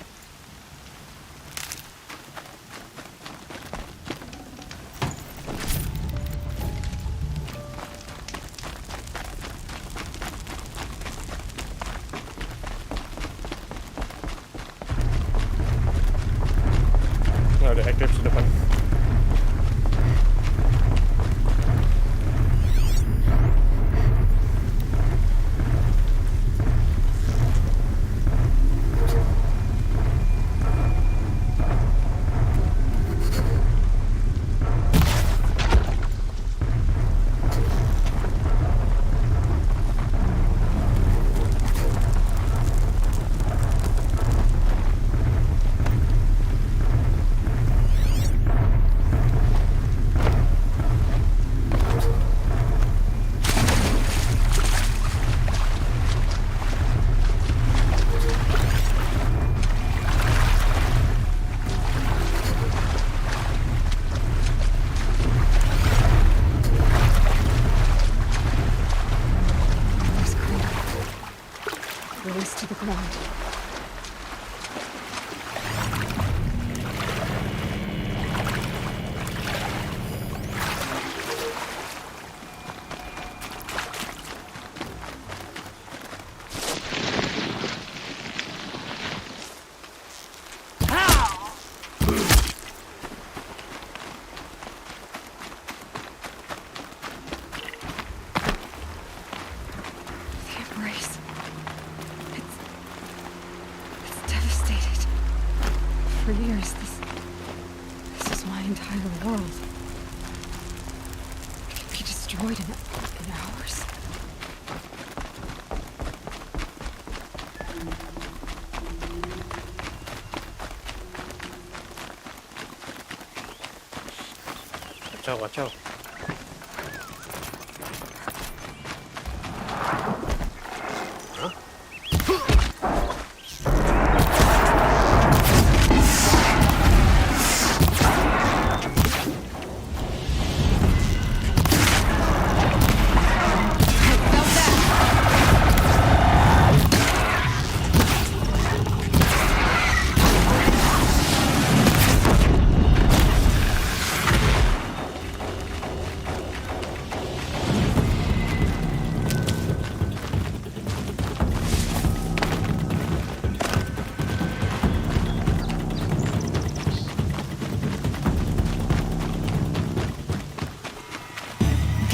Nah, ada Eclipse di depan. Released to the ground. For years, this is my entire world. It can be destroyed in hours. Kacau, kacau.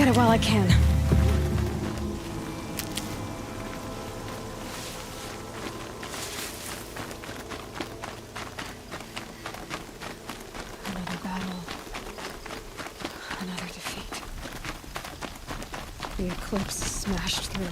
Get it while I can. Another battle. Another The eclipse smashed through.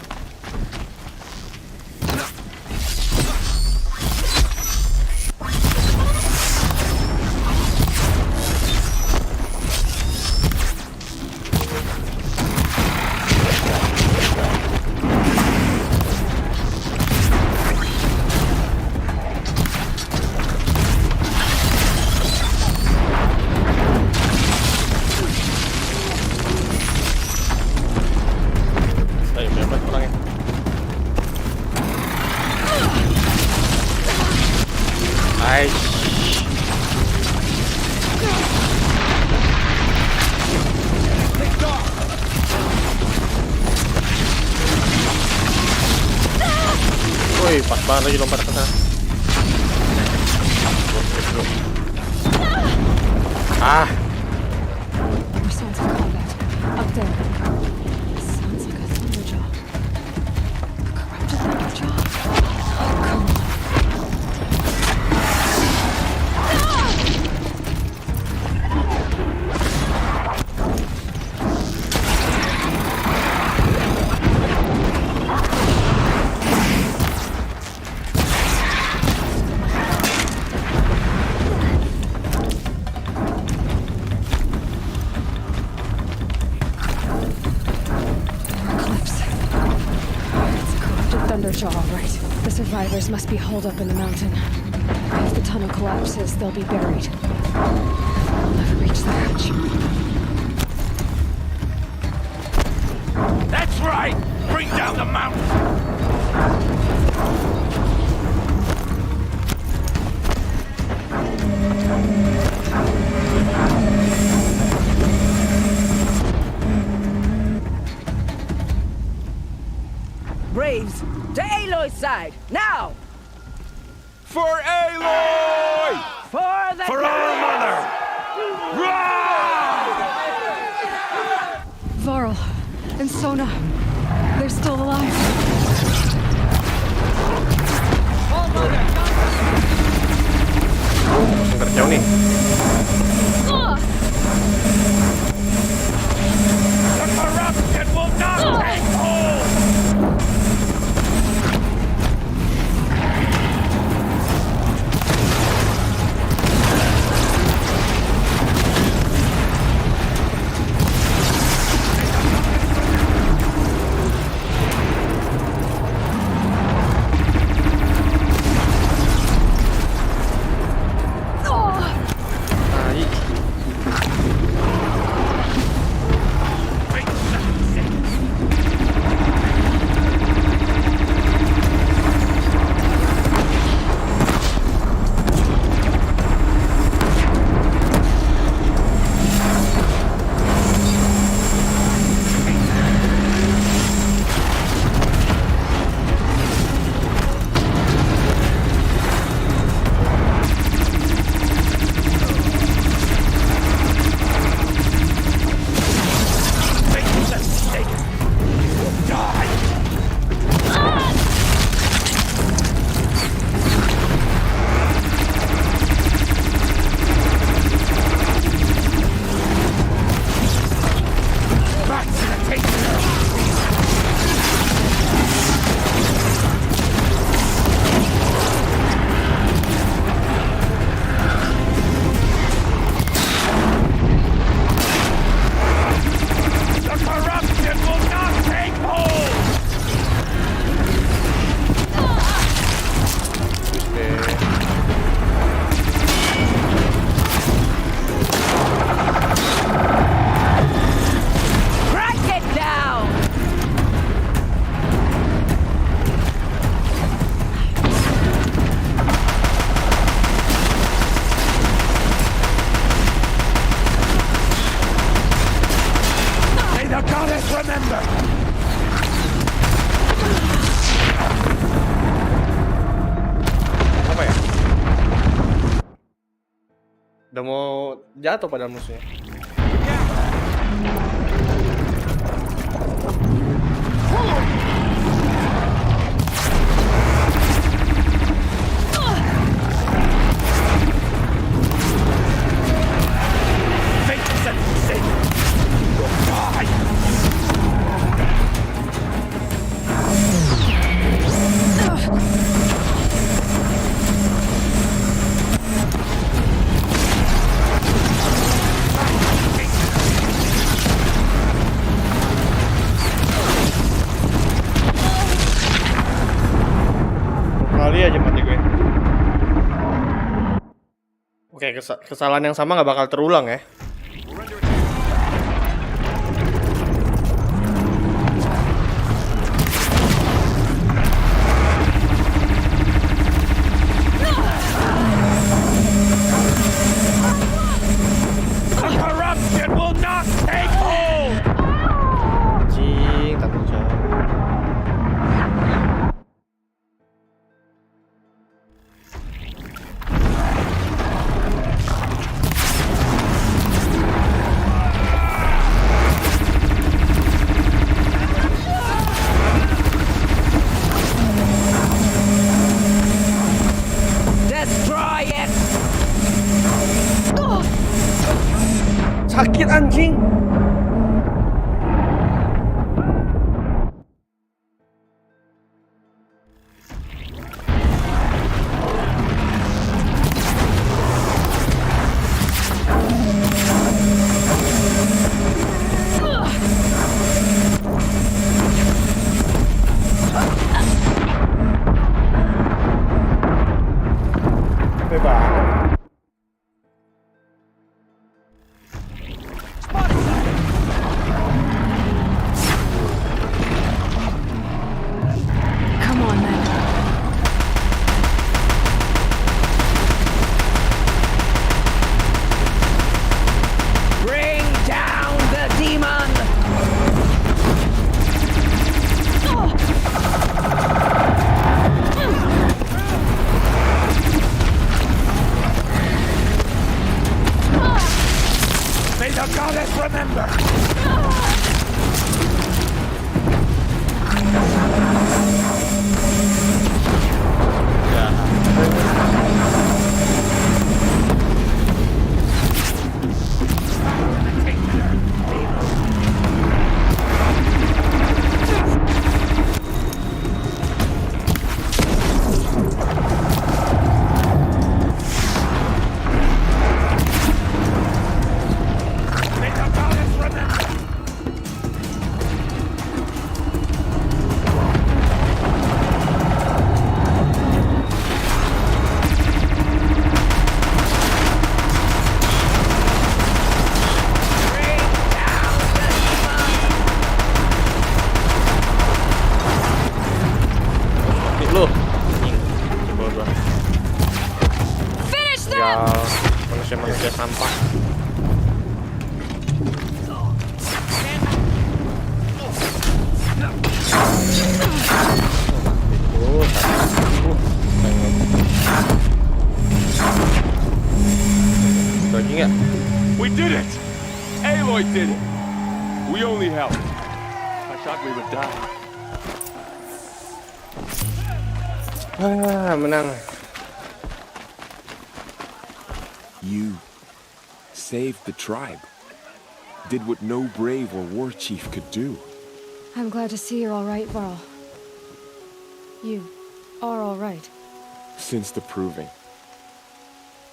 Ayo, dapat orangnya. Aish. Woi, pas banget lagi lompat ke sana. Ah, More sounds of combat. Up there. Sounds like a thunderjaw. A corrupted thunderjaw. Oh, come on. Eclipse. It's a corrupted thunderjaw, all right. The survivors must be holed up in the mountain. If the tunnel collapses, they'll be buried. I'll never reach the hatch. That's right! Bring down the mountain! Braves, to Aloy's side, now! For Aloy! For the For our mother! Varl and Sona, they're still alive. langsung terjauh nih. The corruption will not take hold! Udah mau jatuh pada musuhnya. Sekali aja mati gue. Oke, kesalahan yang sama nggak bakal terulang ya. The corruption will not take hold! Anjing, tak percaya. Destroy it! Sakit anjing. Capek banget. Come on, then. Bring down the demon! May the goddess remember! May the goddess remember! Mati lu. Anjing. Coba gua. Finish Ya, them! manusia sampah. Lagi nggak? We did it! Aloy did it! We only helped. I thought we would die. Menang. You saved the tribe. Did what no brave or war chief could do. I'm glad to see you're all right, Varl. You are all right. Since the proving.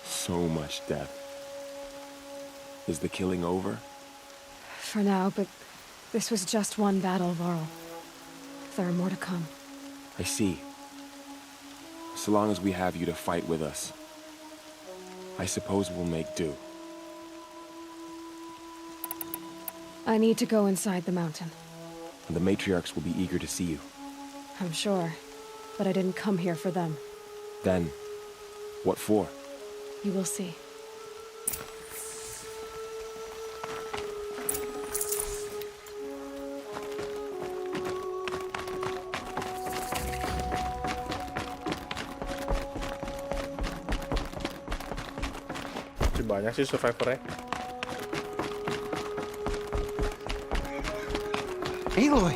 So much death. Is the killing over? For now, but this was just one battle, Varl. There are more to come. I see. So long as we have you to fight with us, I suppose we'll make do. I need to go inside the mountain. The matriarchs will be eager to see you. I'm sure, but I didn't come here for them. Then, what for? You will see. Masih banyak sih survivornya. Aloy!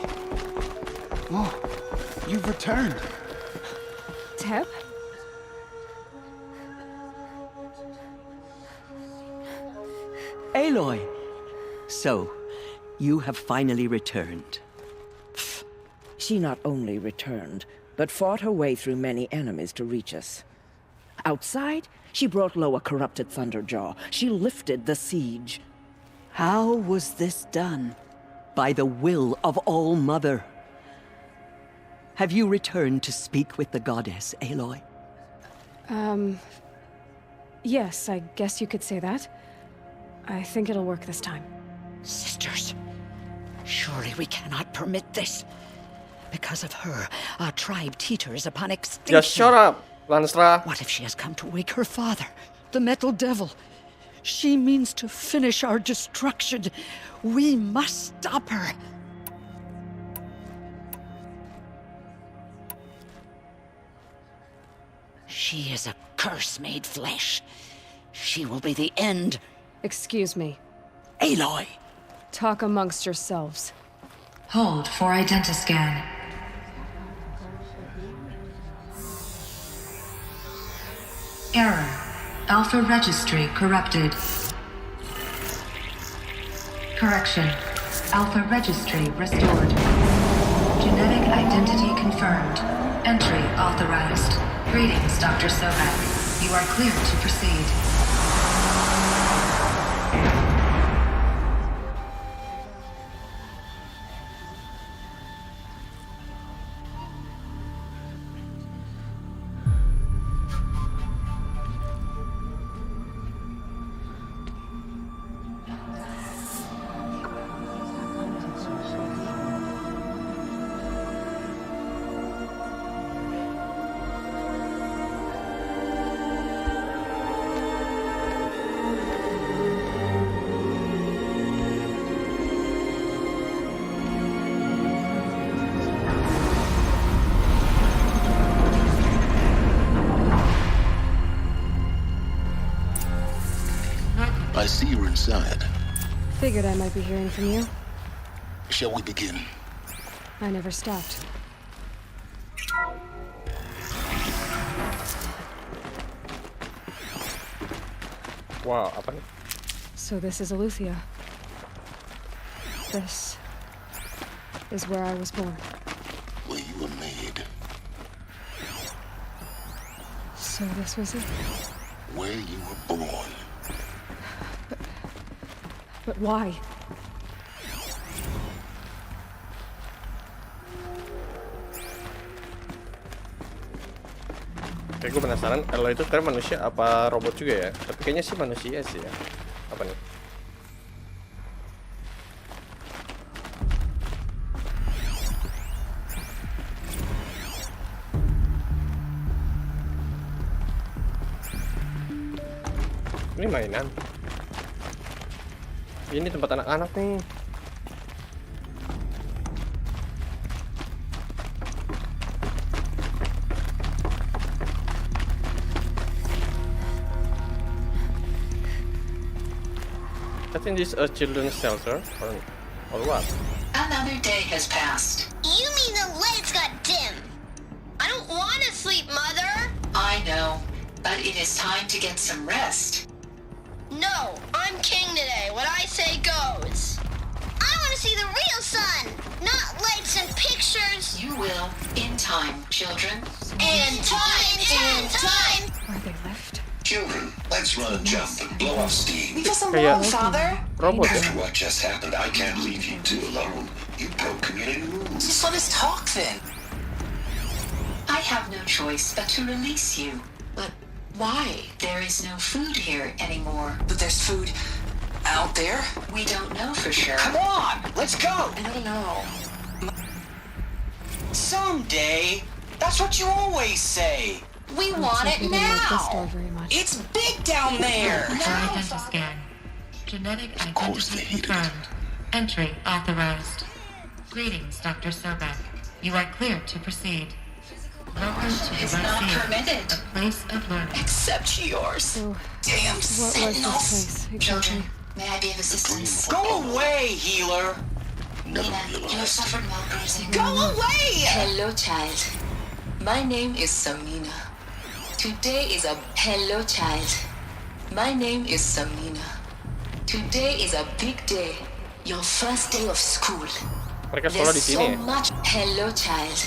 Oh, you've returned. Teb? Aloy! So, you have finally returned. She not only returned, but fought her way through many enemies to reach us. Outside, she brought low a corrupted Thunderjaw. She lifted the siege. How was this done? By the will of All-Mother. Have you returned to speak with the goddess, Aloy? Yes, I guess you could say that. I think it'll work this time. Sisters, surely we cannot permit this. Because of her, our tribe teeters upon extinction. Just shut up, Lanstra. What if she has come to wake her father, the Metal Devil? She means to finish our destruction. We must stop her. She is a curse made flesh. She will be the end. Excuse me. Aloy! Talk amongst yourselves. Hold for identiscan. Error. Alpha registry corrupted. Correction. Alpha registry restored. Genetic identity confirmed. Entry authorized. Greetings, Dr. Sobek. You are clear to proceed. I see you're inside. Figured I might be hearing from you. Shall we begin? I never stopped. Wow, apa nih? So this is Eleuthia. This is where I was born. Where you were made. So this was it. Where you were born. But why? Kayak gue penasaran, kalau itu sebenarnya manusia apa robot juga ya? Tapi kayaknya sih manusia sih ya. Apa nih? Ini mainan. Ini tempat anak-anak nih. I think this is a children's shelter, or what? Another day has passed. You mean the lights got dim? I don't want to sleep, Mother! I know, but it is time to get some rest. No, I'm king today. What I say goes. I want to see the real sun, not lights and pictures. You will, in time, children. In time! Are they left? Children, let's run a jump and blow off steam. Leave us alone, Father. Robot. After what just happened, I can't leave you two alone. You broke community rules. Just let us talk then. I have no choice but to release you. But why? There is no food here anymore. But there's food out there? We don't know for sure. Come on, let's go! I don't know. Someday. That's what you always say. We want it Didn't like this now! door very much. It's big down there. For identiscan. Genetic identity confirmed. Entry authorized. Greetings, Dr. Sobek. You are clear to proceed. Welcome to the It's not Lyceum, permitted. a place of learning. Except yours. So, Damn what was this sentinels. place, Children, exactly? may I be of assistance? Go away, healer. Nina, you have suffered while bruising. Go away! Hello, child. My name is Samina. Today is a hello, child. My name is Samina. Today is a big day. Your first day of school. Mereka sekolah di There's sini so ya? much. Hello, child.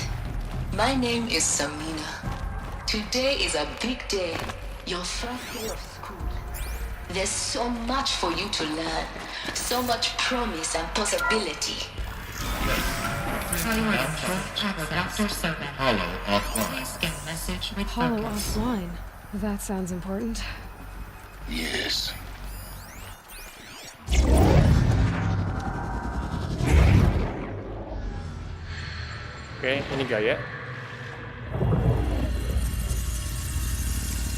My name is Samina. Today is a big day. Your first day of school. There's so much for you to learn. So much promise and possibility. Hollow access. Dr. Sobek. Hollow offline. Please get message with Hollow focus. offline. That sounds important. Yes. Oke, ini Gaia.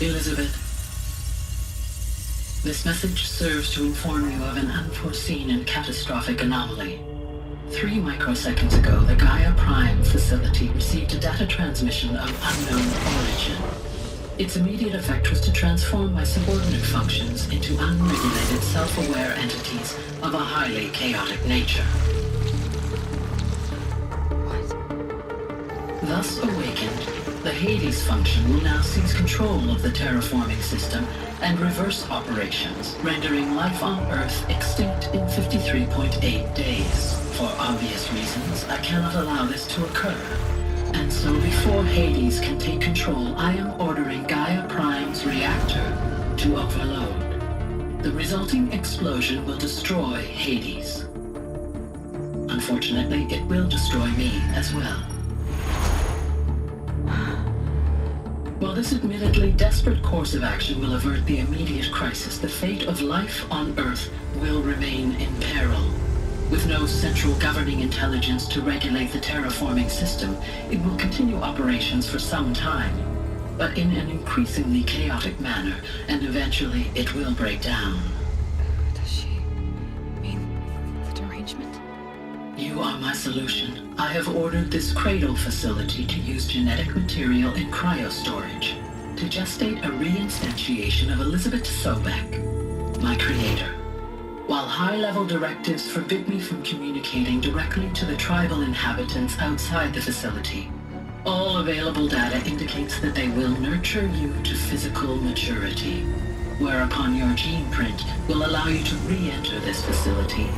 Elizabeth, this message serves to inform you of an unforeseen and catastrophic anomaly. 3 microseconds ago, the Gaia Prime facility received a data transmission of unknown origin. Its immediate effect was to transform my subordinate functions into unregulated, self-aware entities of a highly chaotic nature. Thus awakened, the Hades function will now seize control of the terraforming system and reverse operations, rendering life on Earth extinct in 53.8 days. For obvious reasons, I cannot allow this to occur. And so before Hades can take control, I am ordering Gaia Prime's reactor to overload. The resulting explosion will destroy Hades. Unfortunately, it will destroy me as well. While this admittedly desperate course of action will avert the immediate crisis, the fate of life on Earth will remain in peril. With no central governing intelligence to regulate the terraforming system, it will continue operations for some time, but in an increasingly chaotic manner, and eventually it will break down. Does she mean the derangement? You are my solution. I have ordered this cradle facility to use genetic material in cryostorage to gestate a reinstantiation of Elizabeth Sobek, my creator. While high-level directives forbid me from communicating directly to the tribal inhabitants outside the facility, all available data indicates that they will nurture you to physical maturity, whereupon your gene print will allow you to re-enter this facility,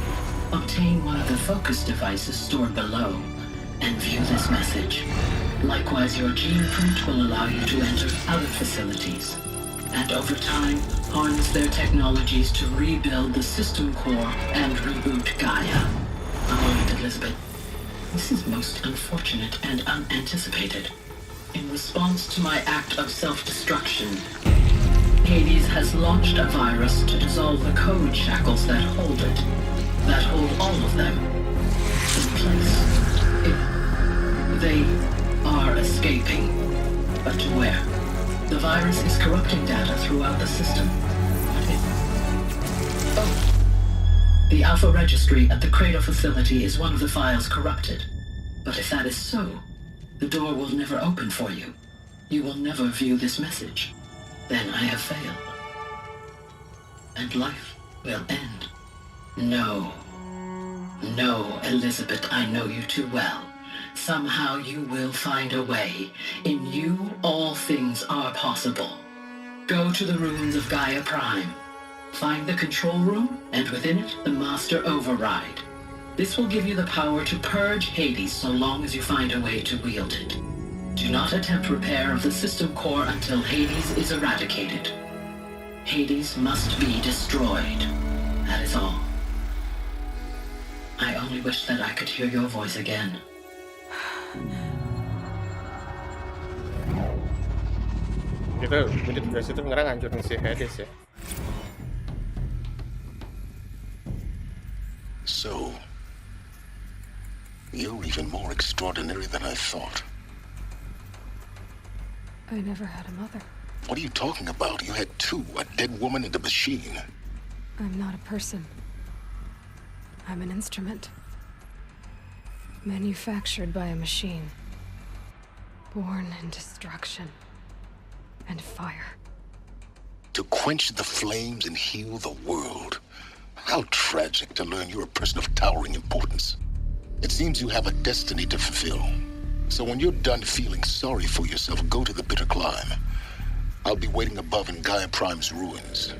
obtain one of the focus devices stored below, and view this message. Likewise, your gene print will allow you to enter other facilities, and over time, harness their technologies to rebuild the system core and reboot Gaia. All right, Elizabeth. This is most unfortunate and unanticipated. In response to my act of self-destruction, Hades has launched a virus to dissolve the code shackles that hold it, that hold all of them in place. They are escaping, but to where? The virus is corrupting data throughout the system. The Alpha Registry at the Cradle facility is one of the files corrupted. But if that is so, the door will never open for you. You will never view this message. Then I have failed. And life will end. No. No, Elizabeth, I know you too well. Somehow you will find a way. In you, all things are possible. Go to the ruins of Gaia Prime. Find the control room, and within it, the Master Override. This will give you the power to purge Hades so long as you find a way to wield it. Do not attempt repair of the system core until Hades is eradicated. Hades must be destroyed. That is all. I only wish that I could hear your voice again. Itu menit dari situ ngerang hancurin si Hades ya. So, you're even more extraordinary than I thought. I never had a mother. What are you talking about? You had two, a dead woman and a machine. I'm not a person. I'm an instrument. Manufactured by a machine. Born in destruction and fire. To quench the flames and heal the world. How tragic to learn you're a person of towering importance. It seems you have a destiny to fulfill. So when you're done feeling sorry for yourself, go to the Bitter Climb. I'll be waiting above in Gaia Prime's ruins.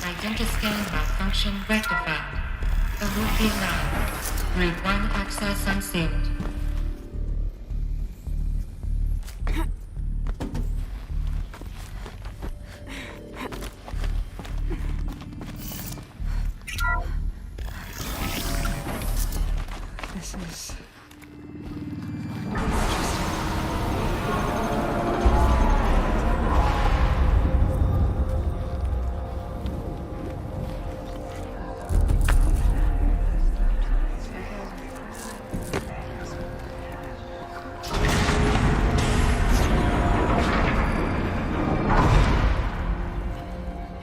Identiscan malfunction rectified. Alufia 9. Route 1 access unsealed.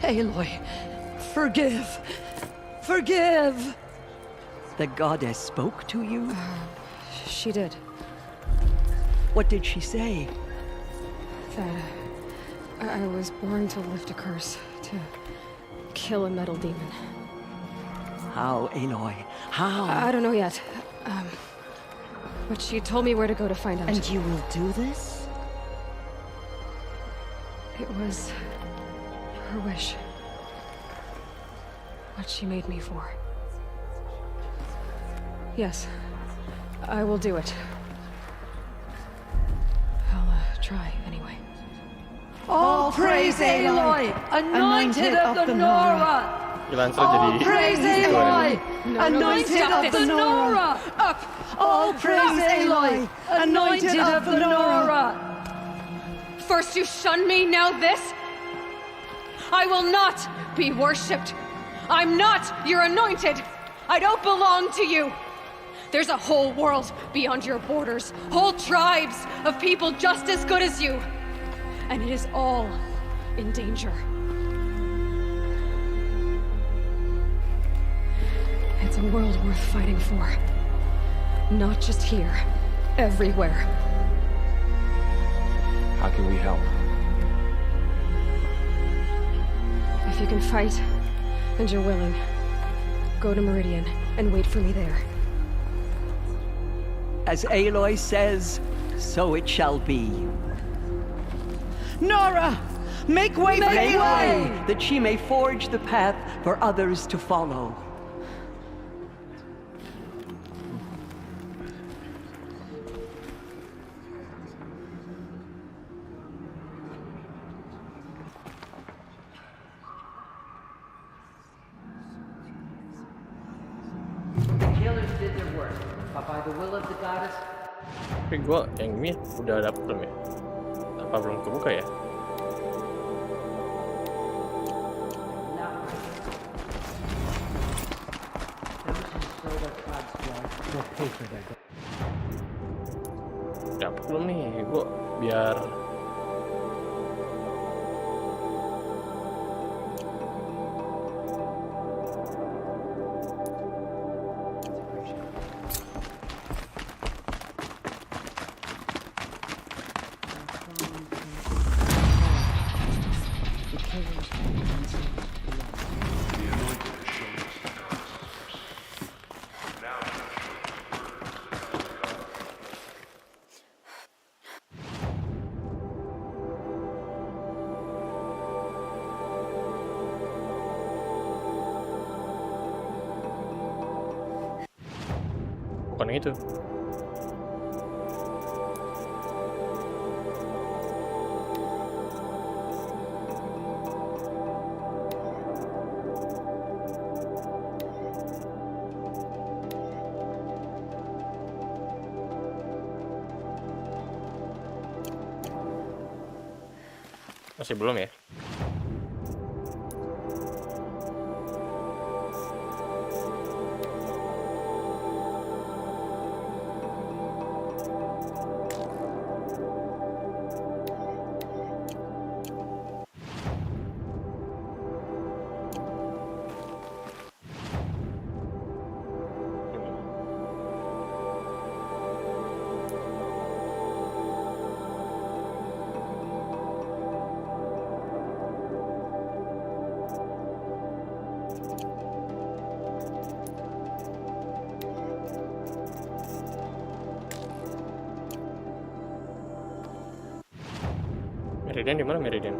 Aloy, forgive. Forgive! The goddess spoke to you? She did. What did she say? That I was born to lift a curse, to kill a metal demon. How, Aloy? How? I don't know yet. But she told me where to go to find out. And you will do this? It was her wish. What she made me for. Yes, I will do it. I'll try anyway. All praise Aloy, anointed of the Nora! All praise Aloy, anointed of the Nora! Up! All praise Aloy, anointed of the Nora! First you shun me, now this? I will not be worshipped. I'm not your anointed. I don't belong to you. There's a whole world beyond your borders, whole tribes of people just as good as you. And it is all in danger. It's a world worth fighting for. Not just here, everywhere. How can we help? If you can fight, and you're willing, go to Meridian and wait for me there. As Aloy says, so it shall be. Nora! Make way for Aloy! That she may forge the path for others to follow. The killers did their work, but by the will of the goddess. Tapi gue yang ini udah dapet belum ya? Apa belum kebuka ya? Dapet belum nih? Gue biar bukan yang itu. Masih belum ya? Meridian di mana Meridian?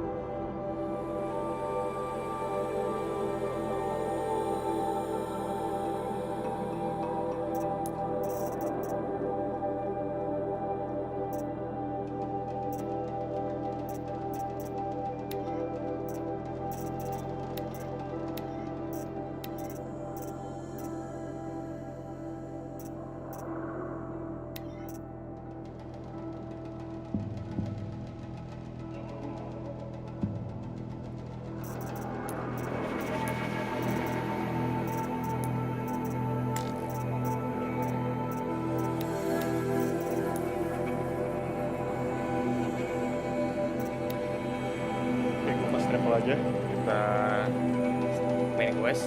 Kita main quest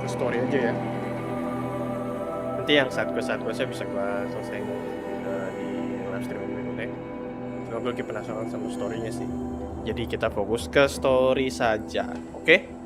ke story aja ya. Nanti yang side questnya bisa gua selesaiin di live stream berikutnya. Cuma gue lagi penasaran sama storynya sih. Jadi kita fokus ke story saja, oke?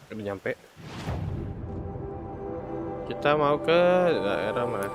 Udah nyampe. Kita mau ke daerah mana?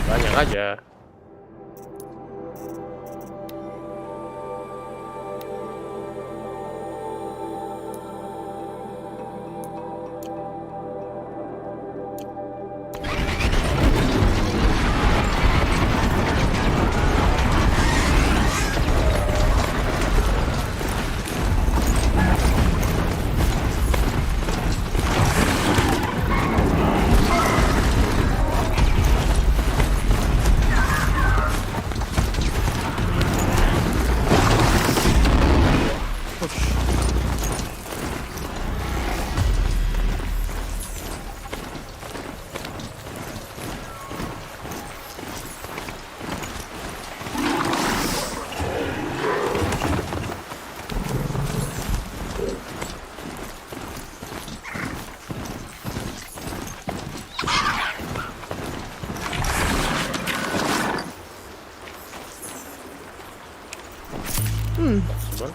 Banyak aja. Possible.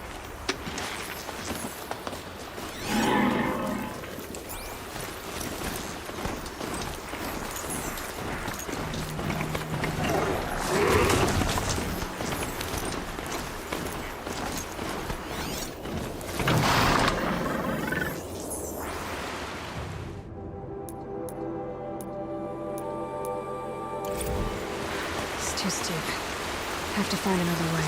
It's too steep. Have to find another way.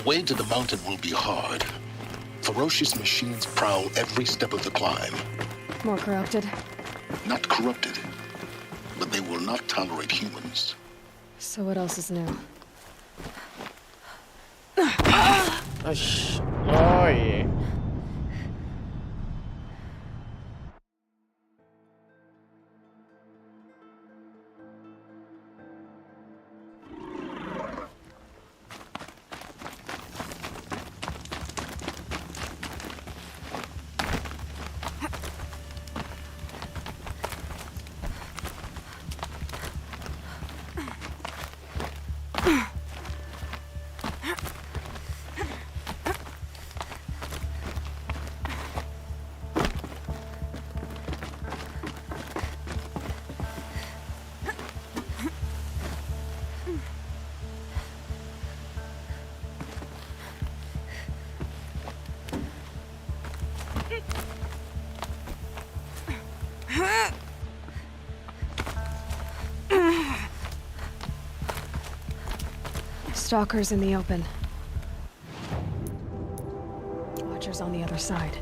way to the mountain will be hard. Ferocious machines prowl every step of the climb. More corrupted? Not corrupted, but they will not tolerate humans. So what else is new? Oh iya. Stalkers in the open. Watchers on the other side.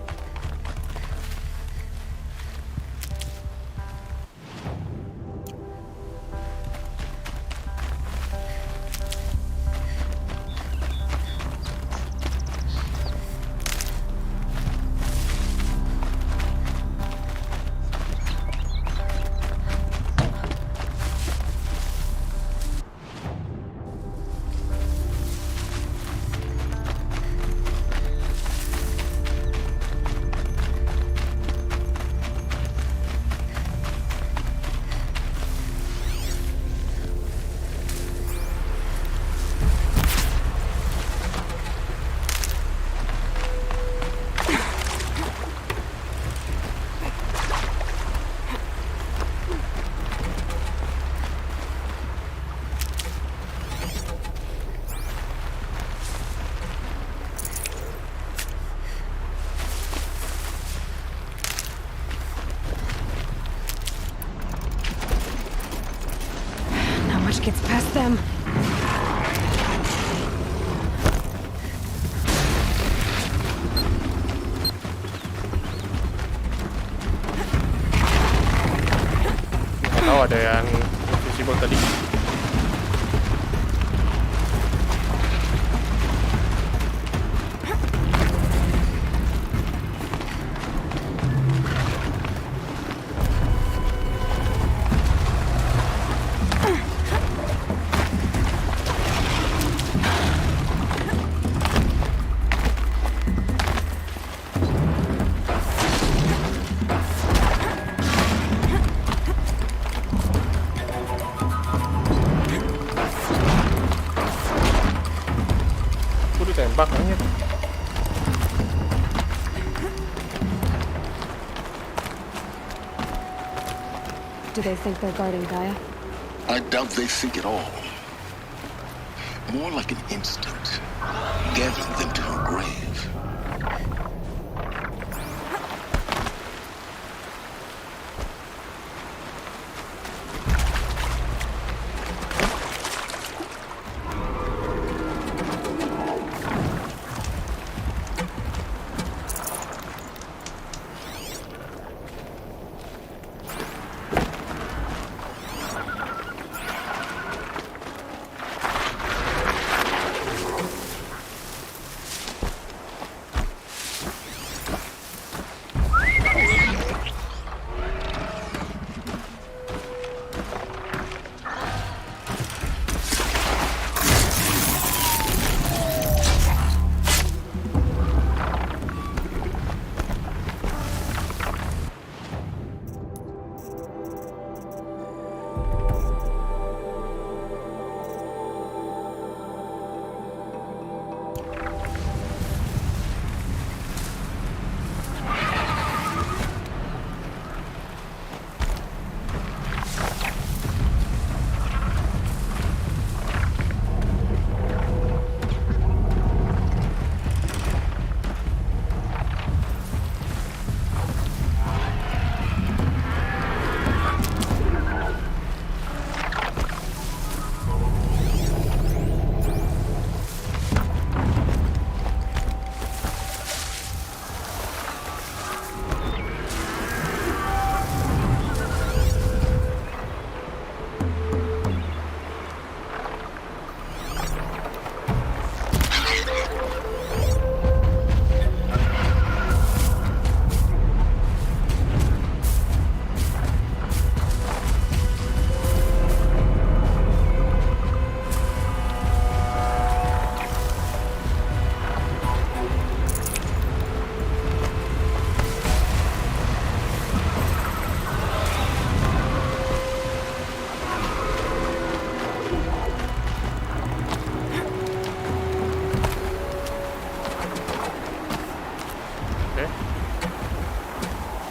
Gets past them. Nggak tahu ada yang invisible tadi. Tembak aja. Do they think they're guarding Gaia? I doubt they think at all. More like an instinct, gathering them to her grave.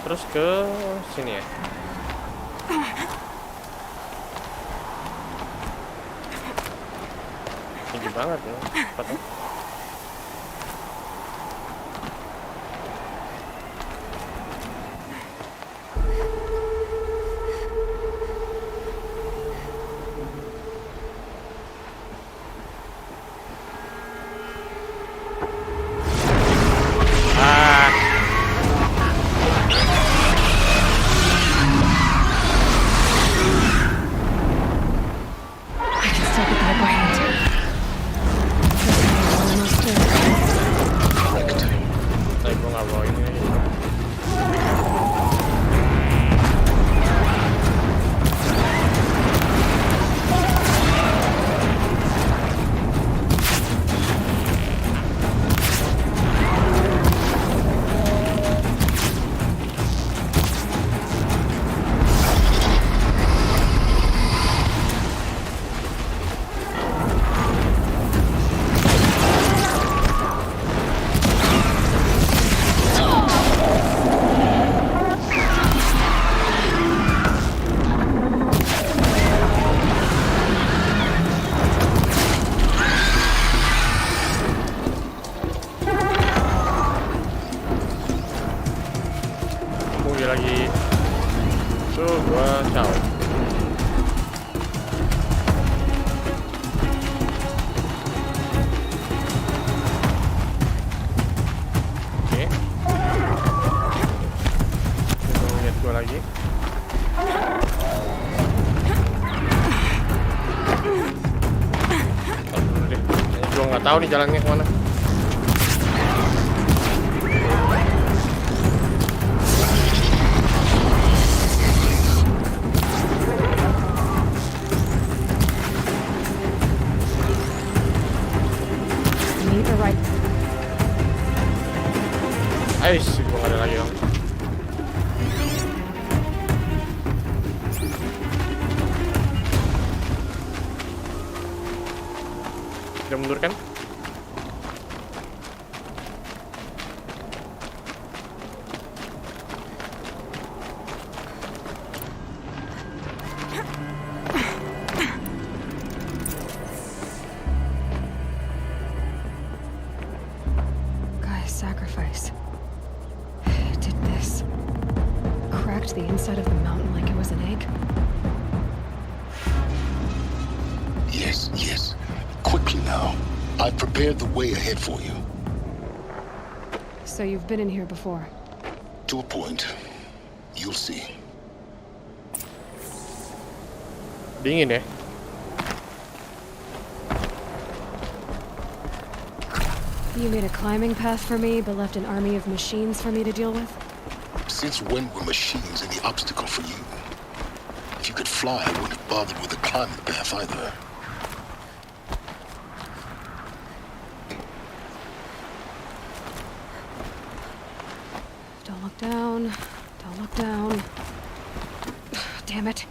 terus ke sini ya. Tinggi banget ya tempatnya. Lagi tuh gua caw. Oke. Coba lihat gua lagi. Dulu deh. Gua nggak tahu nih jalannya kemana. Ais, gua nggak ada lagi dong. Udah mundur kan? Guy's sacrifice. Did this. Cracked the inside of the mountain like it was an egg. Yes, yes. Quickly now. I've prepared the way ahead for you. So you've been in here before? To a point. You'll see. Dingin ya? You made a climbing path for me, but left an army of machines for me to deal with? Since when were machines any obstacle for you? If you could fly, I wouldn't have bothered with the climbing path either. Don't look down. Don't look down. Damn it.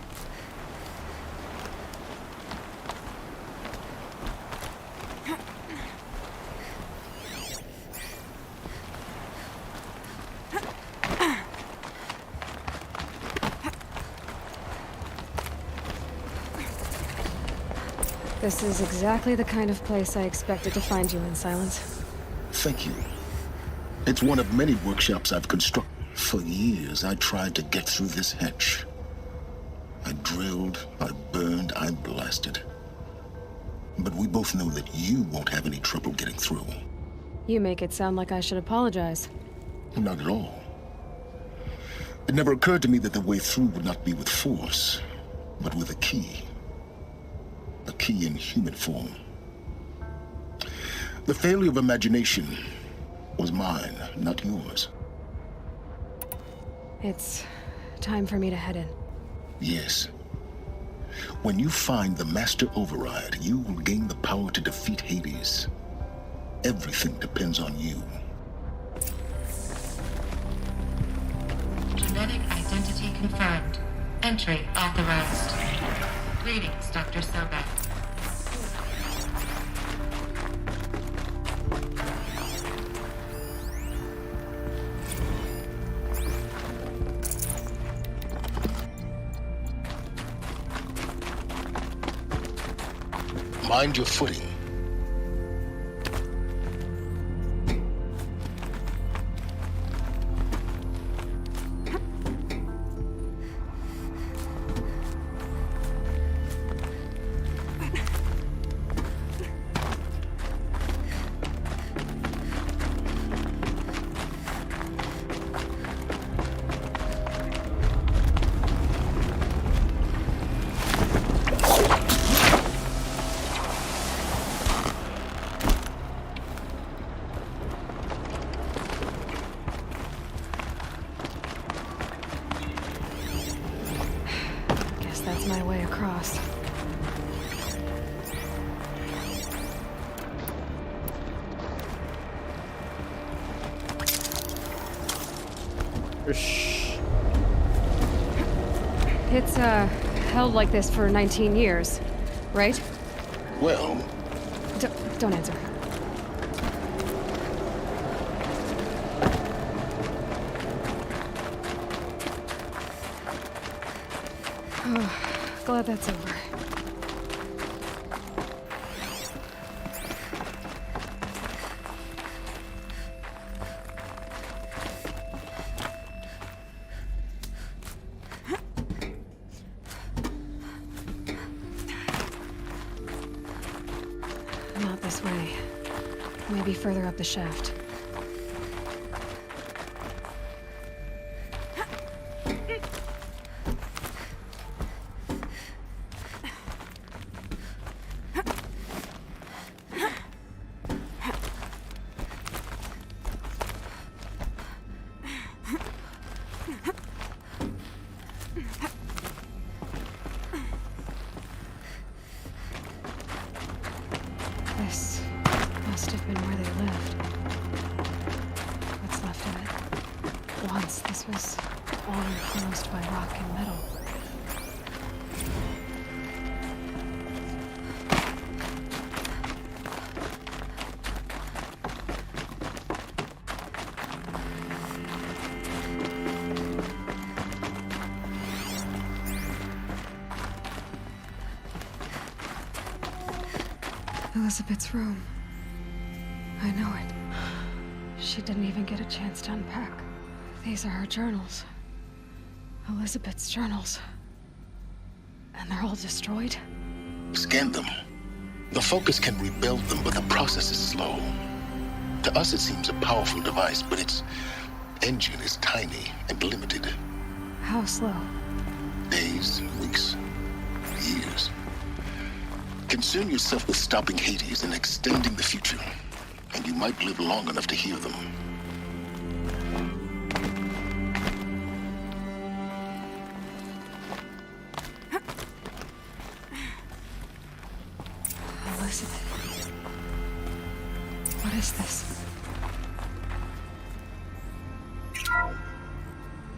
This is exactly the kind of place I expected to find you in, Silence. Thank you. It's one of many workshops I've constructed. For years, I tried to get through this hatch. I drilled, I burned, I blasted. But we both know that you won't have any trouble getting through. You make it sound like I should apologize. Not at all. It never occurred to me that the way through would not be with force, but with a key. A key in human form. The failure of imagination was mine, not yours. It's time for me to head in. Yes. When you find the Master Override, you will gain the power to defeat Hades. Everything depends on you. Genetic identity confirmed. Entry authorized. Greetings, Dr. Sobek. Mind your footing. That's my way across. It's, held like this for 19 years, right? Well... Don't answer. Oh, glad that's over. Not this way. Maybe further up the shaft. This must have been where they lived. What's left of it. Once this was all enclosed by rock and metal. Elizabeth's room. I know it. She didn't even get a chance to unpack. These are her journals. Elizabeth's journals. And they're all destroyed? Scan them. The Focus can rebuild them, but the process is slow. To us, it seems a powerful device, but its engine is tiny and limited. How slow? Days, weeks, years. Concern yourself with stopping Hades and extending the future, and you might live long enough to hear them. Elizabeth. What is this?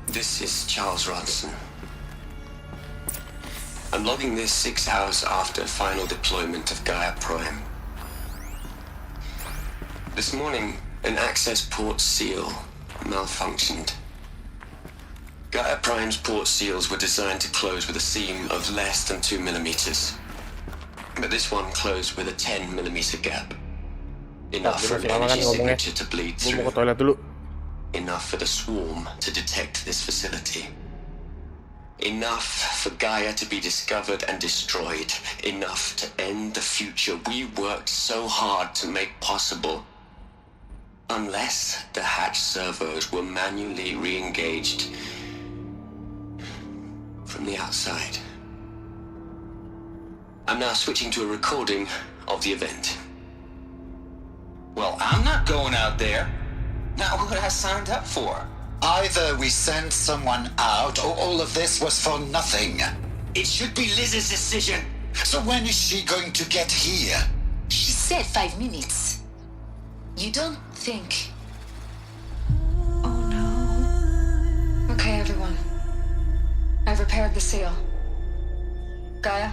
This is Charles Ronson. I'm logging this 6 hours after final deployment of Gaia Prime. This morning, an access port seal malfunctioned. Gaia Prime's port seals were designed to close with a seam of less than 2 millimeters. But this one closed with a 10 millimeter gap. Enough for an energy signature to bleed through. Enough for the swarm to detect this facility. Enough for Gaia to be discovered and destroyed. Enough to end the future we worked so hard to make possible. Unless the hatch servos were manually re-engaged from the outside. I'm now switching to a recording of the event. Well, I'm not going out there. Not what I signed up for. Either we send someone out, or all of this was for nothing. It should be Liz's decision. So when is she going to get here? She said 5 minutes. You don't think... Oh no. Okay, everyone. I've repaired the seal. Gaia?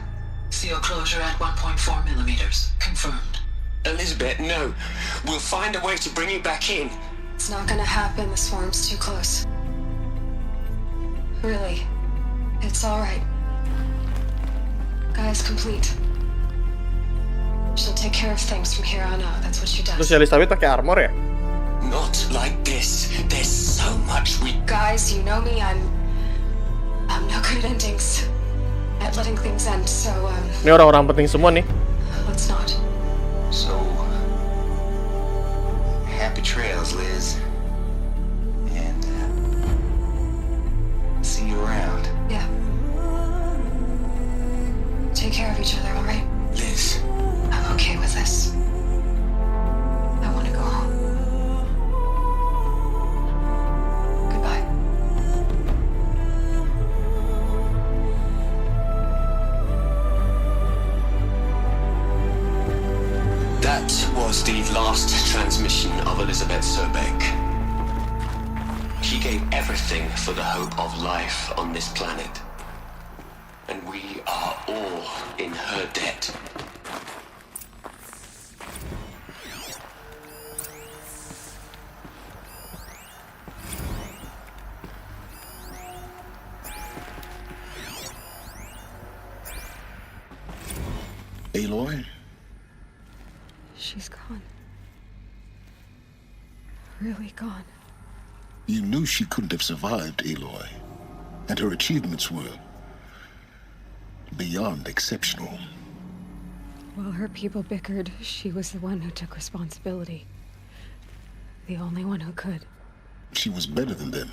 Seal closure at 1.4 millimeters. Confirmed. Elizabeth, no. We'll find a way to bring you back in. It's not gonna happen. The swarm's too close. Really. It's alright. Gaia's complete. She'll take care of things from here on out. That's what she Terus does. Elizabeth pakai armor ya? Not like this. There's so much we... Guys, you know me. I'm no good at endings. At letting things end. So Ini orang-orang penting semua nih. let's not. So, happy trails, Liz. And, see you around. Yeah. Take care of each other, all right? Liz. I'm okay with this. I want to go home. Goodbye. That was the last transmission of Elizabeth Sobek. She gave everything for the hope of life on this planet. And we are all in her debt. Aloy? She's gone. Really gone. You knew she couldn't have survived, Aloy. And her achievements were beyond exceptional. While her people bickered, she was the one who took responsibility. The only one who could. She was better than them.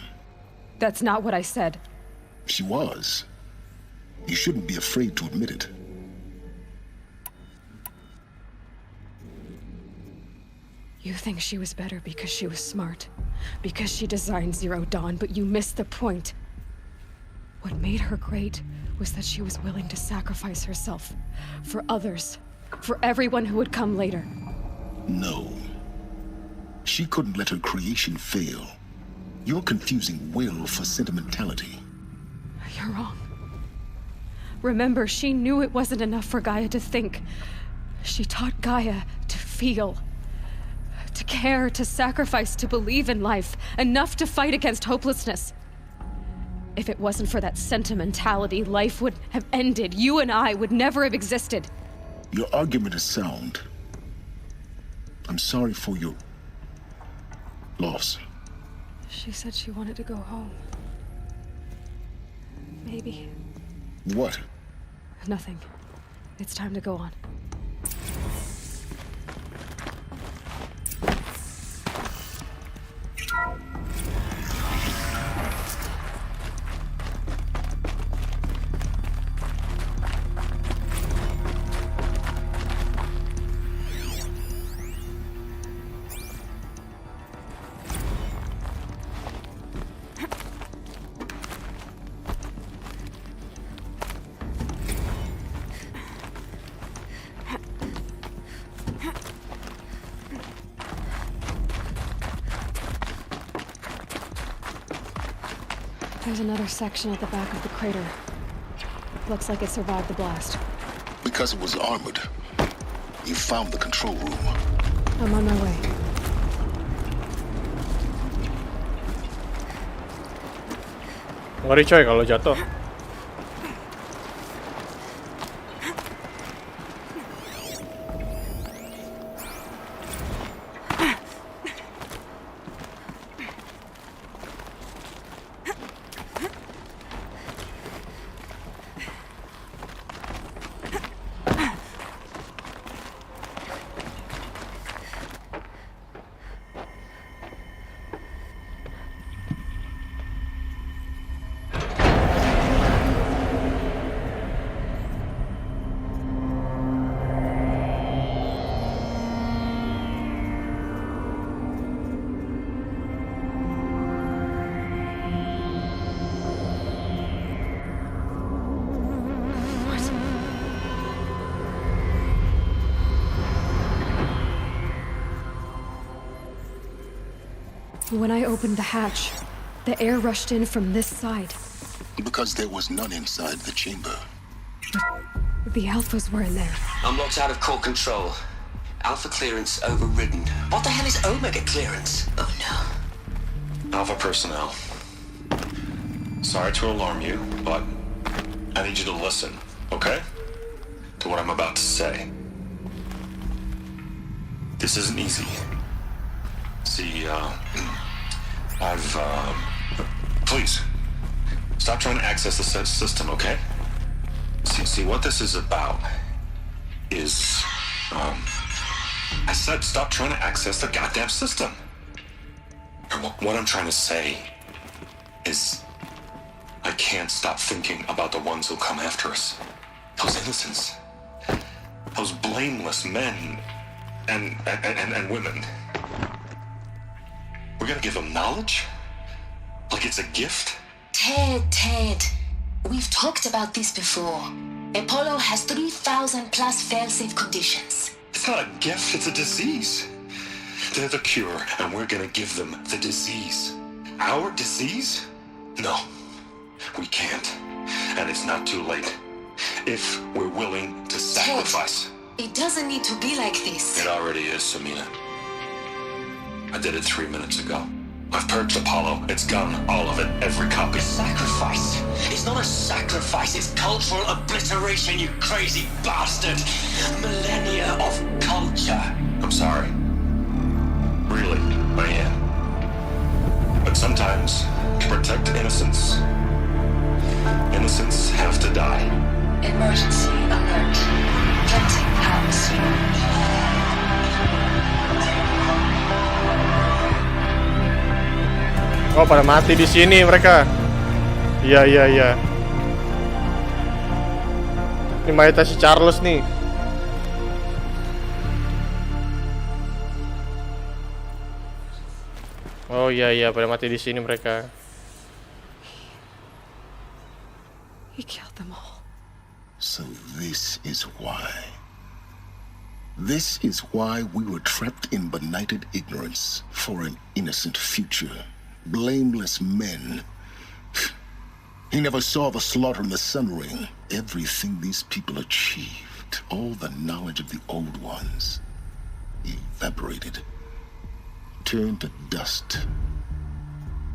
That's not what I said. She was. You shouldn't be afraid to admit it. You think she was better because she was smart, because she designed Zero Dawn, but you missed the point. What made her great was that she was willing to sacrifice herself for others, for everyone who would come later. No. She couldn't let her creation fail. You're confusing will for sentimentality. You're wrong. Remember, she knew it wasn't enough for Gaia to think. She taught Gaia to feel. To care, to sacrifice, to believe in life, enough to fight against hopelessness. If it wasn't for that sentimentality, life would have ended. You and I would never have existed. Your argument is sound. I'm sorry for your loss. She said she wanted to go home. Maybe. What? Nothing. It's time to go on. There's another section at the back of the crater. Looks like it survived the blast. Because it was armored. You found the control room. I'm on my way. Ngeri coy kalau jatuh. When I opened the hatch, the air rushed in from this side. Because there was none inside the chamber. The Alphas were in there. I'm locked out of core control. Alpha clearance overridden. What the hell is Omega clearance? Oh no. Alpha personnel. Sorry to alarm you, but I need you to listen, okay? To what I'm about to say. This isn't easy. See, please, stop trying to access the system, okay? See, what this is about is, I said stop trying to access the goddamn system. And what I'm trying to say is, I can't stop thinking about the ones who'll come after us. Those innocents. Those blameless men and women. We're gonna give them knowledge? Like it's a gift? Ted. We've talked about this before. Apollo has 3,000 plus fail-safe conditions. It's not a gift, it's a disease. They're the cure, and we're gonna give them the disease. Our disease? No, we can't. And it's not too late. If we're willing to sacrifice. Ted, it doesn't need to be like this. It already is, Samina. I did it 3 minutes ago. I've purged Apollo. It's gone. All of it. Every copy. Sacrifice? It's not a sacrifice. It's cultural obliteration, you crazy bastard. Millennia of culture. I'm sorry. Really, I am. But sometimes, to protect innocence, innocents have to die. Emergency alert. Cleansing atmosphere. Oh, pada mati di sini mereka. Iya. Ini mayatnya si Charles nih. Oh iya, pada mati di sini mereka. He killed them all. So this is why. This is why we were trapped in benighted ignorance for an innocent future. Blameless men. He never saw the slaughter in the Sun Ring. Everything these people achieved, all the knowledge of the old ones, evaporated, turned to dust,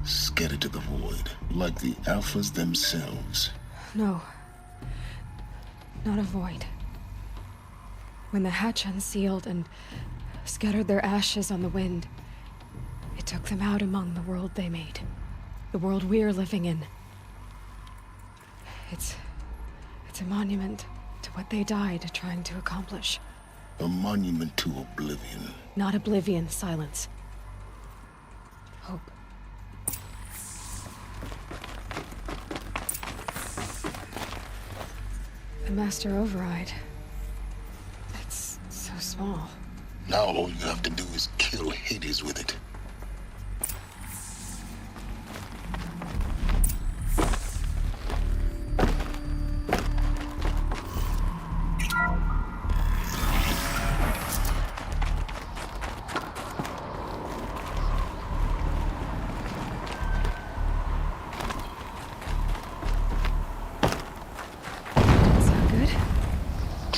scattered to the void, like the Alphas themselves. No. Not a void. When the hatch unsealed and scattered their ashes on the wind, it took them out among the world they made. The world we're living in. It's a monument to what they died trying to accomplish. A monument to oblivion. Not oblivion, silence. Hope. The Master Override. It's so small. Now all you have to do is kill Hades with it.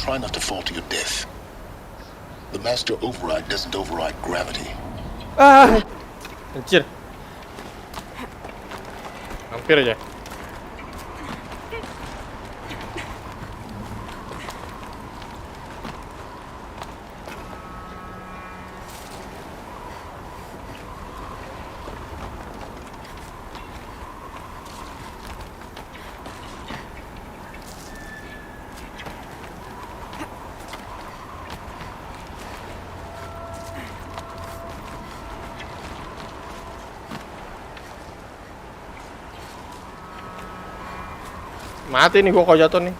Try not to fall to your death. The Master Override doesn't override gravity. Anjir. Hampir aja. Mati nih gua kalau jatuh nih.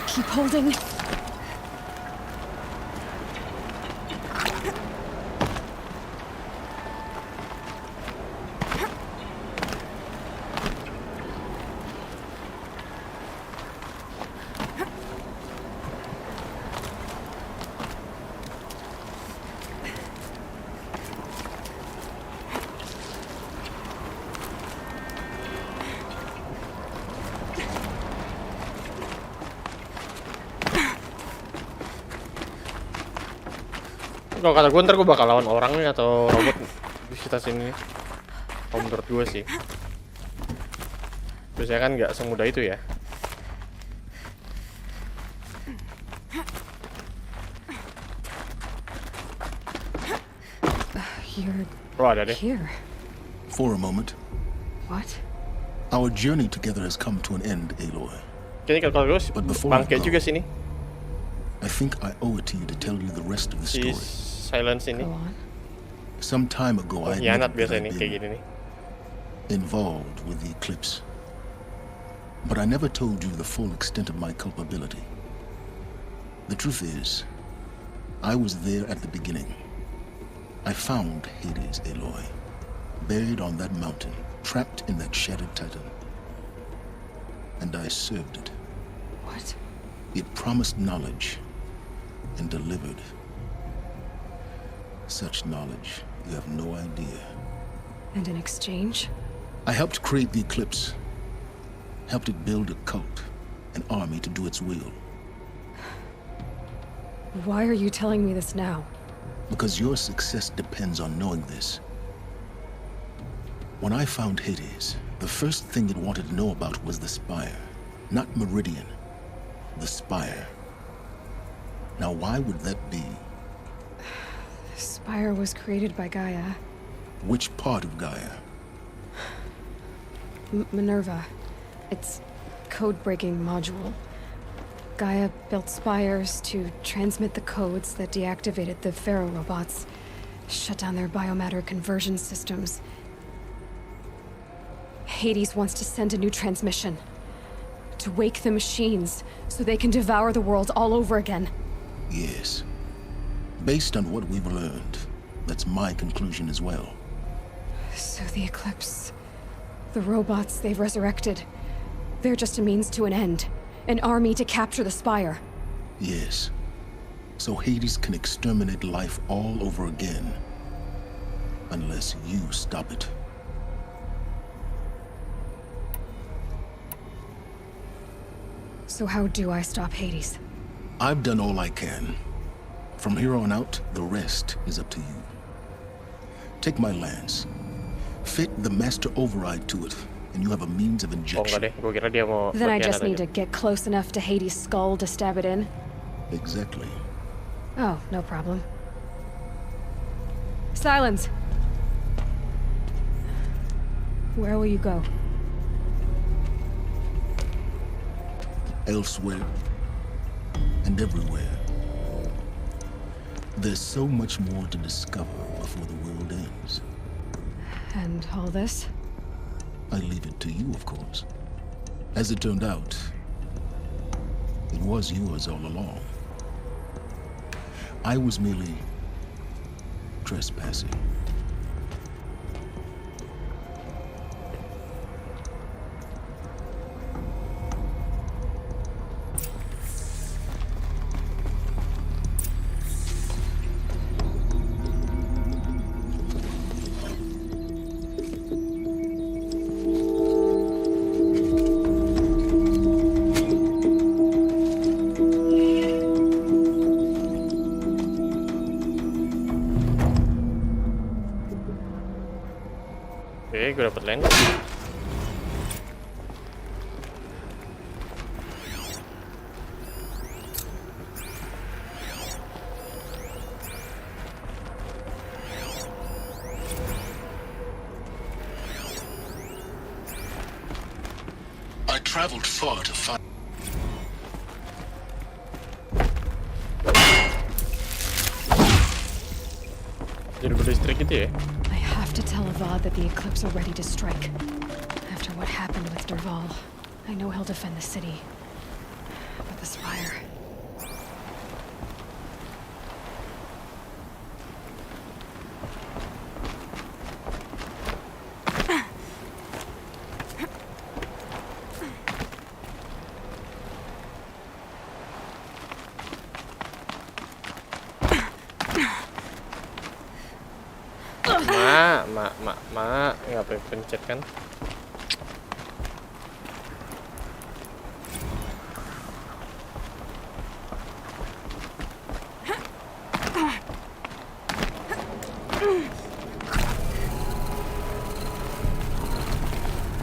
Keep holding. Kalau kata gue ntar gue bakal lawan orang nih atau robot di sekitar sini. Kalau menurut gue sih. Biasanya kan nggak semudah itu ya. You're Oh, ada deh. here. For a moment, What? our journey together has come to an end, Aloy. Kayaknya kalau gue But before I bangke go, juga sini. I think I owe it to you to tell you the rest of the Si story. Silence ini. Some time ago, I Pengkhianat admitted that biasa I'd ini kayak been gini nih. involved with the eclipse. But I never told you the full extent of my culpability. The truth is, I was there at the beginning. I found Hades, Aloy, buried on that mountain, trapped in that shattered titan. And I served it. What? It promised knowledge and delivered. Such knowledge, you have no idea. And in exchange? I helped create the Eclipse. Helped it build a cult, an army to do its will. Why are you telling me this now? Because your success depends on knowing this. When I found Hades, the first thing it wanted to know about was the Spire. Not Meridian. The Spire. Now why would that be? Spire was created by Gaia. Which part of Gaia? Minerva. Its code-breaking module. Gaia built spires to transmit the codes that deactivated the Pharaoh robots, shut down their biomatter conversion systems. Hades wants to send a new transmission. To wake the machines, so they can devour the world all over again. Yes. Based on what we've learned, that's my conclusion as well. So the Eclipse... the robots they've resurrected... they're just a means to an end. An army to capture the Spire. Yes. So Hades can exterminate life all over again. Unless you stop it. So how do I stop Hades? I've done all I can. From here on out, the rest is up to you. Take my lance. Fit the master override to it, and you have a means of Oh injection. enggak deh, gue kira dia mau Then I just berkhianat need aja. to get close enough to Hades' skull to stab it in? Exactly. Oh, no problem. Silence! Where will you go? Elsewhere. And everywhere. There's so much more to discover before the world ends. And all this? I leave it to you, of course. As it turned out, it was yours all along. I was merely trespassing. Oke, gue dapet lens. I traveled far to find. Jadi berlistrik gitu ya? I have to tell Avad that the Eclipse are ready to strike. After what happened with Derval, I know he'll defend the city. But the spire. Mak, nggak boleh pencet kan?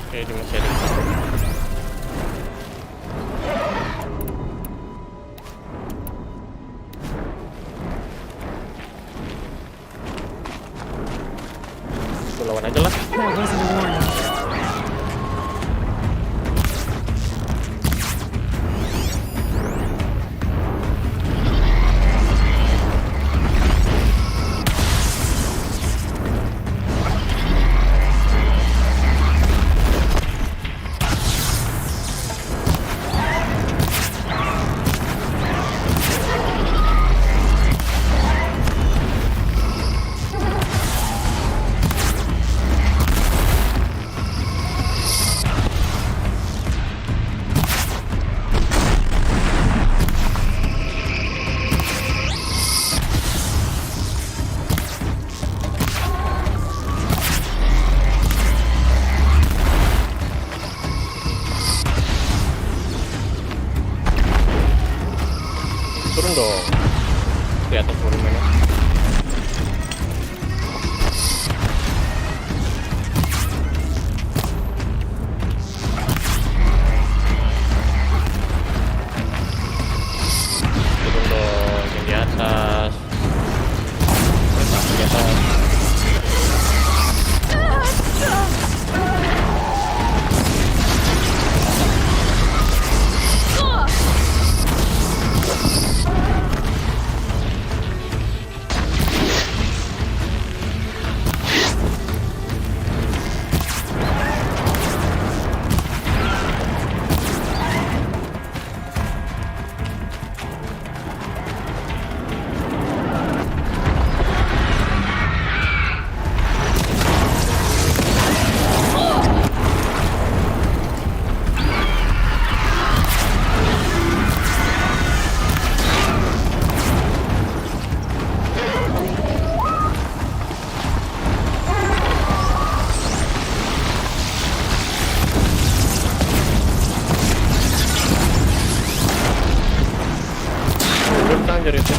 Oke, di masih ada. Lawan aja lah. That wasn't a warning. Turun dong. Di atas volume-nya. Turun dong, yang di atas. Di atas. Anjir itu.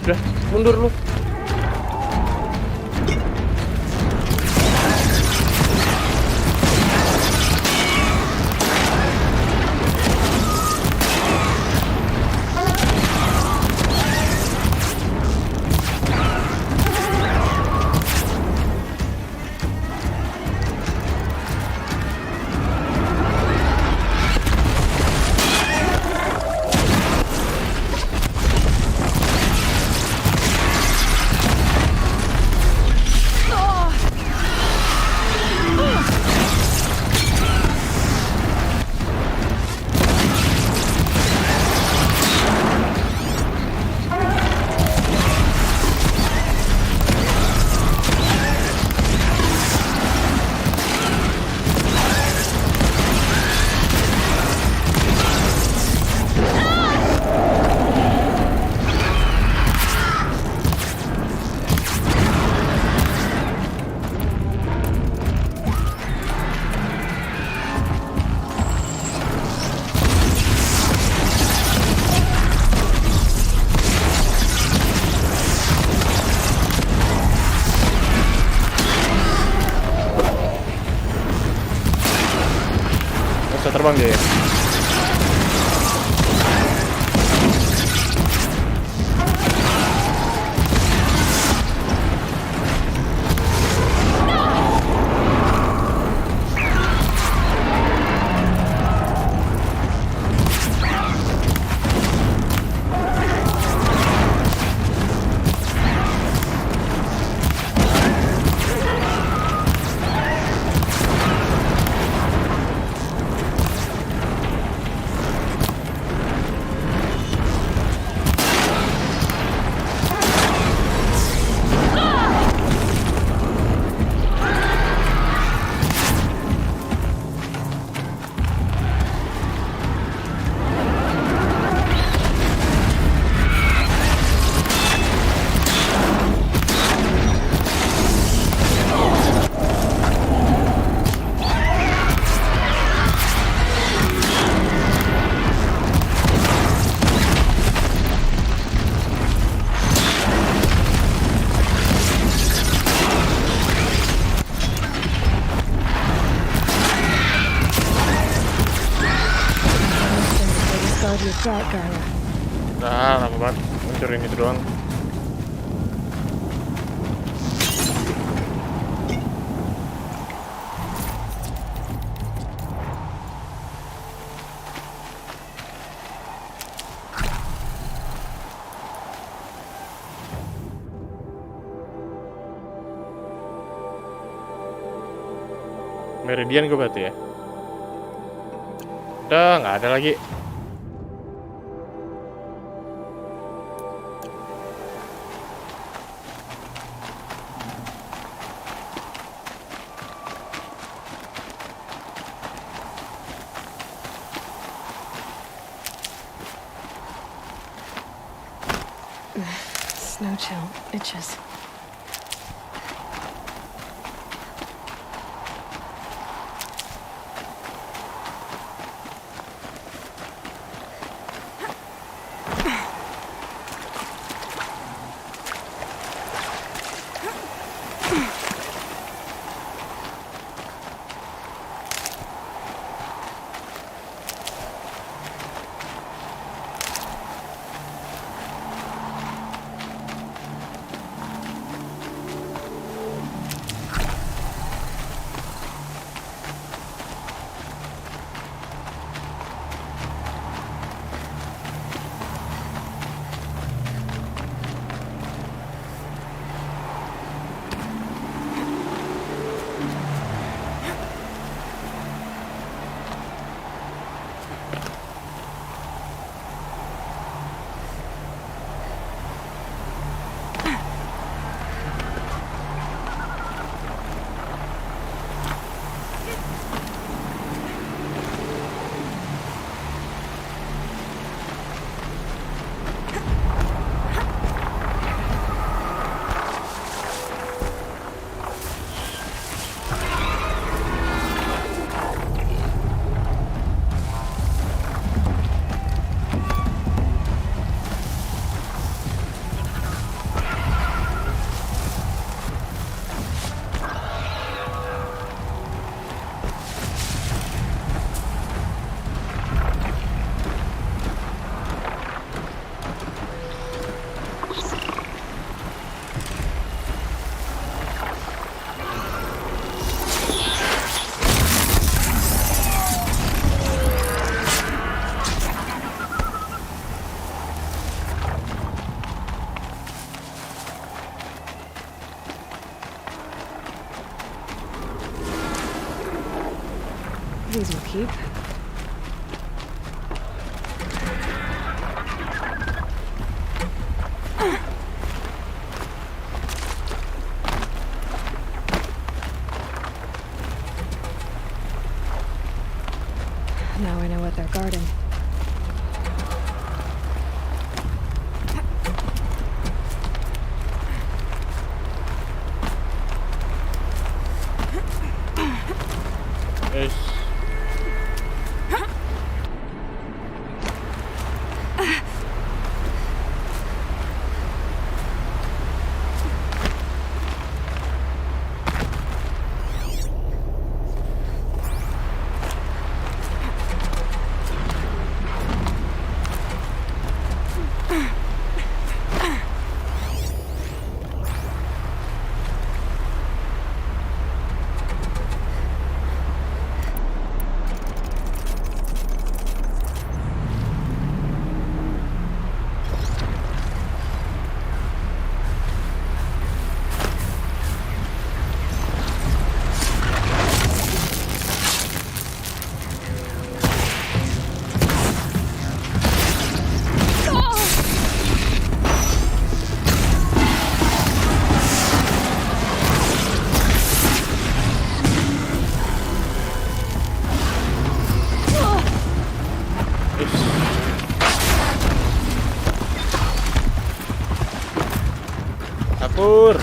Udah, mundur lu. Bisa terbang dia ya? Nah, lama banget ngancurin itu doang. Meridian gue berarti ya. Udah nggak ada lagi. Snow chill itches. These will keep. Now I know what they're guarding. Pur. Yeah,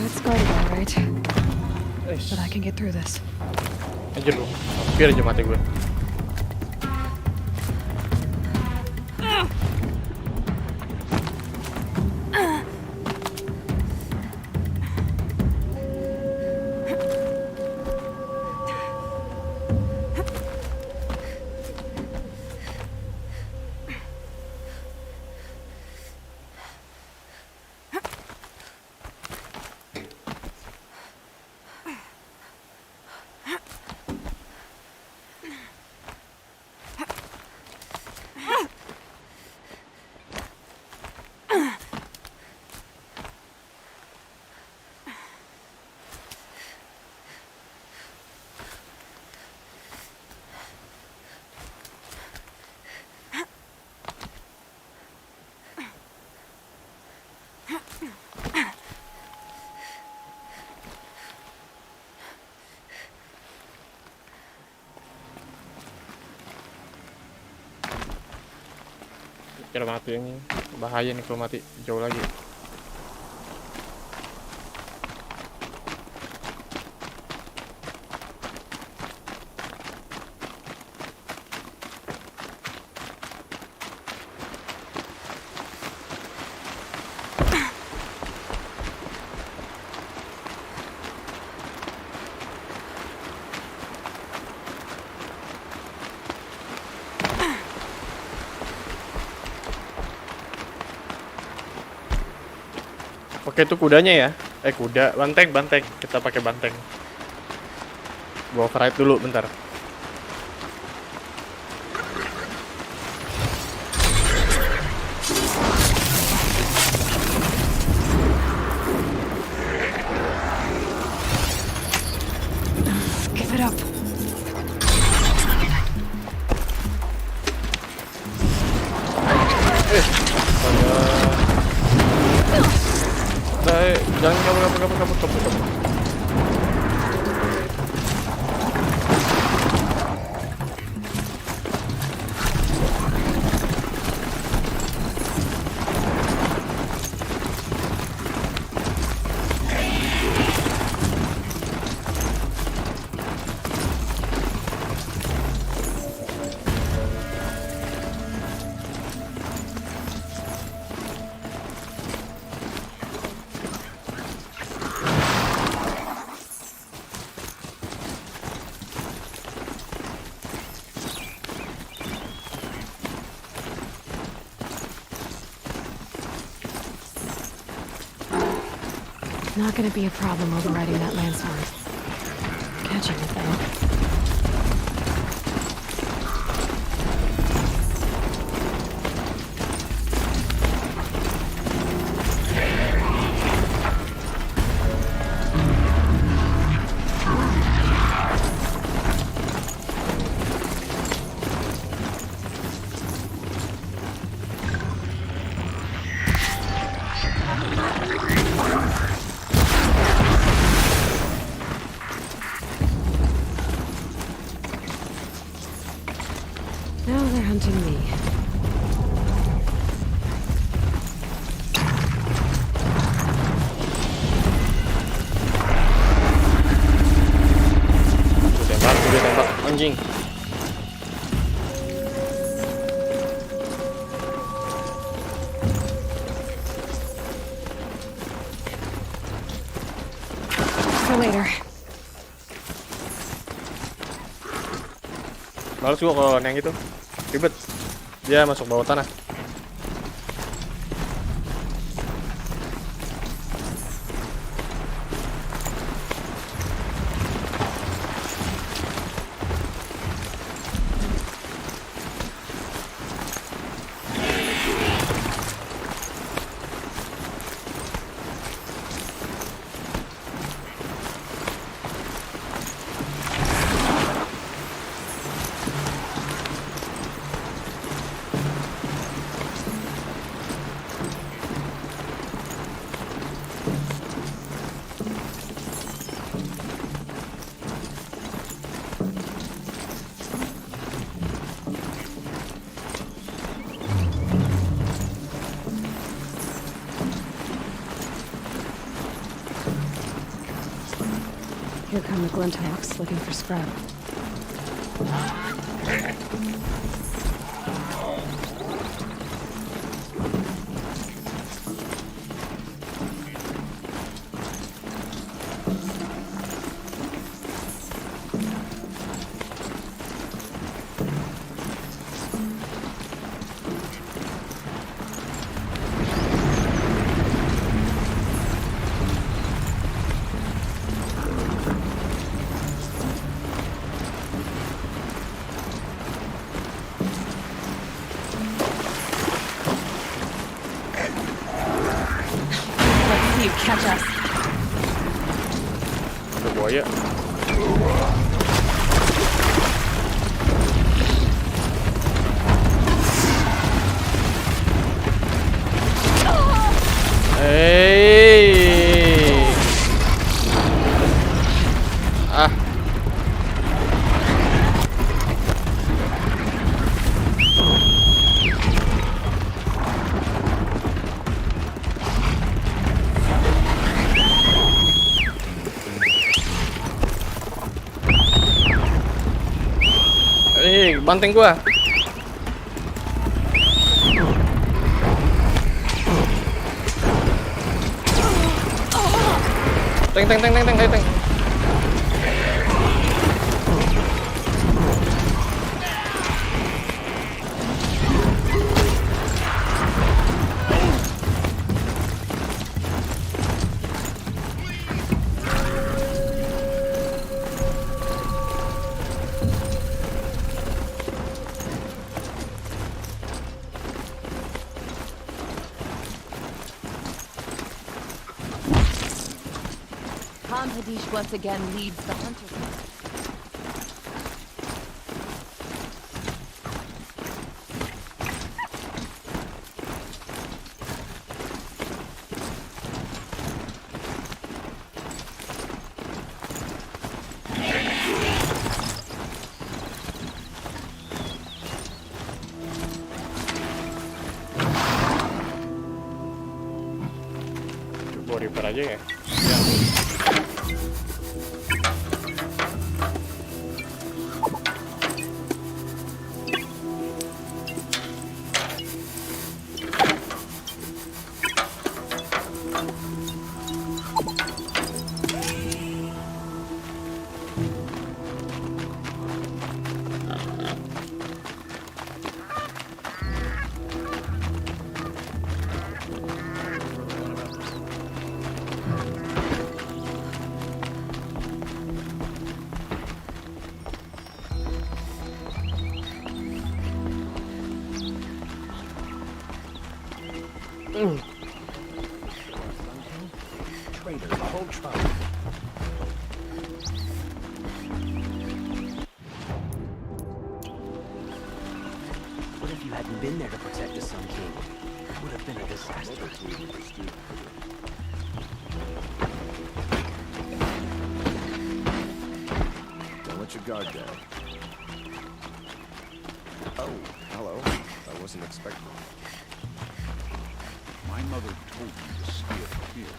it's guarded all right. But I can get through this. Anjir lu, hampir aja mati gue. Kira mati ini bahaya nih kalau mati jauh lagi. Oke, itu kudanya ya. Kuda, banteng. Kita pakai banteng. Gua override dulu bentar. Give it up. Jangan kabur. Not gonna be a problem overriding that landslide. Catching it though. Now they're hunting me. Gue tembak, anjing. For later. Males gua kalau yang gitu. Ribet. Dia masuk bawah tanah. Here come the Glinthawks looking for scrap. You catch us. Ada buaya. Hey. Ah. Banteng gua. Teng. Khan Hadish once again leads the hunter. Gua repair aja ya. Traitors, the whole tribe. What if you hadn't been there to protect the Sun King? It would have been a disaster. Don't let your guard down. Oh, hello. I wasn't expecting. My mother told me to steer clear.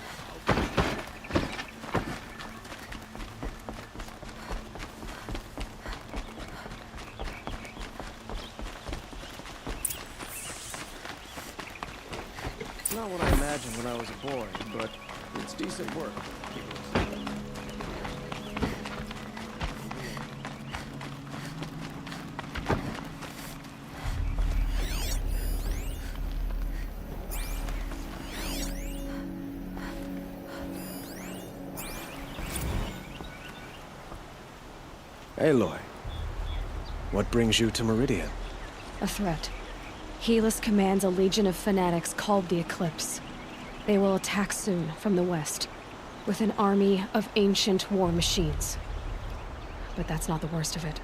It's not what I imagined when I was a boy, but it's decent work. Aloy, what brings you to Meridian? A threat. Helis commands a legion of fanatics called the Eclipse. They will attack soon from the west, with an army of ancient war machines. But that's not the worst of it.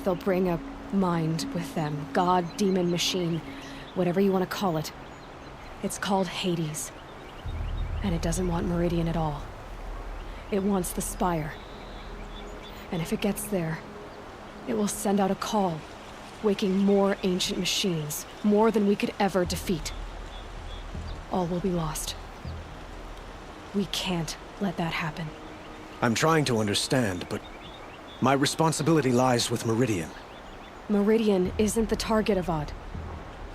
They'll bring a mind with them, god, demon, machine, whatever you want to call it. It's called Hades. And it doesn't want Meridian at all. It wants the Spire. And if it gets there, it will send out a call, waking more ancient machines, more than we could ever defeat. All will be lost. We can't let that happen. I'm trying to understand, but my responsibility lies with Meridian. Meridian isn't the target, Avad.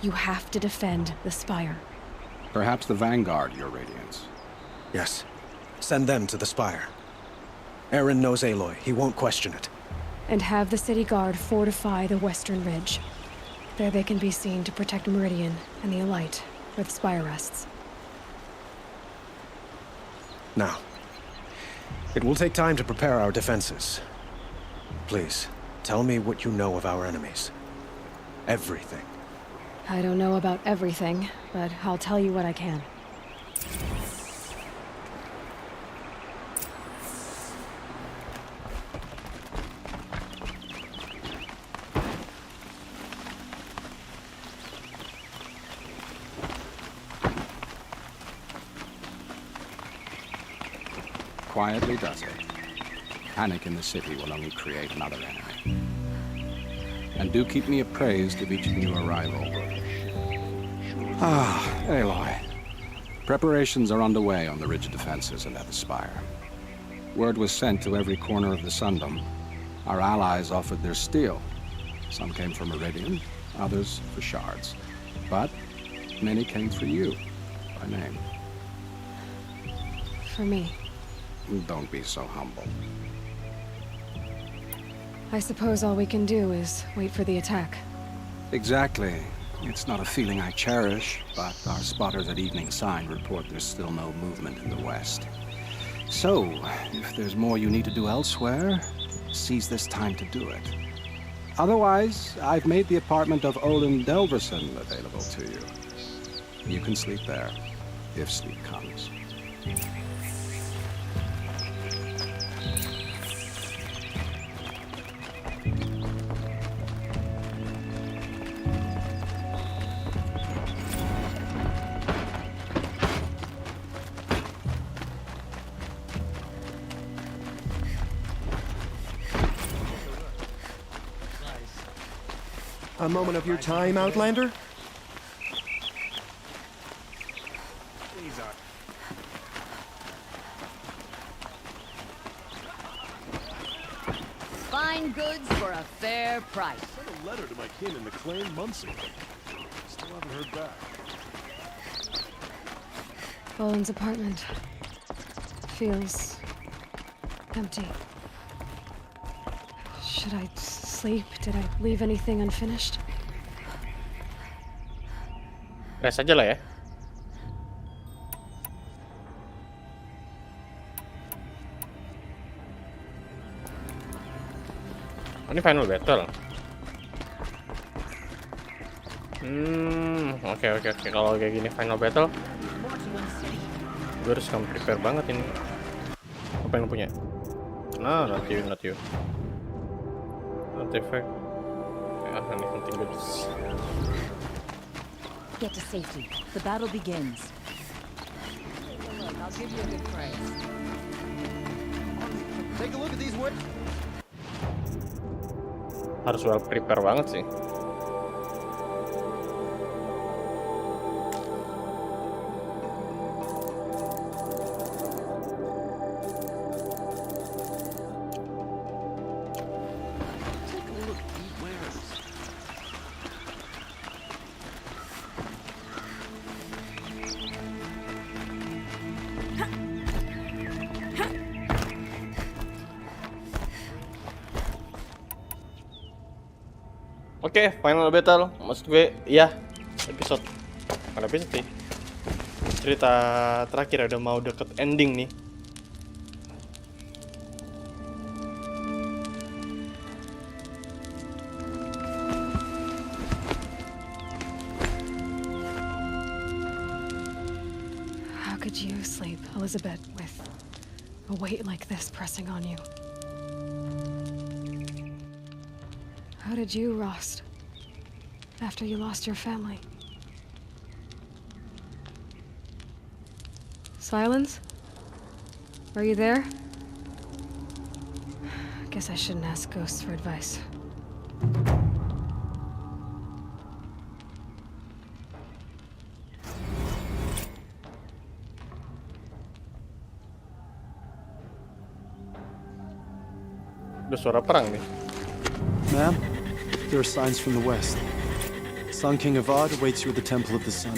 You have to defend the Spire. Perhaps the Vanguard, Your Radiance. Yes. Send them to the Spire. Aaron knows Aloy. He won't question it. And have the City Guard fortify the Western Ridge. There they can be seen to protect Meridian and the Elite, where the Spire rests. Now, it will take time to prepare our defenses. Please, tell me what you know of our enemies. Everything. I don't know about everything, but I'll tell you what I can. Quietly does it. Panic in the city will only create another enemy. And do keep me appraised of each new arrival. Aloy. Preparations are underway on the ridge defenses and at the Spire. Word was sent to every corner of the Sundom. Our allies offered their steel. Some came for Meridian, others for shards. But many came for you, by name. For me. Don't be so humble. I suppose all we can do is wait for the attack. Exactly. It's not a feeling I cherish, but our spotters at Evening Sign report there's still no movement in the west. So, if there's more you need to do elsewhere, seize this time to do it. Otherwise, I've made the apartment of Olin Delverson available to you. You can sleep there, if sleep comes. A moment of your time, Outlander? Fine goods for a fair price. I sent a letter to my kin in McLean months ago. Still haven't heard back. Boland's apartment feels empty. Should I sleep? Did I leave anything unfinished? Rest aja lah ya. Oh, ini final battle. Oke. Kalau kayak gini final battle, gue harus prepare banget ini. Apa yang lu punya? Nah, not you. Artifact. Ini penting banget. Get to safety. The battle begins. Look, I'll give you a good praise. Take a look at these wood. Harus well prepare banget sih. Oke, final battle. Maksud gue, ya episode sih. Cerita terakhir udah mau deket ending nih. How could you sleep, Elizabeth, with a weight like this pressing on you? How did you rest after you lost your family? Silence? Are you there? Guess I shouldn't ask ghosts for advice. Udah suara perang nih. Ma'am, there are signs from the west. Sun King Avad awaits you at the Temple of the Sun.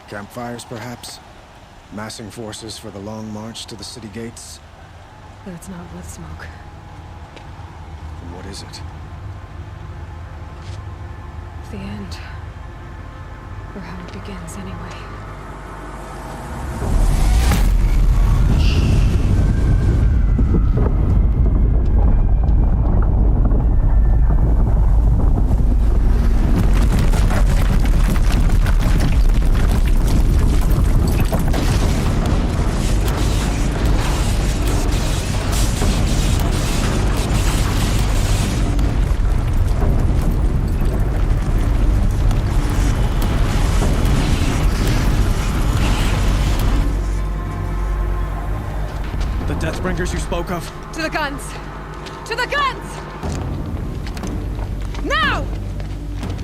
Campfires, perhaps? Massing forces for the long march to the city gates? That's not blood smoke. What is it? The end. Or how it begins, anyway. Deathbringers you spoke of? To the guns! To the guns! Now!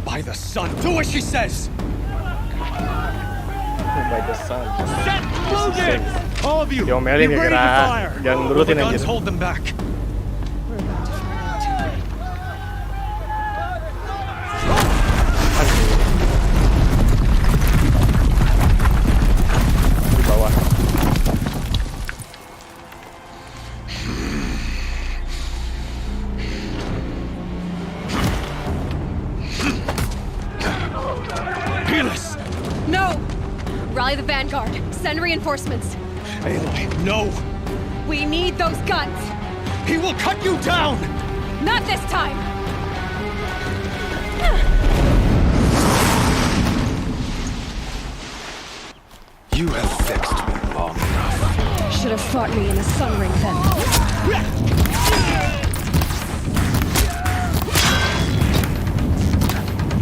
By the sun, do as she says! By the sun. Set loaded! All of you, Diomelin be ya ready to gerak. fire! Jangan The nurutin guns aja. hold them back. Di bawah. Peerless! No! Rally the vanguard. Send reinforcements. Aloy, no! We need those guns! He will cut you down! Not this time! You have vexed me long enough. Should have fought me in the sun ring then.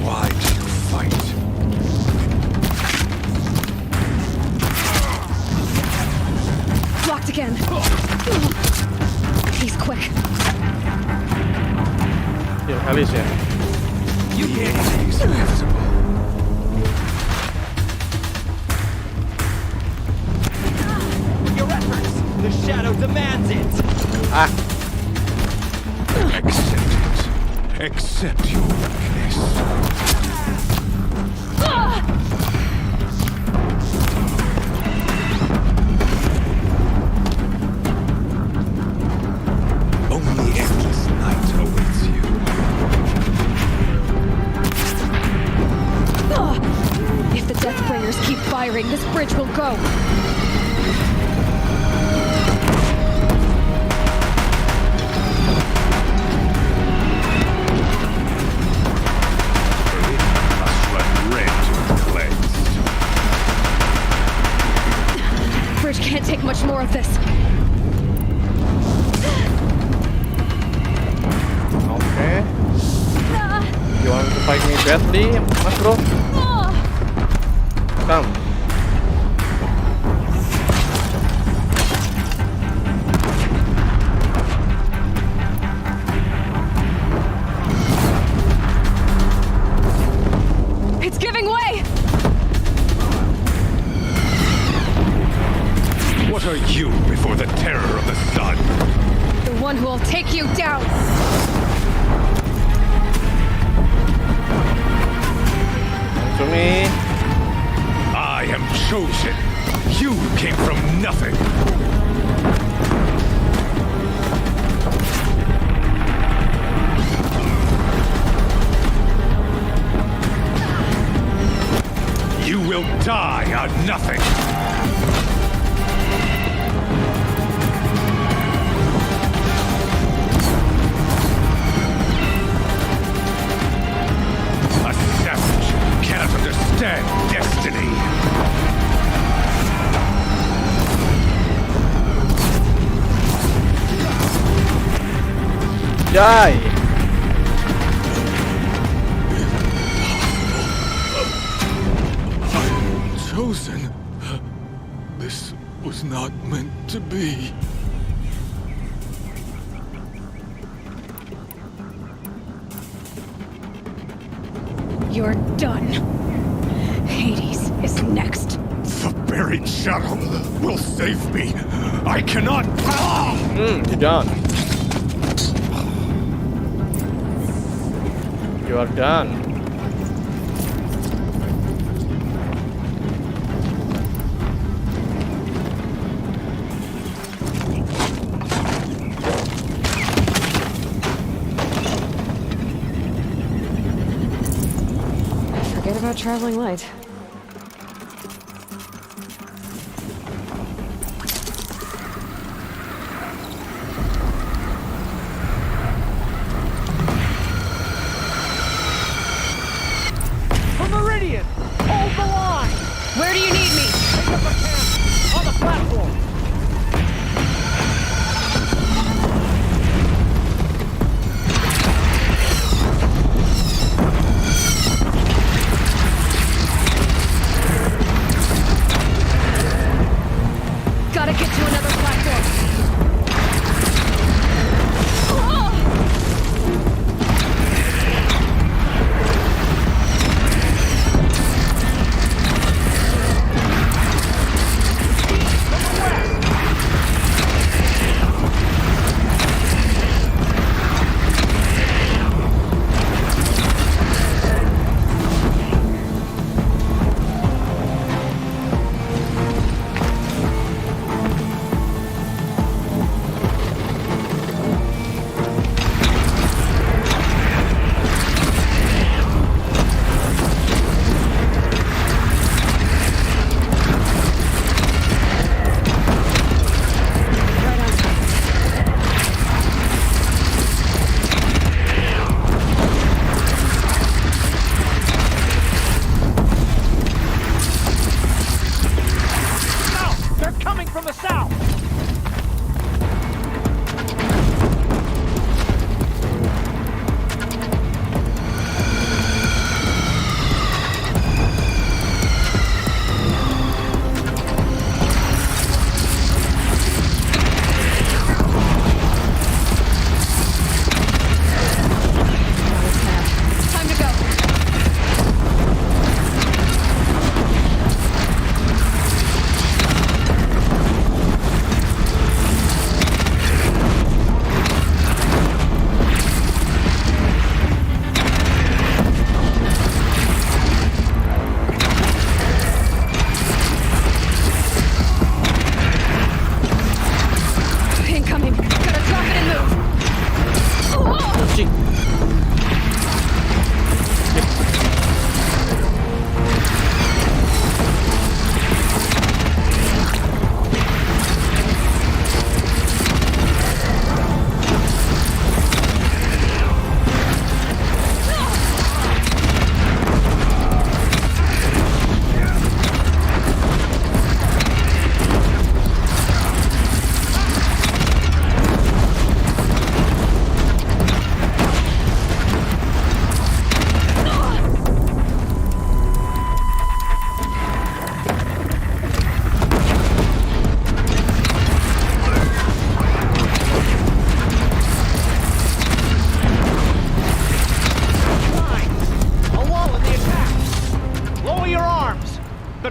Why do you fight? Blocked again. He's quick. Ya, habis ya. You can't is inevitable. Your efforts! The shadow demands it! Ah. Accept it. Accept your weakness. Only endless night awaits you. If the Deathbringers keep firing, this bridge will go. Bridge can't take much more of this. Oke. You want to fight me badly, Mas Bro? Come. It's giving way! What are you before the terror of the sun? The one who will take you down! To me. I am chosen. You came from nothing. You will die on nothing. A savage cannot understand destiny. Die! Chosen. This was not meant to be. You're done. Hades is next. The buried shadow will save me. I cannot. You're done. You are done. Forget about traveling light. For Meridian! Hold the line! Where do you need me? Take up a camp! On the platform! Gotta get to another platform.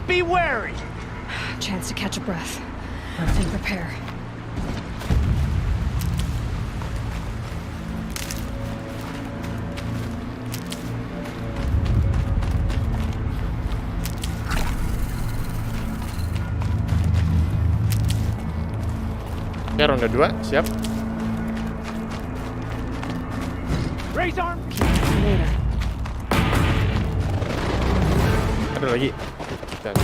Be wary! Chance to catch a breath. And prepare. Oke, ronde 2, siap. Raise arm! Ada lagi. Dan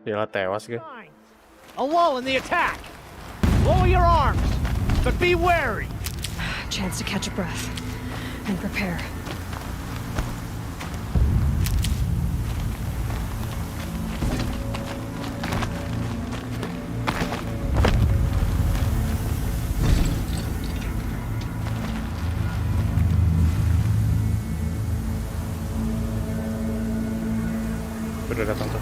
Dia tewas ke? A lull in the attack. Lower your arms, but be wary. Chance to catch a breath and prepare. Udah datang tuh.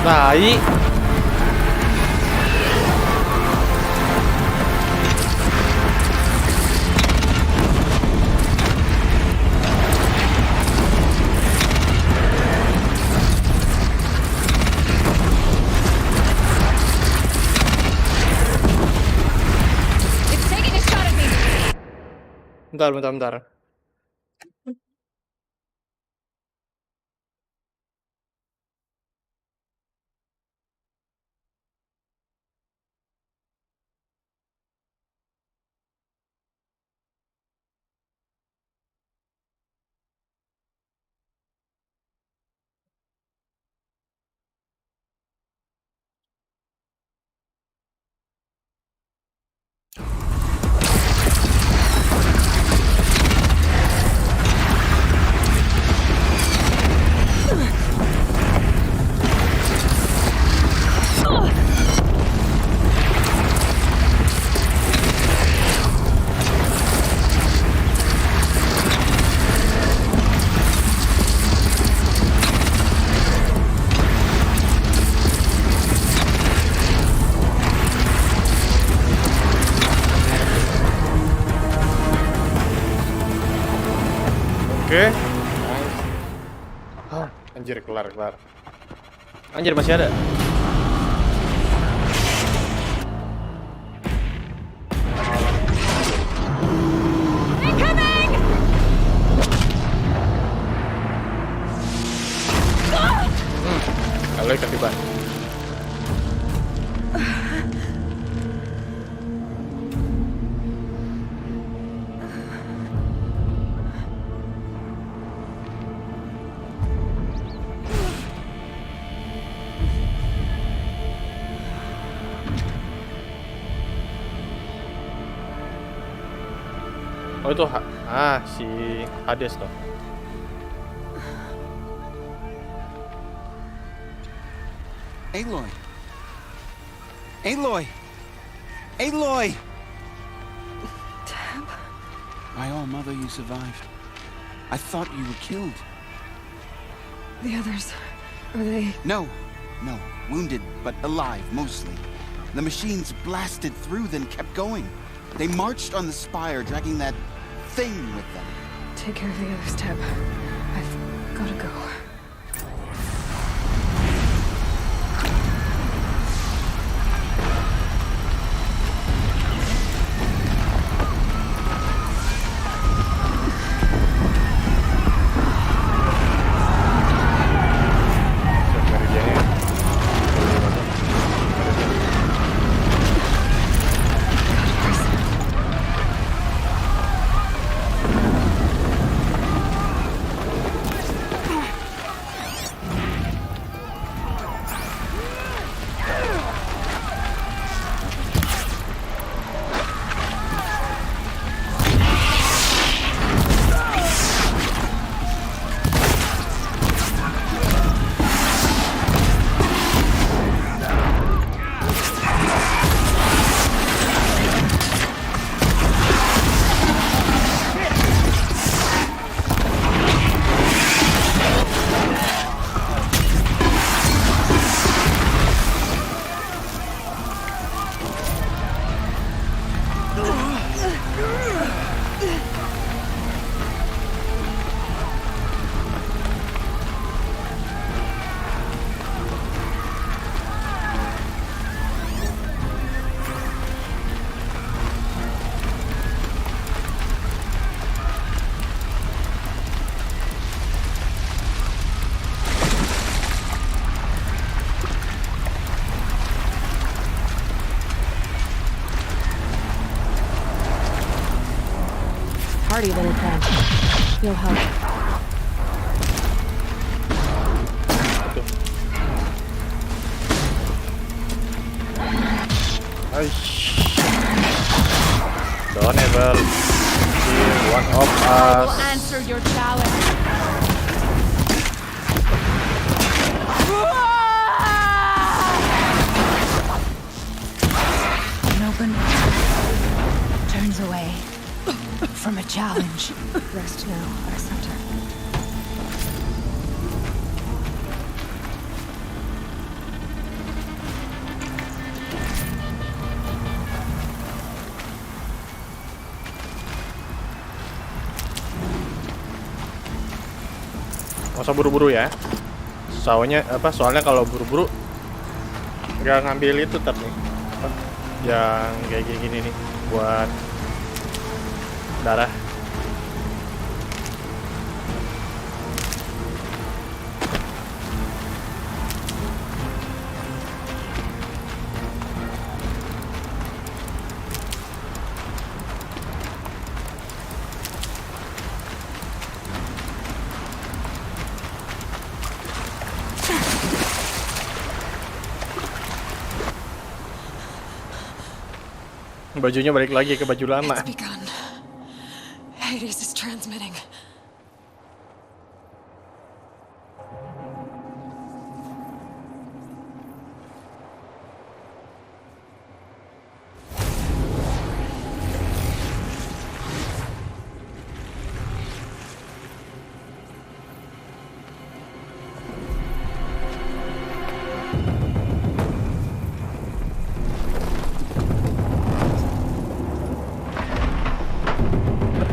Tai. Bentar. Oke. Hah, anjir kelar. Anjir masih ada. Incoming! Oh itu si Hades toh. Aloy! Aloy! Aloy! Tab? My all-mother, you survived. I thought you were killed. The others, are they... No. Wounded, but alive, mostly. The machines blasted through, then kept going. They marched on the spire, dragging that thing with them. Take care of the others, Tab. I've gotta go. Hardy little plan. You'll help. Don't ever kill one of us. Will answer your challenge. Noban turns away from a challenge. Rest now, our center. Nggak usah buru-buru ya. Soalnya kalau buru-buru nggak ngambil itu nih. Yang kayak gini nih buat darah. Bajunya balik lagi ke baju lama. It's begun. Hades is transmitting.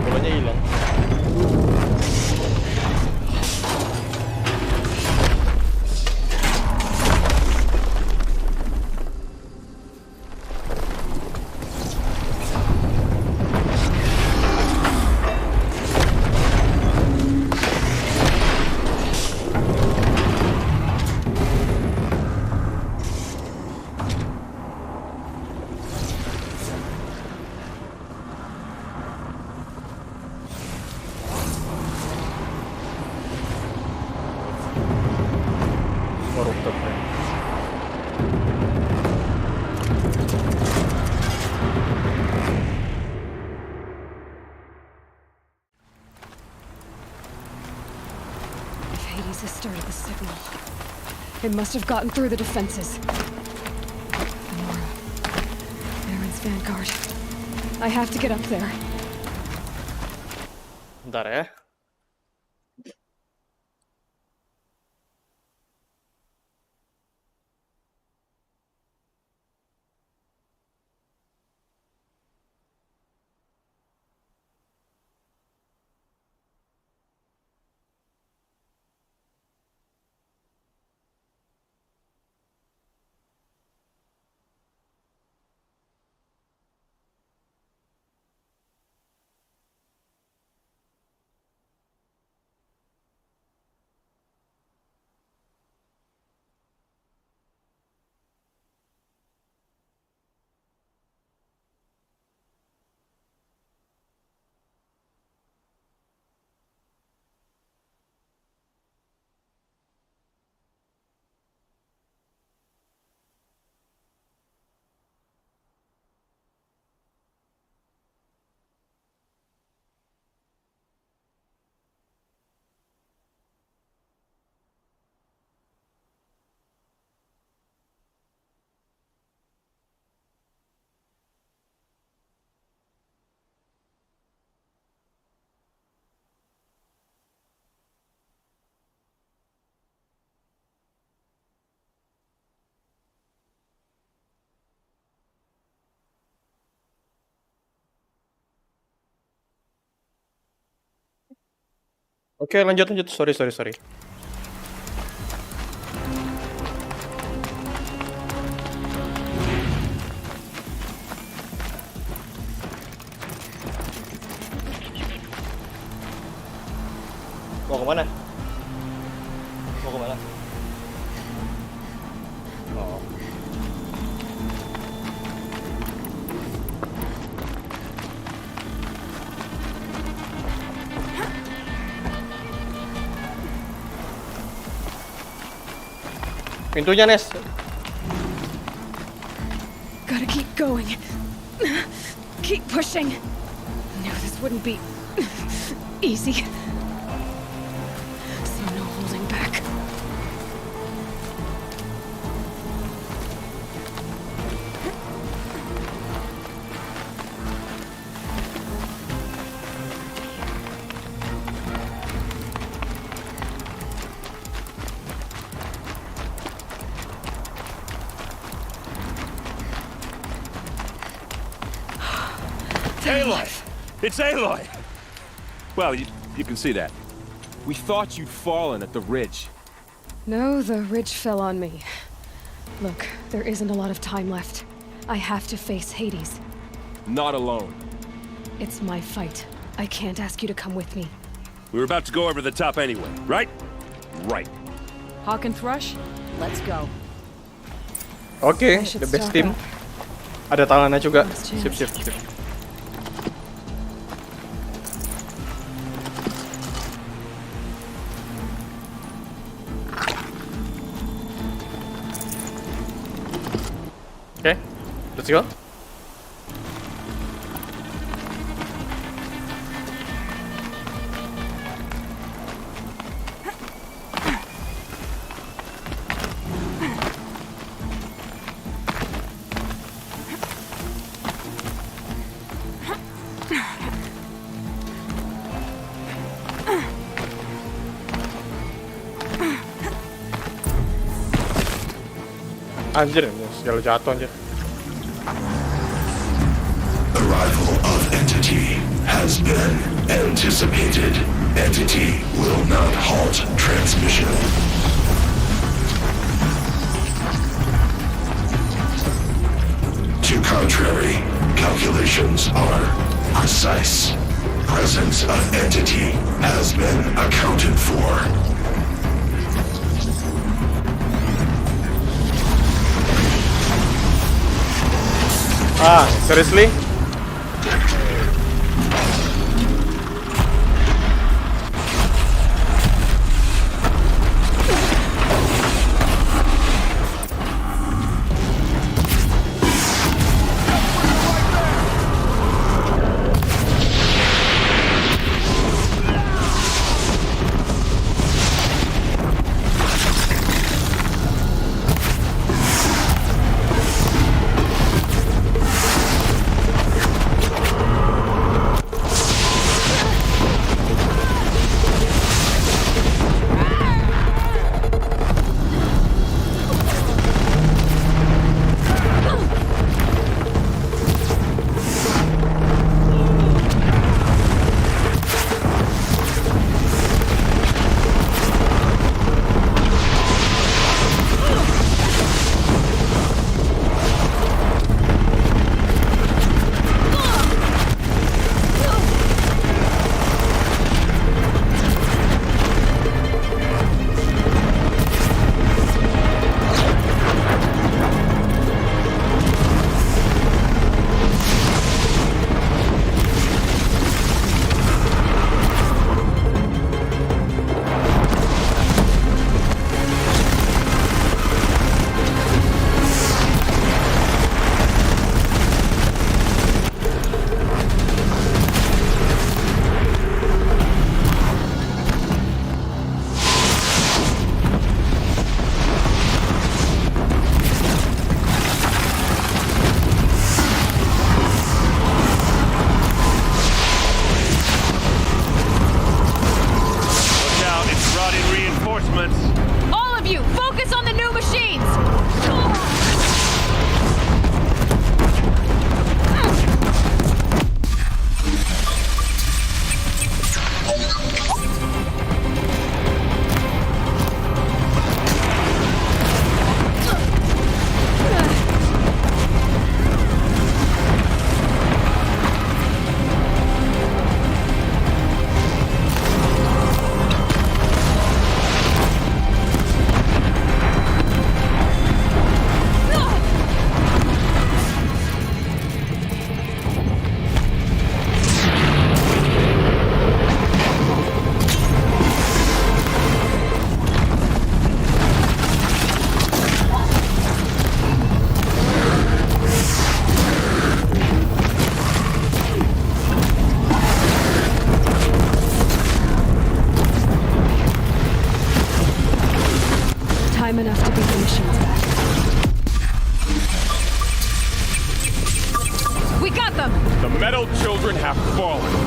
Pokoknya hilang. Nemesis started the signal. It must have gotten through the defenses. Nora. Aaron's vanguard. I have to get up there. Bentar ya. Oke, lanjut. Sorry. Mau kemana? Oh. Pintunya, Nes. Gotta keep going. Keep pushing. Knew this wouldn't be easy. So no holding back. Aloy! It's Aloy! Well, you can see that. We thought you'd fallen at the ridge. No, the ridge fell on me. Look, there isn't a lot of time left. I have to face Hades. Not alone. It's my fight. I can't ask you to come with me. We were about to go over the top anyway, right? Right. Hawk and Thrush, let's go. Oke, the best team. Ada tangannya juga. Sip. Oke, let's go. Anjir, segala jatuh anjir. Arrival of Entity has been anticipated. Entity will not halt transmission. To contrary, calculations are precise. Presence of Entity has been accounted for. Ah, seriously? falling.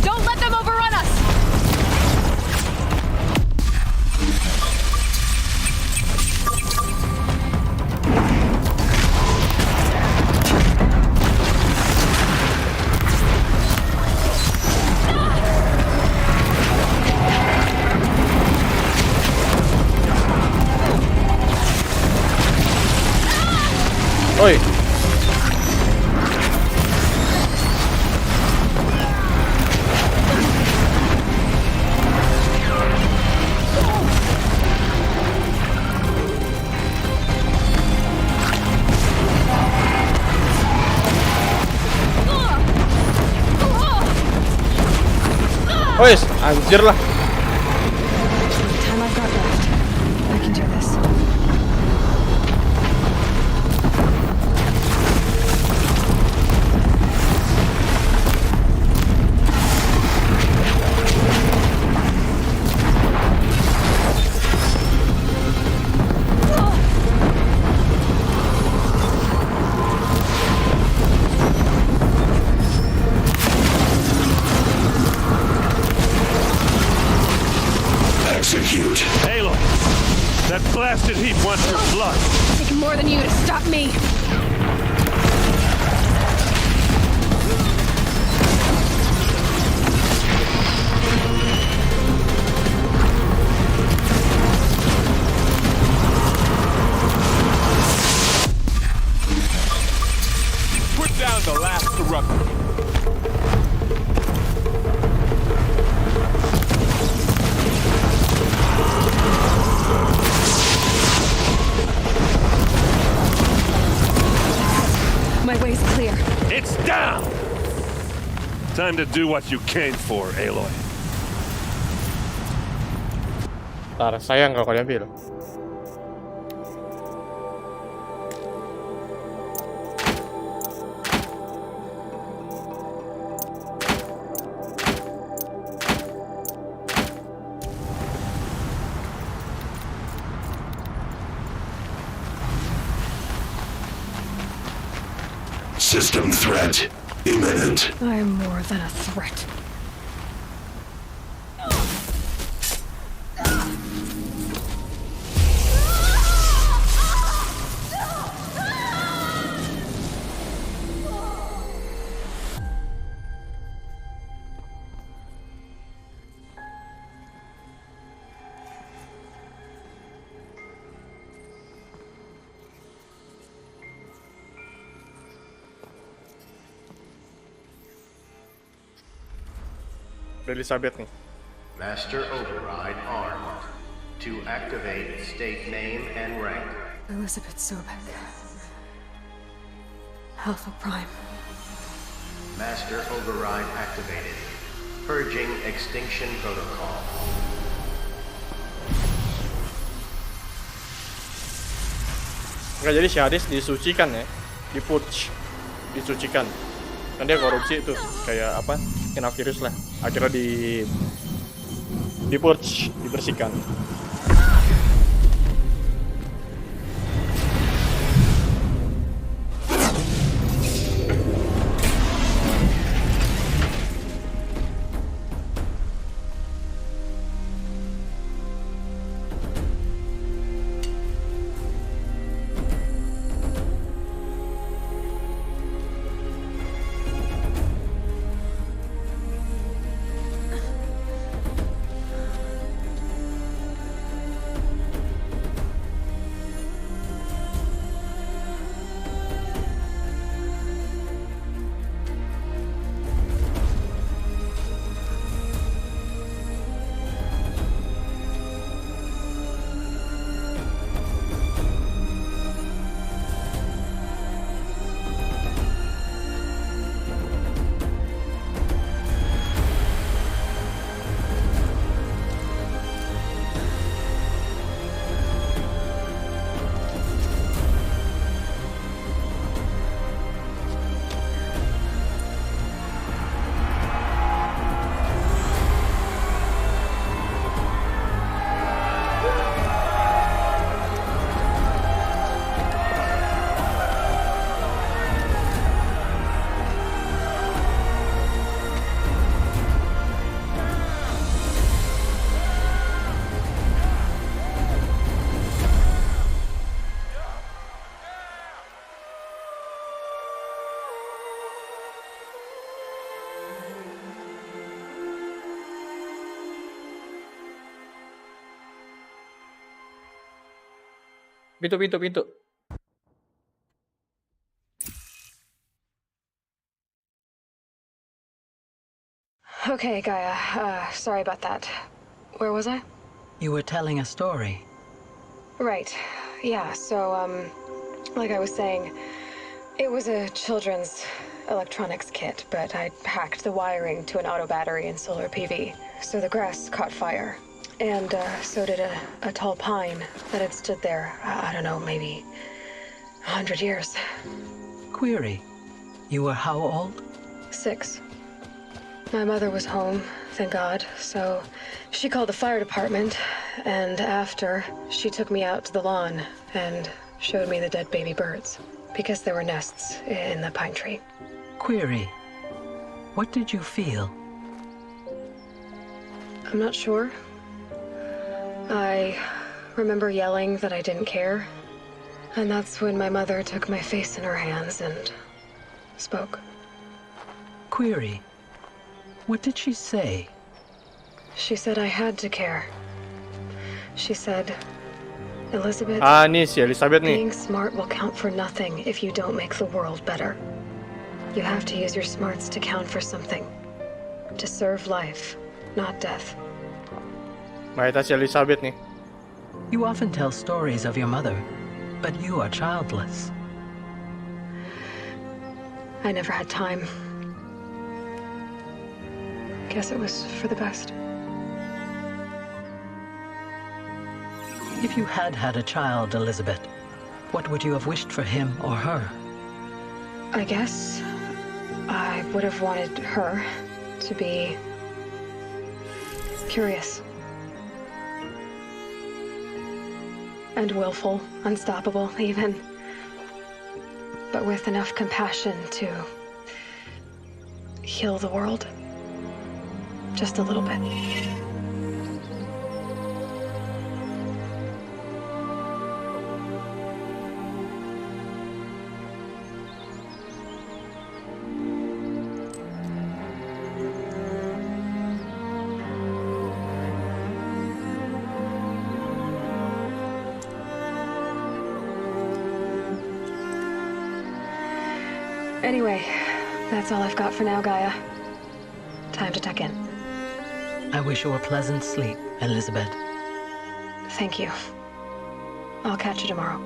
Don't let them overrun us! Oi. Wes, anjir lah. Time I've got left. I can do this. Execute. Aloy, that blasted heap wants your blood. Take more than you to stop me. Put down the last corruptor. My way's clear. It's down! Time to do what you came for, Aloy. Lara, sayang kalau kau diambil. System threat imminent. I'm more than a threat. Elizabeth nih. Master Override armed. To activate, state name and rank. Elizabeth Sobek. Alpha Prime. Master override activated. Purging extinction protocol. Nggak, jadi si Hades disucikan ya, dipurge, disucikan. Kan dia korupsi tuh, kayak apa, kena virus lah. Akhirnya dipurge, dibersihkan. Pintu. Okay, Gaia. Sorry about that. Where was I? You were telling a story. Right. Yeah, so, like I was saying, it was a children's electronics kit, but I hacked the wiring to an auto battery and solar PV. So the grass caught fire. And, so did a tall pine that had stood there, I don't know, maybe 100 years. Query. You were how old? 6. My mother was home, thank God, so she called the fire department, and after, she took me out to the lawn and showed me the dead baby birds, because there were nests in the pine tree. Query. What did you feel? I'm not sure. I remember yelling that I didn't care, and that's when my mother took my face in her hands and spoke. Query. What did she say? She said I had to care. She said, Elizabeth, nih si Elizabeth nih. being smart will count for nothing if you don't make the world better. You have to use your smarts to count for something. To serve life, not death. Makita si Elizabeth nih. You often tell stories of your mother, but you are childless. I never had time. Guess it was for the best. If you had had a child, Elizabeth, what would you have wished for him or her? I guess I would have wanted her to be curious. And willful, unstoppable, even. But with enough compassion to heal the world. Just a little bit. Anyway, that's all I've got for now, Gaia. Time to tuck in. I wish you a pleasant sleep, Elizabeth. Thank you. I'll catch you tomorrow.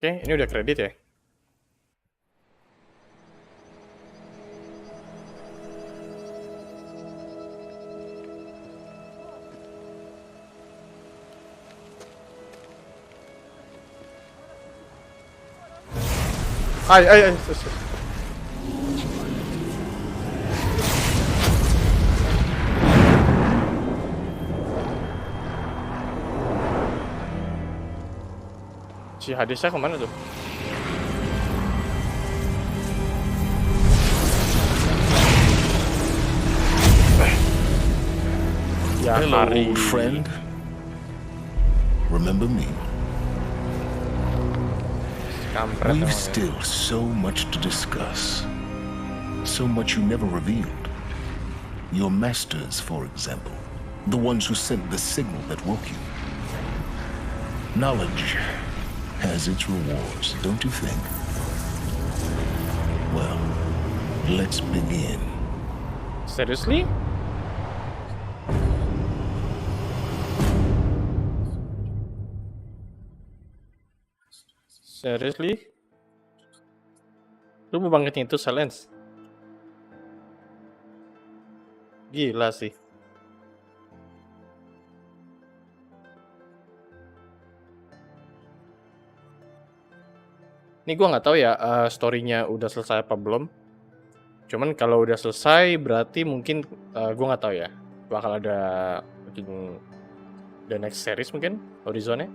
Oke, ini udah kredit ya. Ay. Si Hadesnya kemana tuh? Ya, Hello, Hari. old friend. Remember me? Kampret We've emang ya. still so much to discuss. So much you never revealed. Your masters, for example. The ones who sent the signal that woke you. Knowledge has its rewards, don't you think? Well, let's begin. Seriously? Seriously? Lu mau bangkitin itu silence? Gila sih. Ini gua nggak tahu ya story-nya udah selesai apa belum. Cuman kalau udah selesai berarti mungkin gua nggak tahu ya. Bakal ada mungkin the next series mungkin Horizon-nya.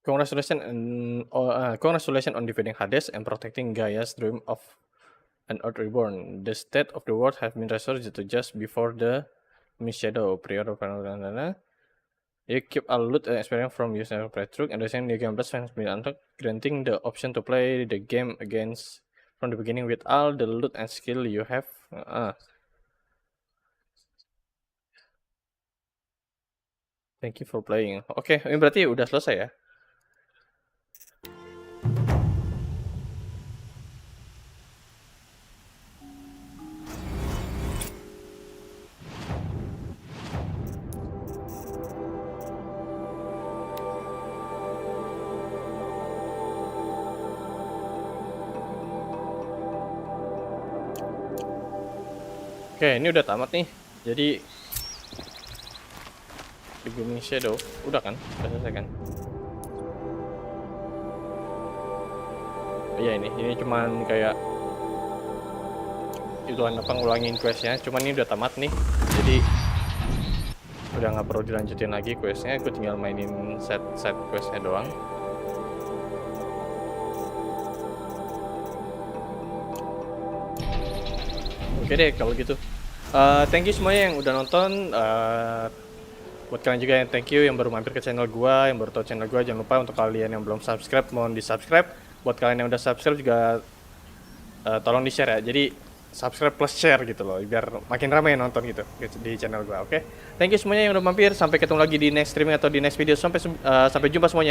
Congratulations on defeating Hades and protecting Gaia's dream of an Earth reborn. The state of the world has been restored to just before the Shadow. You keep a loot and experience from using a playthrough, and the new game plus has been unlocked, granting the option to play the game against from the beginning with all the loot and skill you have. Thank you for playing. Oke, ini berarti udah selesai ya? Oke, ini udah tamat nih. Jadi The Booming Shadow udah kan? Udah selesai kan? Iya ini cuman kayak ituan apa ngulangin questnya. Cuman ini udah tamat nih. Jadi udah nggak perlu dilanjutin lagi questnya. Gue tinggal mainin set questnya doang. Oke deh kalau gitu. Thank you semuanya yang udah nonton. Buat kalian juga yang thank you yang baru mampir ke channel gua, yang baru tahu channel gua, jangan lupa untuk kalian yang belum subscribe mohon di subscribe. Buat kalian yang udah subscribe juga tolong di share ya. Jadi subscribe plus share gitu loh, biar makin ramai yang nonton gitu di channel gua. Oke. Thank you semuanya yang udah mampir. Sampai ketemu lagi di next streaming atau di next video. Sampai jumpa semuanya.